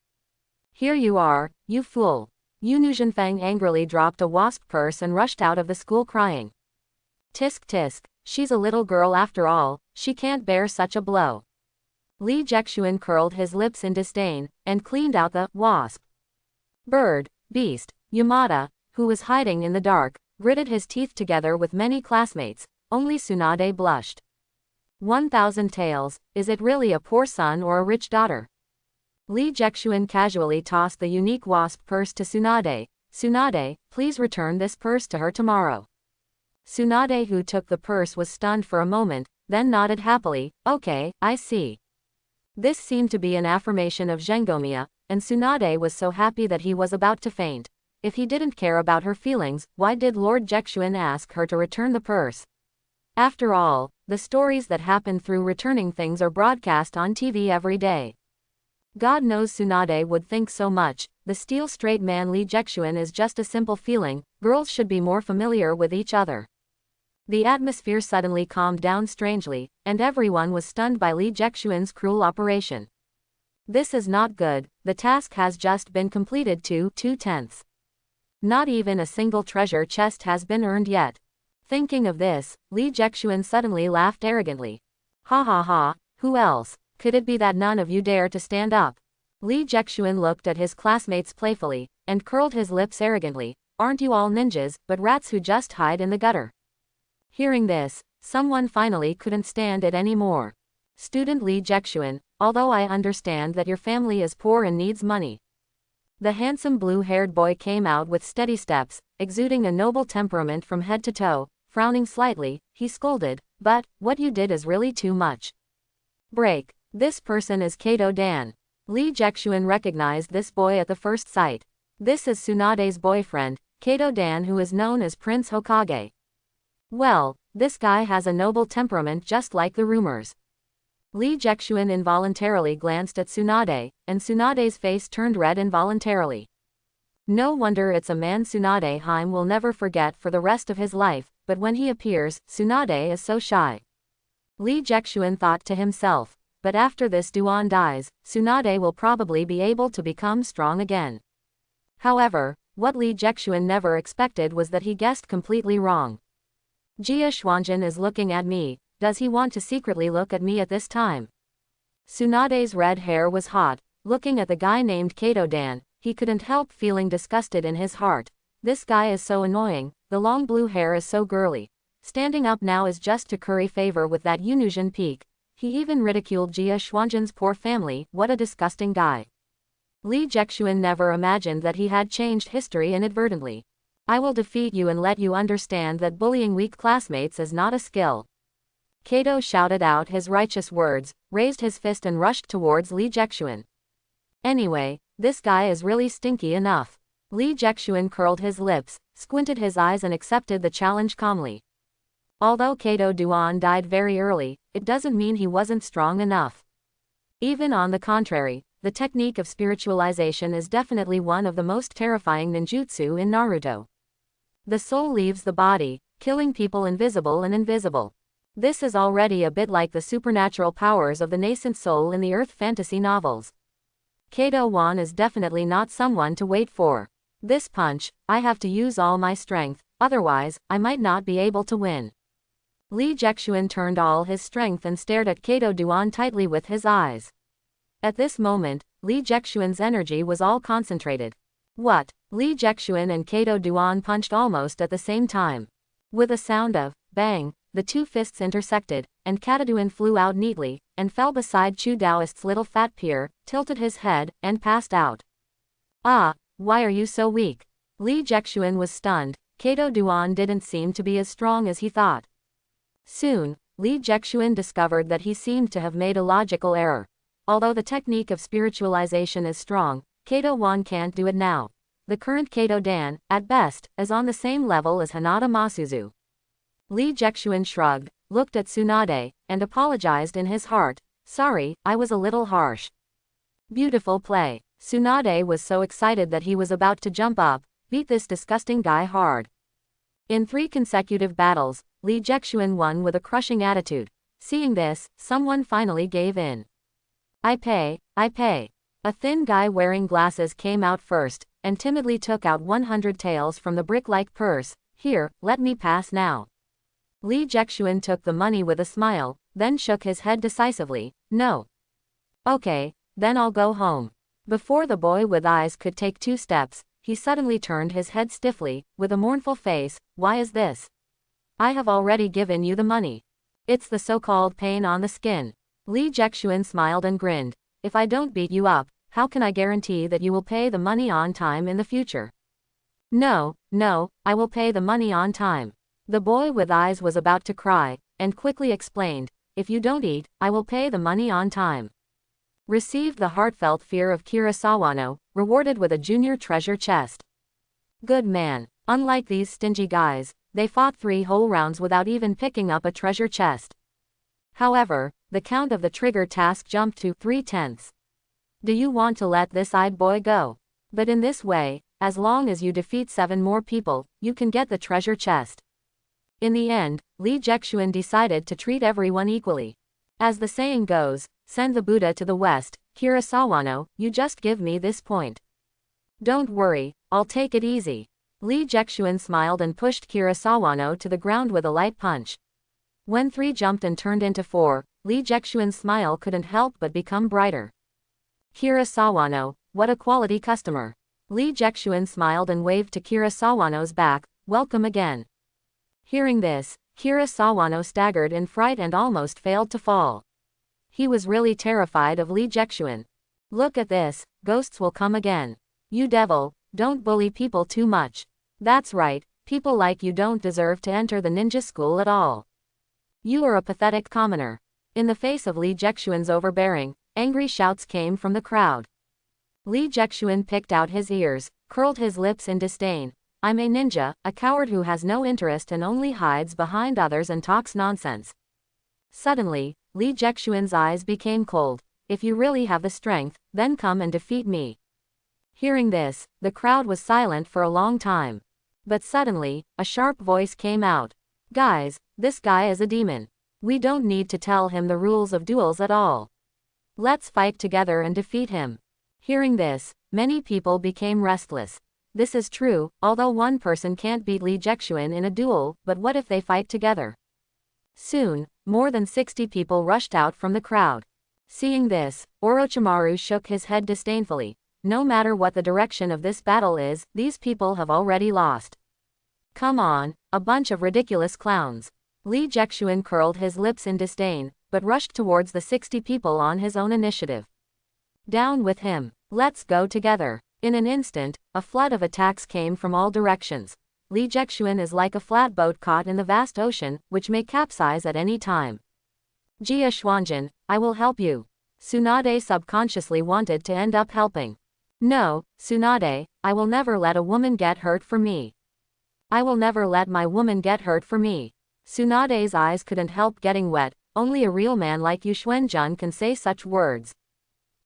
Speaker 1: Here you are, you fool. Yunu Junfeng angrily dropped a wasp purse and rushed out of the school crying. Tisk tisk, she's a little girl after all, she can't bear such a blow. Li Jexuan curled his lips in disdain, and cleaned out the wasp. Bird, beast. Yamada, who was hiding in the dark, gritted his teeth together with many classmates. Only Tsunade blushed. 1,000 taels, is it really a poor son or a rich daughter? Li Jexuan casually tossed the unique wasp purse to Tsunade. Tsunade, please return this purse to her tomorrow. Tsunade, who took the purse, was stunned for a moment, then nodded happily. Okay, I see. This seemed to be an affirmation of Zhengomia, and Tsunade was so happy that he was about to faint. If he didn't care about her feelings, why did Lord Jexuan ask her to return the purse? After all, the stories that happen through returning things are broadcast on TV every day. God knows Tsunade would think so much. The steel straight man Li Jexuan is just a simple feeling. Girls should be more familiar with each other. The atmosphere suddenly calmed down strangely, and everyone was stunned by Li Jexuan's cruel operation. This is not good. The task has just been completed to 2/10. Not even a single treasure chest has been earned yet. Thinking of this, Li Jexuan suddenly laughed arrogantly. Ha ha ha, who else? Could it be that none of you dare to stand up? Li Jexuan looked at his classmates playfully, and curled his lips arrogantly. Aren't you all ninjas, but rats who just hide in the gutter? Hearing this, someone finally couldn't stand it anymore. Student Li Jexuan, although I understand that your family is poor and needs money. The handsome blue-haired boy came out with steady steps, exuding a noble temperament from head to toe. Frowning slightly, he scolded, but, what you did is really too much. Break. This person is Kadan. Li Jexuan recognized this boy at the first sight. This is Tsunade's boyfriend, Kadan, who is known as Prince Hokage. Well, this guy has a noble temperament just like the rumors. Li Jexuan involuntarily glanced at Tsunade, and Tsunade's face turned red involuntarily. No wonder it's a man Tsunade Heim will never forget for the rest of his life, but when he appears, Tsunade is so shy. Li Jexuan thought to himself, but after this Duan dies, Tsunade will probably be able to become strong again. However, what Li Jexuan never expected was that he guessed completely wrong. Jia Xuanjin is looking at me. Does he want to secretly look at me at this time? Tsunade's red hair was hot. Looking at the guy named Kadan, he couldn't help feeling disgusted in his heart. This guy is so annoying, the long blue hair is so girly. Standing up now is just to curry favor with that Yunusian peak. He even ridiculed Jia Xuanzhen's poor family. What a disgusting guy. Li Jexuan never imagined that he had changed history inadvertently. I will defeat you and let you understand that bullying weak classmates is not a skill. Kato shouted out his righteous words, raised his fist and rushed towards Li Jexuan. Anyway, this guy is really stinky enough. Li Jexuan curled his lips, squinted his eyes and accepted the challenge calmly. Although Kato Duan died very early, it doesn't mean he wasn't strong enough. Even on the contrary, the technique of spiritualization is definitely one of the most terrifying ninjutsu in Naruto. The soul leaves the body, killing people invisible and invisible. This is already a bit like the supernatural powers of the nascent soul in the Earth fantasy novels. Kato Wan is definitely not someone to wait for. This punch, I have to use all my strength, otherwise, I might not be able to win. Li Jexuan turned all his strength and stared at Kato Duan tightly with his eyes. At this moment, Li Jexuan's energy was all concentrated. What? Li Jexuan and Kato Duan punched almost at the same time. With a sound of bang, the two fists intersected, and Kataduan flew out neatly, and fell beside Chu Daoist's little fat peer, tilted his head, and passed out. Ah, why are you so weak? Li Jexuan was stunned. Kato Duan didn't seem to be as strong as he thought. Soon, Li Jexuan discovered that he seemed to have made a logical error. Although the technique of spiritualization is strong, Kato Wan can't do it now. The current Kato Dan, at best, is on the same level as Hinata Masuzu. Li Jexuan shrugged, looked at Tsunade, and apologized in his heart. Sorry, I was a little harsh. Beautiful play. Tsunade was so excited that he was about to jump up, beat this disgusting guy hard. In 3 consecutive battles, Li Jexuan won with a crushing attitude. Seeing this, someone finally gave in. I pay. A thin guy wearing glasses came out first, and timidly took out 100 taels from the brick-like purse. Here, let me pass now. Li Jexuan took the money with a smile, then shook his head decisively. No. Okay, then I'll go home. Before the boy with eyes could take 2 steps, he suddenly turned his head stiffly, with a mournful face. Why is this? I have already given you the money. It's the so-called pain on the skin. Li Jexuan smiled and grinned. If I don't beat you up, how can I guarantee that you will pay the money on time in the future? No, I will pay the money on time. The boy with eyes was about to cry, and quickly explained, if you don't eat, I will pay the money on time. Received the heartfelt fear of Kira Sawano, rewarded with a junior treasure chest. Good man. Unlike these stingy guys, they fought 3 whole rounds without even picking up a treasure chest. However, the count of the trigger task jumped to 3/10. Do you want to let this eyed boy go? But in this way, as long as you defeat 7 more people, you can get the treasure chest. In the end, Li Jexuan decided to treat everyone equally. As the saying goes, send the Buddha to the west. Kira Sawano, you just give me this point. Don't worry, I'll take it easy. Li Jexuan smiled and pushed Kira Sawano to the ground with a light punch. When 3 jumped and turned into 4, Li Jexuan's smile couldn't help but become brighter. Kira Sawano, what a quality customer. Li Jexuan smiled and waved to Kira Sawano's back. Welcome again. Hearing this, Kira Sawano staggered in fright and almost failed to fall. He was really terrified of Li Jexuan. Look at this, ghosts will come again. You devil, don't bully people too much. That's right, people like you don't deserve to enter the ninja school at all. You are a pathetic commoner. In the face of Li Jexuan's overbearing, angry shouts came from the crowd. Li Jexuan picked out his ears, curled his lips in disdain. I'm a ninja, a coward who has no interest and only hides behind others and talks nonsense. Suddenly, Li Jexuan's eyes became cold. If you really have the strength, then come and defeat me. Hearing this, the crowd was silent for a long time. But suddenly, a sharp voice came out. Guys, this guy is a demon. We don't need to tell him the rules of duels at all. Let's fight together and defeat him. Hearing this, many people became restless. This is true, although one person can't beat Li Jexuan in a duel, but what if they fight together? Soon, more than 60 people rushed out from the crowd. Seeing this, Orochimaru shook his head disdainfully. No matter what the direction of this battle is, these people have already lost. Come on, a bunch of ridiculous clowns. Li Jexuan curled his lips in disdain, but rushed towards the 60 people on his own initiative. Down with him. Let's go together. In an instant, a flood of attacks came from all directions. Li Jexuan is like a flatboat caught in the vast ocean, which may capsize at any time. Jia Xuanjin, I will help you. Tsunade subconsciously wanted to end up helping. No, Tsunade, I will never let a woman get hurt for me. I will never let my woman get hurt for me. Tsunade's eyes couldn't help getting wet. Only a real man like Yu Xuanjun can say such words.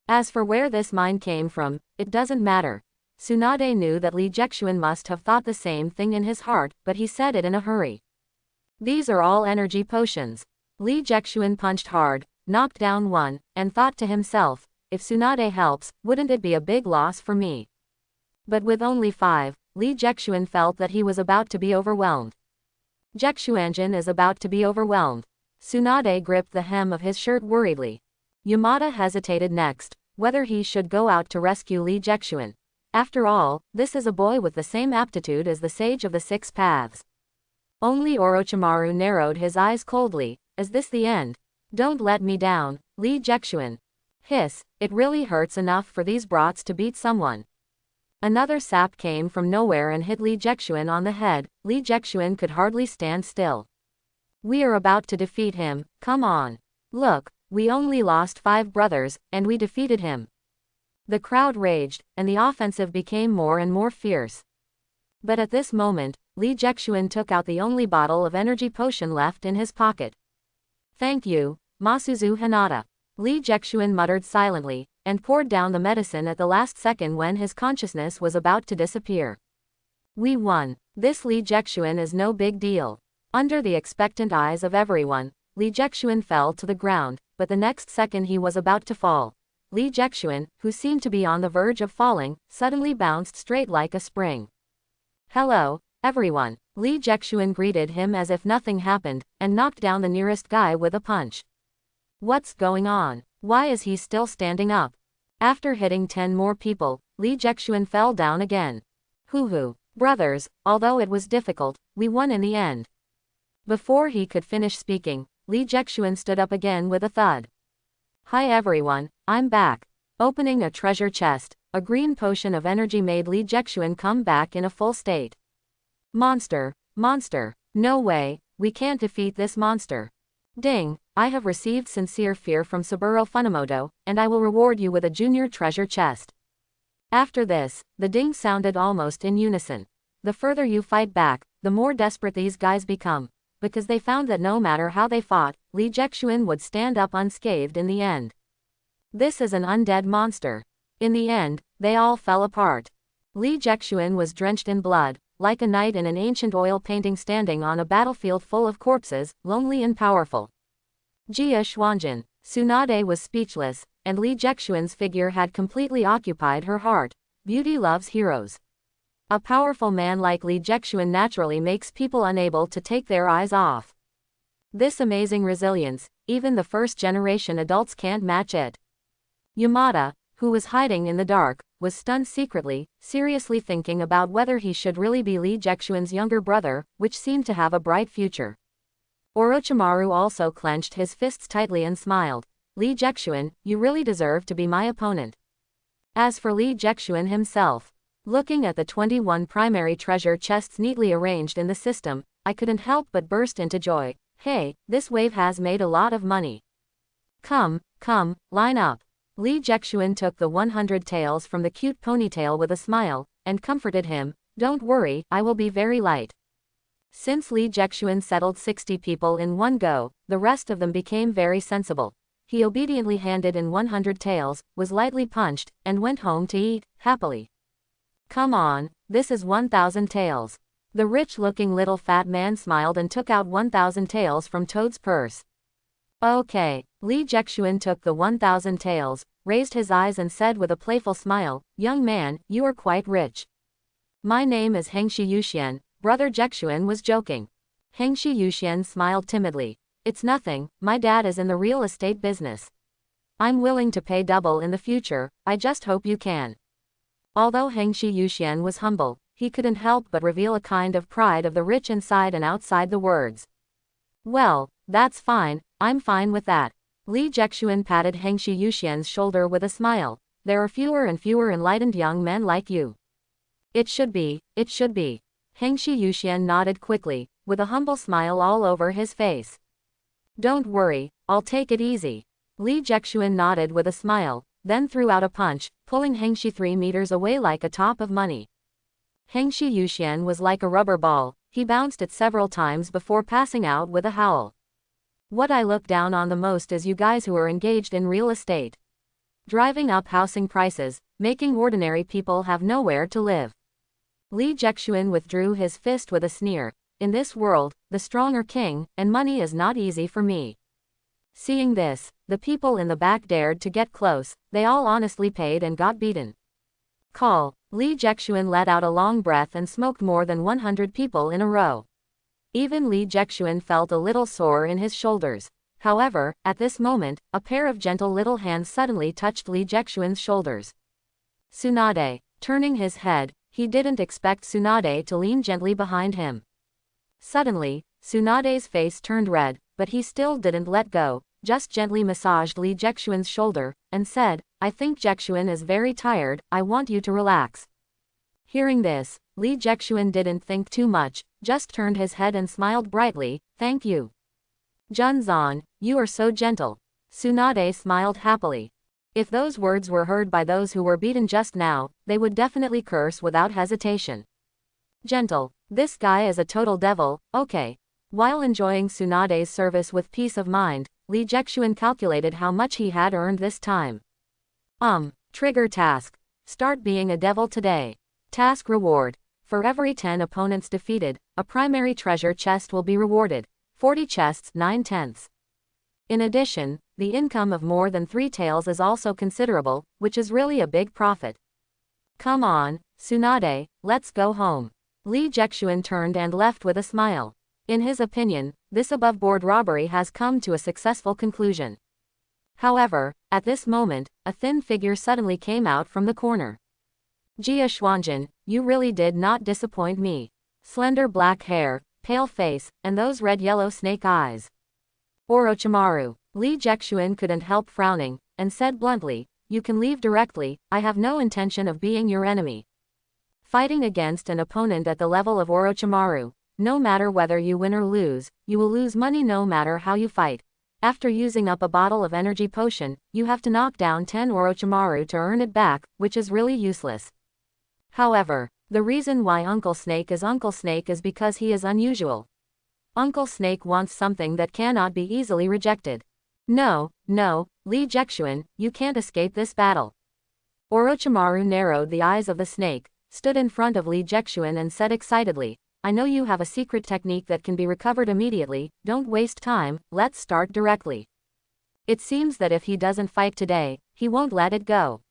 Speaker 1: As for where this mind came from, it doesn't matter. Tsunade knew that Li Jexuan must have thought the same thing in his heart, but he said it in a hurry. These are all energy potions. Li Jexuan punched hard, knocked down one, and thought to himself, if Tsunade helps, wouldn't it be a big loss for me? But with only 5, Li Jexuan felt that he was about to be overwhelmed. Jexuanjin is about to be overwhelmed. Tsunade gripped the hem of his shirt worriedly. Yamada hesitated next, whether he should go out to rescue Li Jexuan. After all, this is a boy with the same aptitude as the Sage of the Six Paths. Only Orochimaru narrowed his eyes coldly. Is this the end? Don't let me down, Li Jexuan. Hiss, it really hurts enough for these brats to beat someone. Another sap came from nowhere and hit Li Jexuan on the head. Li Jexuan could hardly stand still. We are about to defeat him, come on. Look, we only lost 5 brothers, and we defeated him. The crowd raged, and the offensive became more and more fierce. But at this moment, Li Jexuan took out the only bottle of energy potion left in his pocket. Thank you, Masuzu Hinata. Li Jexuan muttered silently, and poured down the medicine at the last second when his consciousness was about to disappear. We won. This Li Jexuan is no big deal. Under the expectant eyes of everyone, Li Jexuan fell to the ground, but the next second he was about to fall. Li Jexuan, who seemed to be on the verge of falling, suddenly bounced straight like a spring. Hello, everyone. Li Jexuan greeted him as if nothing happened, and knocked down the nearest guy with a punch. What's going on? Why is he still standing up? After hitting 10 more people, Li Jexuan fell down again. Hoo-hoo. Brothers, although it was difficult, we won in the end. Before he could finish speaking, Li Jexuan stood up again with a thud. Hi everyone, I'm back. Opening a treasure chest, a green potion of energy made Li Jexuan come back in a full state. Monster, monster, no way, we can't defeat this monster. Ding, I have received sincere fear from Saburo Funamoto, and I will reward you with a junior treasure chest. After this, the ding sounded almost in unison. The further you fight back, the more desperate these guys become, because they found that no matter how they fought, Li Jexuan would stand up unscathed in the end. This is an undead monster. In the end, they all fell apart. Li Jexuan was drenched in blood, like a knight in an ancient oil painting standing on a battlefield full of corpses, lonely and powerful. Jia Xuanjin. Tsunade was speechless, and Li Jexuan's figure had completely occupied her heart. Beauty loves heroes. A powerful man like Li Jexuan naturally makes people unable to take their eyes off. This amazing resilience, even the first-generation adults can't match it. Yamada, who was hiding in the dark, was stunned secretly, seriously thinking about whether he should really be Li Jexuan's younger brother, which seemed to have a bright future. Orochimaru also clenched his fists tightly and smiled. Li Jexuan, you really deserve to be my opponent. As for Li Jexuan himself, looking at the 21 primary treasure chests neatly arranged in the system, I couldn't help but burst into joy. Hey, this wave has made a lot of money. Come, line up. Li Jexuan took the 100 taels from the cute ponytail with a smile, and comforted him. Don't worry, I will be very light. Since Li Jexuan settled 60 people in one go, the rest of them became very sensible. He obediently handed in 100 taels, was lightly punched, and went home to eat, happily. Come on, this is 1,000 taels. The rich-looking little fat man smiled and took out 1,000 taels from Toad's purse. Okay. Li Jexuan took the 1,000 taels, raised his eyes and said with a playful smile, young man, you are quite rich. My name is Hengshi Yuxian. Brother Jexuan was joking. Hengshi Yuxian smiled timidly. It's nothing, my dad is in the real estate business. I'm willing to pay double in the future, I just hope you can. Although Hengshi Yuxian was humble, he couldn't help but reveal a kind of pride of the rich inside and outside the words. Well, that's fine, I'm fine with that. Li Jexuan patted Hengshi Yuxian's shoulder with a smile. There are fewer and fewer enlightened young men like you. It should be, it should be. Hengshi Yuxian nodded quickly, with a humble smile all over his face. Don't worry, I'll take it easy. Li Jexuan nodded with a smile, then threw out a punch, pulling Hengshi 3 meters away like a top of money. Hengshi Yuxian was like a rubber ball, he bounced it several times before passing out with a howl. What I look down on the most is you guys who are engaged in real estate. Driving up housing prices, making ordinary people have nowhere to live. Li Jexuan withdrew his fist with a sneer. In this world, the strong are king, and money is not easy for me. Seeing this, the people in the back dared to get close, they all honestly paid and got beaten. Call. Li Jexuan let out a long breath and smoked more than 100 people in a row. Even Li Jexuan felt a little sore in his shoulders. However, at this moment, a pair of gentle little hands suddenly touched Li Jexuan's shoulders. Tsunade. Turning his head, he didn't expect Tsunade to lean gently behind him. Suddenly, Tsunade's face turned red, but he still didn't let go, just gently massaged Li Jexuan's shoulder, and said, I think Jexuan is very tired, I want you to relax. Hearing this, Li Jexuan didn't think too much, just turned his head and smiled brightly, thank you. Junzan, you are so gentle. Tsunade smiled happily. If those words were heard by those who were beaten just now, they would definitely curse without hesitation. Gentle, this guy is a total devil, okay. While enjoying Tsunade's service with peace of mind, Li Jexuan calculated how much he had earned this time. Trigger task. Start being a devil today. Task reward. For every 10 opponents defeated, a primary treasure chest will be rewarded. 40 chests 9/10. In addition, the income of more than 3 taels is also considerable, which is really a big profit. Come on, Tsunade, let's go home. Li Jexuan turned and left with a smile. In his opinion, this above-board robbery has come to a successful conclusion. However, at this moment, a thin figure suddenly came out from the corner. Jia Xuanjin, you really did not disappoint me. Slender black hair, pale face, and those red-yellow snake eyes. Orochimaru. Li Jexuan couldn't help frowning, and said bluntly, you can leave directly, I have no intention of being your enemy. Fighting against an opponent at the level of Orochimaru, no matter whether you win or lose, you will lose money no matter how you fight. After using up a bottle of energy potion, you have to knock down 10 Orochimaru to earn it back, which is really useless. However, the reason why Uncle Snake is because he is unusual. Uncle Snake wants something that cannot be easily rejected. No, Li Jexuan, you can't escape this battle. Orochimaru narrowed the eyes of the snake, stood in front of Li Jexuan and said excitedly, I know you have a secret technique that can be recovered immediately, don't waste time, let's start directly. It seems that if he doesn't fight today, he won't let it go.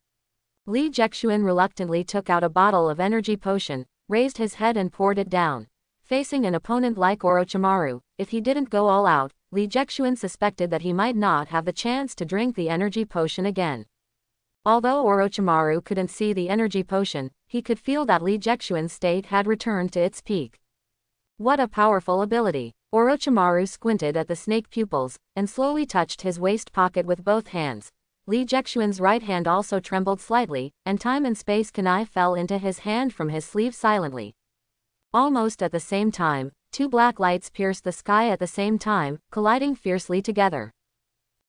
Speaker 1: Li Jexuan reluctantly took out a bottle of energy potion, raised his head and poured it down. Facing an opponent like Orochimaru, if he didn't go all out, Li Jexuan suspected that he might not have the chance to drink the energy potion again. Although Orochimaru couldn't see the energy potion, he could feel that Li Jexuan's state had returned to its peak. What a powerful ability! Orochimaru squinted at the snake pupils, and slowly touched his waist pocket with both hands. Li Jexuan's right hand also trembled slightly, and time and space kunai fell into his hand from his sleeve silently. Almost at the same time, 2 black lights pierced the sky at the same time, colliding fiercely together.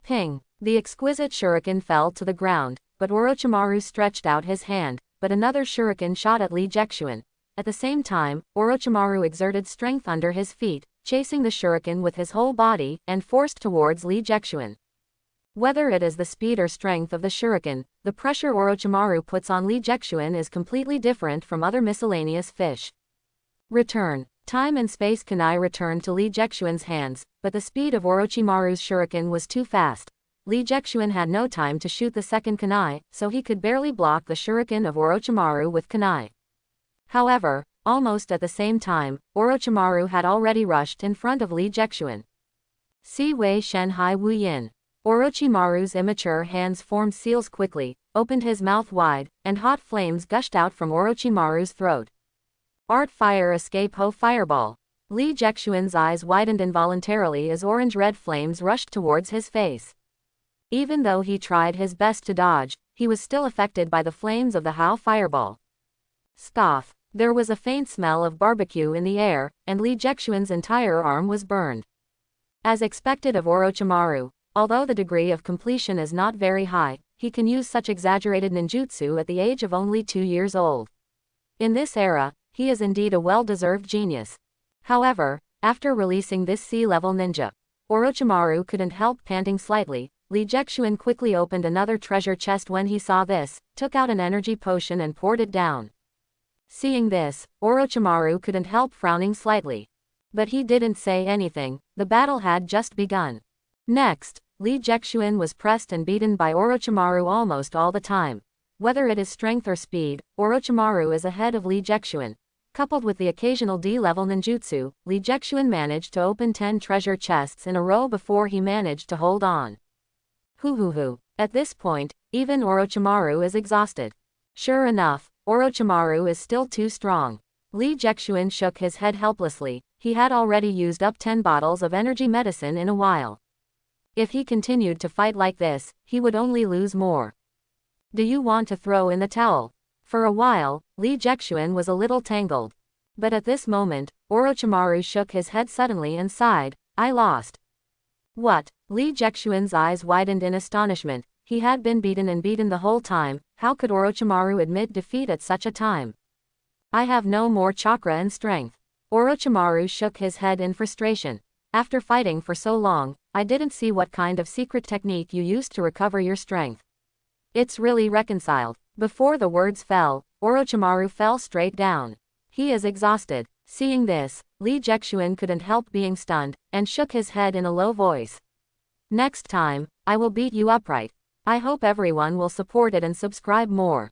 Speaker 1: Ping! The exquisite shuriken fell to the ground, but Orochimaru stretched out his hand, but another shuriken shot at Li Jexuan. At the same time, Orochimaru exerted strength under his feet, chasing the shuriken with his whole body, and forced towards Li Jexuan. Whether it is the speed or strength of the shuriken, the pressure Orochimaru puts on Li Jexuan is completely different from other miscellaneous fish. Return. Time and space kunai returned to Li Jexuan's hands, but the speed of Orochimaru's shuriken was too fast. Li Jexuan had no time to shoot the second kunai, so he could barely block the shuriken of Orochimaru with kunai. However, almost at the same time, Orochimaru had already rushed in front of Li Jexuan. Si Wei Shen Hai Wu Yin. Orochimaru's immature hands formed seals quickly, opened his mouth wide, and hot flames gushed out from Orochimaru's throat. Art fire escape ho fireball. Li Jexuan's eyes widened involuntarily as orange-red flames rushed towards his face. Even though he tried his best to dodge, he was still affected by the flames of the Hao fireball. Scoff. There was a faint smell of barbecue in the air, and Li Jexuan's entire arm was burned. As expected of Orochimaru, although the degree of completion is not very high, he can use such exaggerated ninjutsu at the age of only 2 years old. In this era, he is indeed a well-deserved genius. However, after releasing this C-level ninja, Orochimaru couldn't help panting slightly. Li Jexuan quickly opened another treasure chest when he saw this, took out an energy potion and poured it down. Seeing this, Orochimaru couldn't help frowning slightly. But he didn't say anything, the battle had just begun. Next, Li Jexuan was pressed and beaten by Orochimaru almost all the time. Whether it is strength or speed, Orochimaru is ahead of Li Jexuan. Coupled with the occasional D-level ninjutsu, Li Jexuan managed to open 10 treasure chests in a row before he managed to hold on. Hoo. At this point, even Orochimaru is exhausted. Sure enough, Orochimaru is still too strong. Li Jexuan shook his head helplessly. He had already used up 10 bottles of energy medicine in a while. If he continued to fight like this, he would only lose more. Do you want to throw in the towel? For a while, Li Jexuan was a little tangled. But at this moment, Orochimaru shook his head suddenly and sighed, I lost. What? Li Jexuan's eyes widened in astonishment. He had been beaten and beaten the whole time. How could Orochimaru admit defeat at such a time? I have no more chakra and strength. Orochimaru shook his head in frustration. After fighting for so long, I didn't see what kind of secret technique you used to recover your strength. It's really reconciled. Before the words fell, Orochimaru fell straight down. He is exhausted. Seeing this, Li Jexuan couldn't help being stunned, and shook his head in a low voice. Next time, I will beat you upright. I hope everyone will support it and subscribe more.